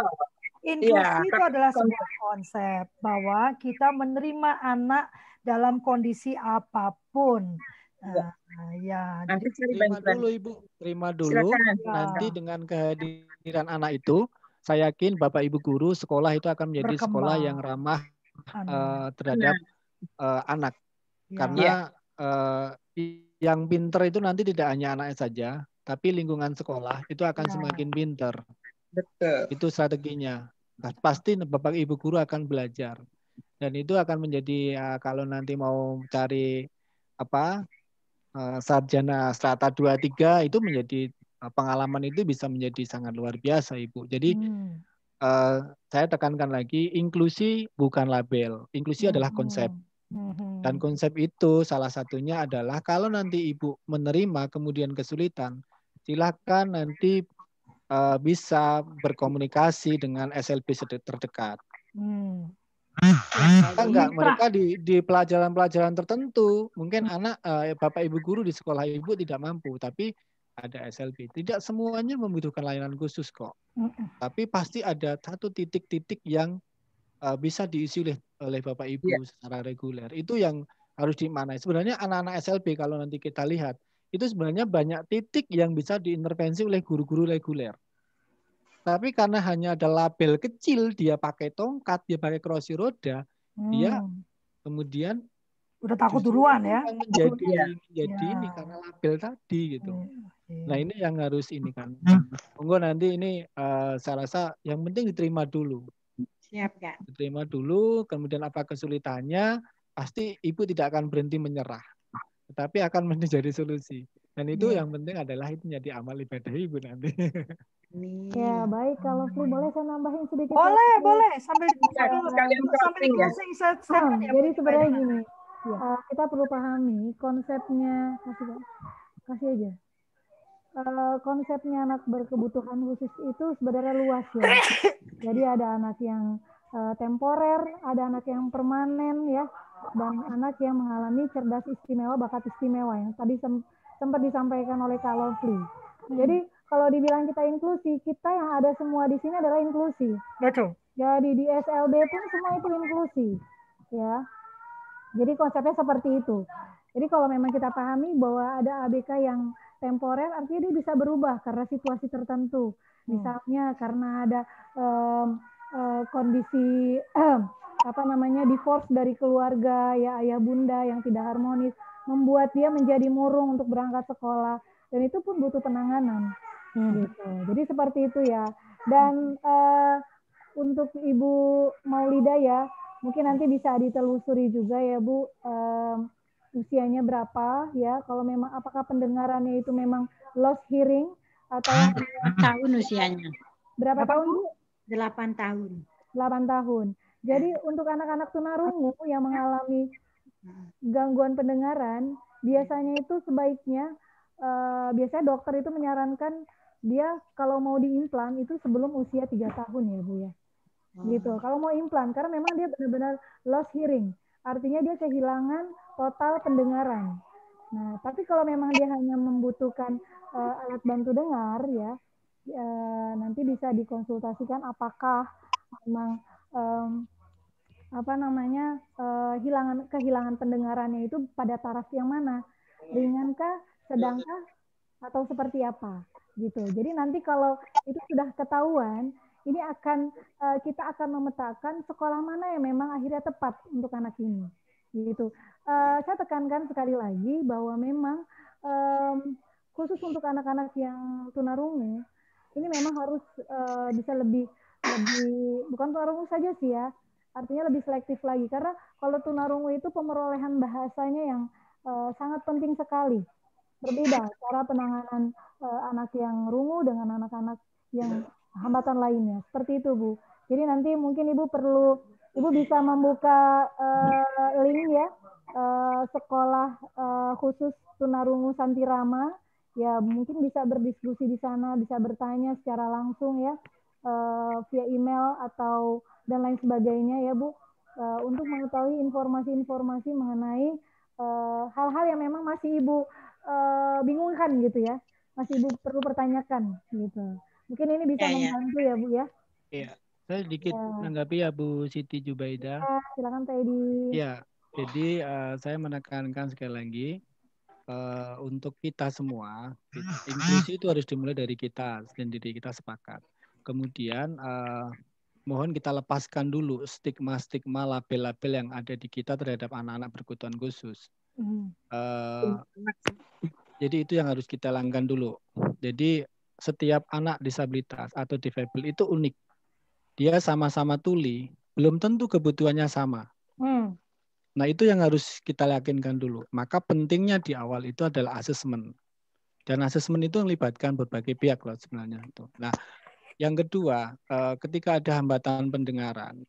Inklusi itu adalah sebuah konsep bahwa kita menerima anak dalam kondisi apapun. Nanti terima dulu Ibu, terima dulu. Nanti dengan kehadiran anak itu, saya yakin Bapak Ibu guru sekolah itu akan menjadi sekolah yang ramah terhadap anak. Karena yang pinter itu nanti tidak hanya anaknya saja, tapi lingkungan sekolah itu akan semakin pinter. Betul. Itu strateginya. Pasti Bapak Ibu guru akan belajar. Dan itu akan menjadi kalau nanti mau cari sarjana strata 2-3 itu menjadi pengalaman itu bisa menjadi sangat luar biasa Ibu. Jadi saya tekankan lagi, inklusi bukan label. Inklusi adalah konsep. Dan konsep itu salah satunya adalah kalau nanti Ibu menerima kemudian kesulitan, silakan nanti bisa berkomunikasi dengan SLB terdekat. Enggak, mereka di pelajaran-pelajaran tertentu, mungkin anak Bapak Ibu guru di sekolah Ibu tidak mampu, tapi ada SLB. Tidak semuanya membutuhkan layanan khusus kok. Tapi pasti ada satu titik-titik yang bisa diisi oleh Bapak Ibu secara reguler. Itu yang harus dimaknai. Sebenarnya anak-anak SLB kalau nanti kita lihat, itu sebenarnya banyak titik yang bisa diintervensi oleh guru-guru reguler. Tapi karena hanya ada label kecil, dia pakai tongkat, dia pakai kursi roda, dia kemudian udah takut duluan ya. Menjadi ini karena label tadi gitu. Nah ini yang harus ini kan. Monggo nanti ini saya rasa yang penting diterima dulu. Siap Kak. Diterima dulu, kemudian apa kesulitannya, pasti Ibu tidak akan berhenti menyerah. Tetapi akan menjadi solusi. Dan itu yang penting adalah itu menjadi amal ibadah Ibu nanti. Ya baik, kalau Fli boleh saya nambahin sedikit. Boleh sambil closing statement. Jadi sebenarnya gini, kita perlu pahami konsepnya, kasih aja. Konsepnya anak berkebutuhan khusus itu sebenarnya luas ya. Jadi ada anak yang temporer, ada anak yang permanen ya, dan anak yang mengalami cerdas istimewa, bakat istimewa yang tadi sempat disampaikan oleh Kak Lovely. Jadi kalau dibilang kita inklusi, kita yang ada semua di sini adalah inklusi. Betul. Jadi di SLB pun semua itu inklusi, ya. Jadi konsepnya seperti itu. Jadi kalau memang kita pahami bahwa ada ABK yang temporer, artinya dia bisa berubah karena situasi tertentu. Misalnya karena ada kondisi divorce dari keluarga, ya ayah bunda yang tidak harmonis, membuat dia menjadi murung untuk berangkat sekolah, dan itu pun butuh penanganan. Gitu. Jadi seperti itu ya. Dan untuk Ibu Maulida ya, mungkin nanti bisa ditelusuri juga ya Bu, usianya berapa ya, kalau memang apakah pendengarannya itu memang lost hearing atau 8 tahun usianya. Berapa tahun Bu? 8 tahun. 8 tahun. Jadi untuk anak-anak tunarungu yang mengalami gangguan pendengaran, biasanya itu sebaiknya biasanya dokter itu menyarankan dia kalau mau diimplan itu sebelum usia 3 tahun ya Bu ya. Gitu. Kalau mau implan, karena memang dia benar-benar lost hearing. Artinya dia kehilangan total pendengaran. Nah, tapi kalau memang dia hanya membutuhkan alat bantu dengar ya, nanti bisa dikonsultasikan apakah memang kehilangan pendengarannya itu pada taraf yang mana, ringankah, sedangkah, atau seperti apa gitu. Jadi nanti kalau itu sudah ketahuan, ini kita akan memetakan sekolah mana yang memang akhirnya tepat untuk anak ini gitu. Saya tekankan sekali lagi bahwa memang khusus untuk anak-anak yang tunarungu ini memang harus bisa lebih bukan tunarungu saja sih ya, artinya lebih selektif lagi, karena kalau tunarungu itu pemerolehan bahasanya yang sangat penting sekali. Berbeda cara penanganan anak yang rungu dengan anak-anak yang hambatan lainnya. Seperti itu, Bu. Jadi nanti mungkin Ibu bisa membuka link ya, sekolah khusus tunarungu Santirama. Ya, mungkin bisa berdiskusi di sana, bisa bertanya secara langsung ya, via email atau dan lain sebagainya ya, Bu. Untuk mengetahui informasi-informasi mengenai hal-hal yang memang masih Ibu bingungkan gitu ya, masih Ibu perlu pertanyakan gitu. Mungkin ini bisa membantu ya Bu ya. Iya, saya sedikit menanggapi ya Bu Siti Jubaidah. Silakan Pak Edi. Ya, jadi saya menekankan sekali lagi untuk kita semua, inklusi itu harus dimulai dari kita sendiri, kita sepakat. Kemudian mohon kita lepaskan dulu stigma-stigma, label-label yang ada di kita terhadap anak-anak berkebutuhan khusus. Jadi itu yang harus kita langgan dulu. Jadi setiap anak disabilitas atau difabel itu unik. Dia sama-sama tuli, belum tentu kebutuhannya sama. Nah itu yang harus kita yakinkan dulu. Maka pentingnya di awal itu adalah asesmen. Dan asesmen itu melibatkan berbagai pihak loh sebenarnya. Nah yang kedua, ketika ada hambatan pendengaran,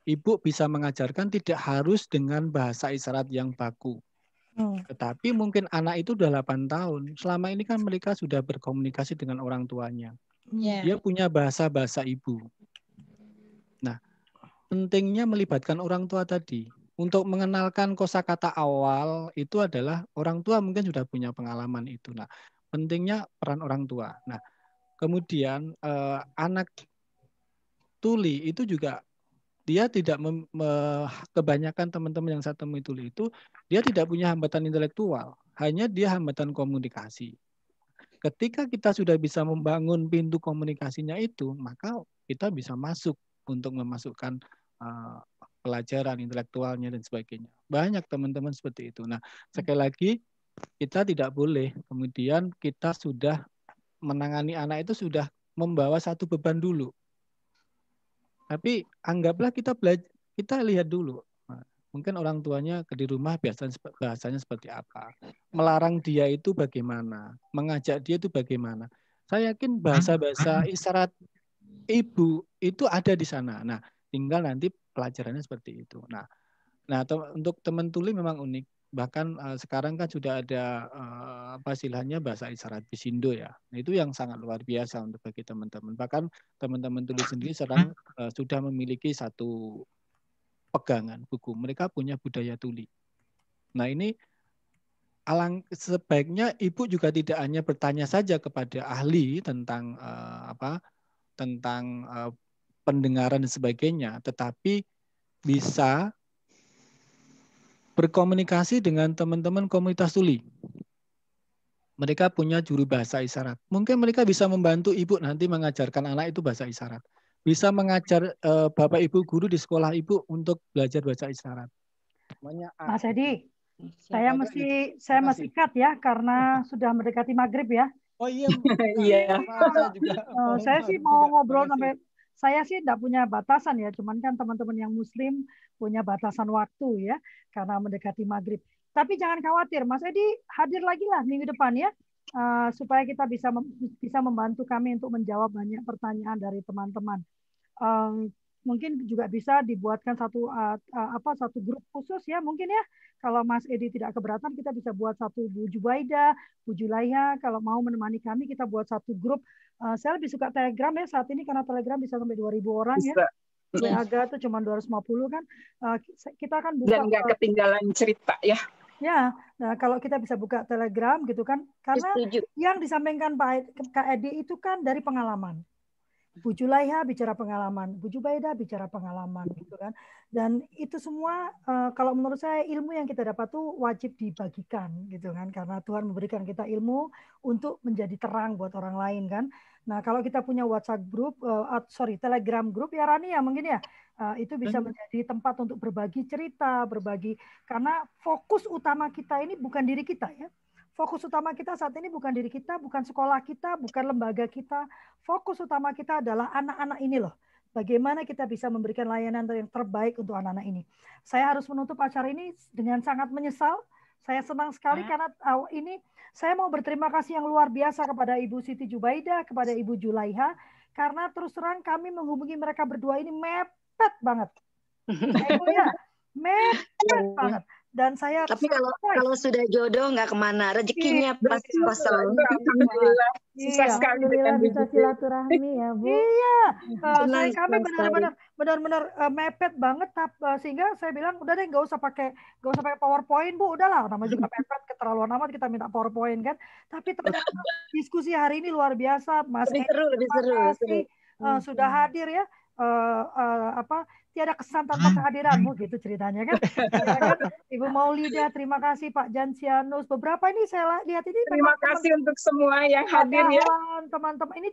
ibu bisa mengajarkan tidak harus dengan bahasa isyarat yang baku. Tetapi mungkin anak itu udah 8 tahun. Selama ini kan mereka sudah berkomunikasi dengan orang tuanya. Dia punya bahasa-bahasa ibu. Nah, pentingnya melibatkan orang tua tadi. Untuk mengenalkan kosakata awal itu adalah orang tua mungkin sudah punya pengalaman itu. Nah, pentingnya peran orang tua. Nah, kemudian anak tuli itu juga dia tidak kebanyakan teman-teman yang saya temui tuli itu dia tidak punya hambatan intelektual, hanya dia hambatan komunikasi. Ketika kita sudah bisa membangun pintu komunikasinya itu, maka kita bisa masuk untuk memasukkan pelajaran intelektualnya dan sebagainya. Banyak teman-teman seperti itu. Nah, sekali lagi kita tidak boleh kemudian kita sudah menangani anak itu sudah membawa satu beban dulu. Tapi anggaplah kita lihat dulu. Mungkin orang tuanya di rumah bahasanya seperti apa. Melarang dia itu bagaimana. Mengajak dia itu bagaimana. Saya yakin bahasa-bahasa isyarat ibu itu ada di sana. Nah, tinggal nanti pelajarannya seperti itu. Nah untuk teman tuli memang unik. Bahkan sekarang kan sudah ada istilahnya bahasa isyarat Bisindo ya. Nah, itu yang sangat luar biasa untuk bagi teman-teman. Bahkan teman-teman tuli sendiri sekarang sudah memiliki satu pegangan buku. Mereka punya budaya tuli. Nah ini sebaiknya ibu juga tidak hanya bertanya saja kepada ahli tentang tentang pendengaran dan sebagainya, tetapi bisa berkomunikasi dengan teman-teman komunitas tuli. Mereka punya juru bahasa isyarat. Mungkin mereka bisa membantu ibu nanti mengajarkan anak itu bahasa isyarat. Bisa mengajar bapak ibu guru di sekolah ibu untuk belajar bahasa isyarat. Mas Edi, saya mesti cut ya karena sudah mendekati maghrib ya. Oh iya. Iya. Saya sih mau ngobrol sampai saya sih tidak punya batasan ya, cuman kan teman-teman yang Muslim punya batasan waktu ya karena mendekati maghrib. Tapi jangan khawatir, Mas Edi hadir lagi lah minggu depan ya, supaya kita bisa membantu kami untuk menjawab banyak pertanyaan dari teman-teman. mungkin juga bisa dibuatkan satu grup khusus ya mungkin ya. Kalau Mas Edi tidak keberatan, kita bisa buat satu Bu Jubaida, Bu Julaiha. Kalau mau menemani kami, kita buat satu grup. Saya lebih suka Telegram ya saat ini karena Telegram bisa sampai 2.000 orang ya. WA tuh cuma 250 kan. Kita akan buka. Dan nggak ketinggalan cerita ya. Ya, nah kalau kita bisa buka Telegram gitu kan, karena yang disampaikan Kak Edi itu kan dari pengalaman. Bu Julaiha bicara pengalaman, Bu Jubaida bicara pengalaman gitu kan. Dan itu semua kalau menurut saya ilmu yang kita dapat tuh wajib dibagikan gitu kan, karena Tuhan memberikan kita ilmu untuk menjadi terang buat orang lain kan. Nah, kalau kita punya WhatsApp group, Telegram group ya Rani ya mungkin ya, itu bisa menjadi tempat untuk berbagi cerita, berbagi, karena fokus utama kita ini bukan diri kita ya. Fokus utama kita saat ini bukan diri kita, bukan sekolah kita, bukan lembaga kita. Fokus utama kita adalah anak-anak ini loh. Bagaimana kita bisa memberikan layanan yang terbaik untuk anak-anak ini. Saya harus menutup acara ini dengan sangat menyesal. Saya senang sekali karena ini saya mau berterima kasih yang luar biasa kepada Ibu Siti Jubaida, kepada Ibu Julaiha, karena terus terang kami menghubungi mereka berdua ini mepet banget. Ya, mepet banget. Dan saya tapi kalau sudah jodoh nggak kemana, rezekinya pasti kosong. Alhamdulillah. Susah sekali dengan bisa silaturahmi ya Bu. Iya, kami benar-benar mepet banget, sehingga saya bilang udah deh nggak usah pakai PowerPoint Bu, udahlah namanya juga mepet keterlaluan amat kita minta PowerPoint kan. Tapi ternyata diskusi hari ini luar biasa, Mas. Lebih seru. Sudah hadir ya. Tiada kesan tanpa kehadiranmu gitu ceritanya kan. Ibu Maulida, terima kasih Pak Jansianus. Beberapa ini saya lihat ini terima kasih untuk semua yang hadir ya. Teman-teman ini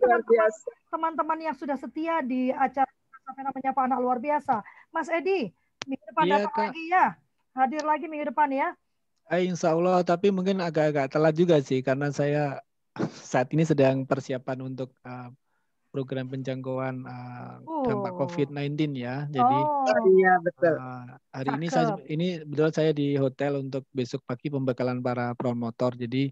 teman-teman yang sudah setia di acara Sampai Menyapa Anak luar biasa. Mas Edi, minggu depan datang lagi ya. Hadir lagi minggu depan ya. Insya Allah, tapi mungkin agak-agak telat juga sih karena saya saat ini sedang persiapan untuk program penjangkauan dampak COVID-19 ya. Jadi iya betul. Hari ini betul saya di hotel untuk besok pagi pembekalan para promotor. Jadi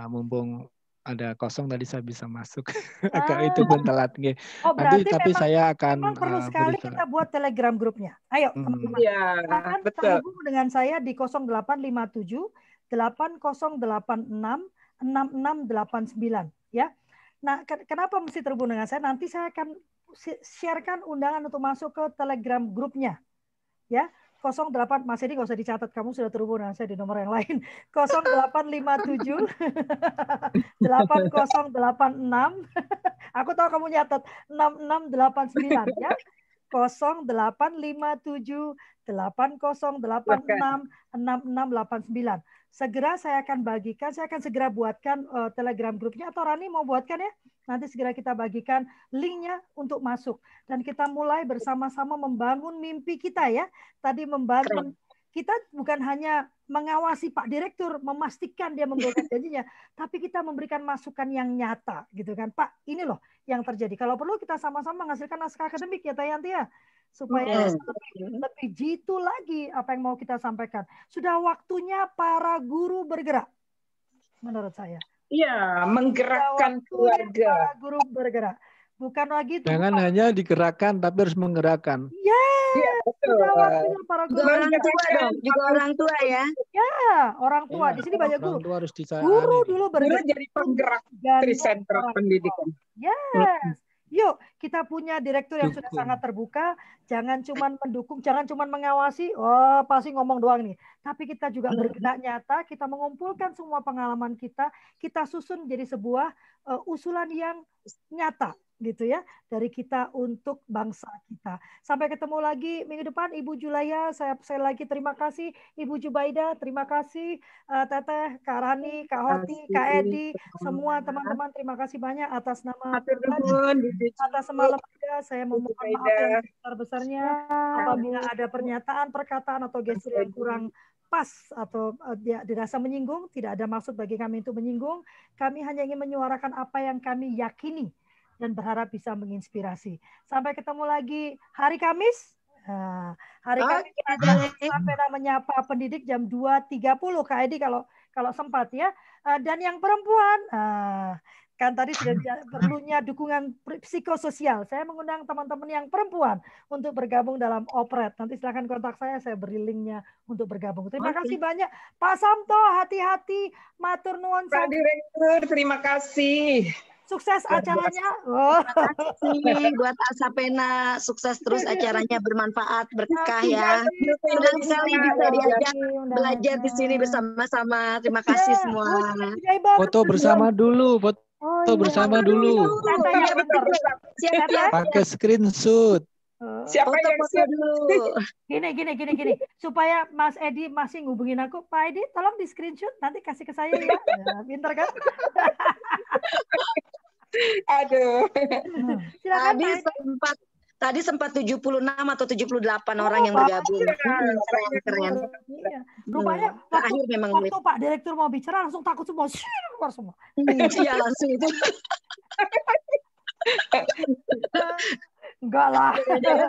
mumpung ada kosong tadi saya bisa masuk. Agak itu pun telat. Tapi saya akan perlu sekali kita buat Telegram grupnya. Ayo teman-teman. Iya, betul. Terhubung dengan saya di 0857 8086 6689 ya. Nah, kenapa mesti terhubung dengan saya? Nanti saya akan sharekan undangan untuk masuk ke Telegram grupnya. Ya, 08 Mas Edi nggak usah dicatat, kamu sudah terhubung dengan saya di nomor yang lain. 0857 8086. Aku tahu kamu nyatat 6689 ya. 0857 8086 6689. Segera saya akan bagikan, saya akan segera buatkan Telegram grupnya, atau Rani mau buatkan ya? Nanti segera kita bagikan linknya untuk masuk. Dan kita mulai bersama-sama membangun mimpi kita ya. Tadi membangun, kita bukan hanya mengawasi Pak Direktur, memastikan dia membuat janjinya, tapi kita memberikan masukan yang nyata gitu kan. Pak, ini loh yang terjadi. Kalau perlu kita sama-sama menghasilkan naskah akademik ya Tayanti ya. Supaya lebih jitu lagi apa yang mau kita sampaikan. Sudah waktunya para guru bergerak, menurut saya. Iya, menggerakkan keluarga. Para guru bergerak. Bukan lagi itu. Jangan hanya digerakkan, tapi harus menggerakkan. Sudah waktunya para guru. Juga orang tua ya. Ya, orang tua. Di sini banyak guru. Orang tua harus guru dulu bergerak. Jadi penggerak sentra pendidikan. Yes. Yuk, kita punya direktur yang sudah sangat terbuka. Jangan cuma mendukung, jangan cuma mengawasi. Oh, pasti ngomong doang nih. Tapi kita juga bergerak nyata. Kita mengumpulkan semua pengalaman kita. Kita susun jadi sebuah usulan yang nyata, gitu ya, dari kita untuk bangsa kita. Sampai ketemu lagi minggu depan, Ibu Julaiha. Saya lagi terima kasih, Ibu Jubaida. Terima kasih, Teteh, Kak Rani, Kak Hoti, Kak Edi, semua teman-teman. Terima kasih banyak atas nama atas semalam juga. Saya memohon maaf yang sebesar-besarnya apabila ada pernyataan, perkataan atau gestur yang kurang pas atau dirasa menyinggung. Tidak ada maksud bagi kami untuk menyinggung. Kami hanya ingin menyuarakan apa yang kami yakini dan berharap bisa menginspirasi. Sampai ketemu lagi hari Kamis. Hari Kamis ada Sampai Menyapa Pendidik jam 2.30 Kak Edi kalau sempat ya. Dan yang perempuan Kan tadi sudah perlunya dukungan psikososial. Saya mengundang teman-teman yang perempuan untuk bergabung dalam Opret. Nanti silakan kontak saya beri linknya untuk bergabung. Terima kasih banyak. Pak Samto, hati-hati. Matur nuwun. Pak Direktur, terima kasih. Sukses acaranya. Terima kasih buat Asapena. Sukses terus acaranya, bermanfaat, berkah ya. Senang sekali bisa diajak belajar di sini bersama-sama. Terima kasih semua. Foto bersama dulu, foto bersama dulu. Siap-siap. Pakai screenshot. Siapa yang siap dulu? Gini. Supaya Mas Edi masih ngubungin aku, Pak Edi tolong di screenshot nanti kasih ke saya ya. Pinter kan? Aduh. Tadi sempat 76 atau 78 orang yang bergabung. Keren. Rupanya waktu Pak Direktur mau bicara langsung takut semua. Keluar semua. Iya langsung itu. Enggak lah. 30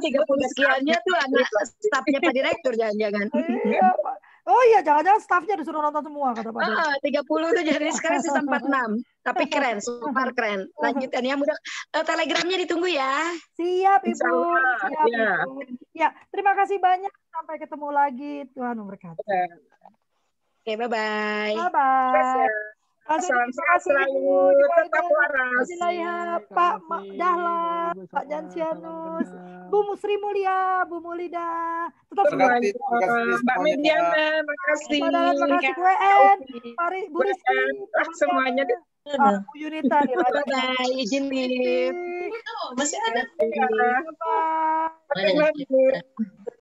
sekiannya tuh anak stafnya Pak Direktur jangan-jangan. Iya, Pak. Oh iya, jangan-jangan stafnya disuruh nonton semua kata Pak Direktur. 30 tuh jadi sekarang sisa 46. Tapi keren, super keren. Lanjutannya mudah. Telegramnya ditunggu ya. Siap Ibu. Siap, Ibu. Ya, terima kasih banyak. Sampai ketemu lagi. Tuhan memberkati. Oke, bye-bye. Bye-bye. Salam sehat selalu, tetap waras. Pak Dahlan, Pak Jansianus, Bu Sri Mulia, Bu Mulida, tetap semuanya. Mbak Mediana, makasih. Terima kasih Bu En, Bu Rizky, semuanya. Bu Yunita. Bye, izin live. Masih ada. Bye.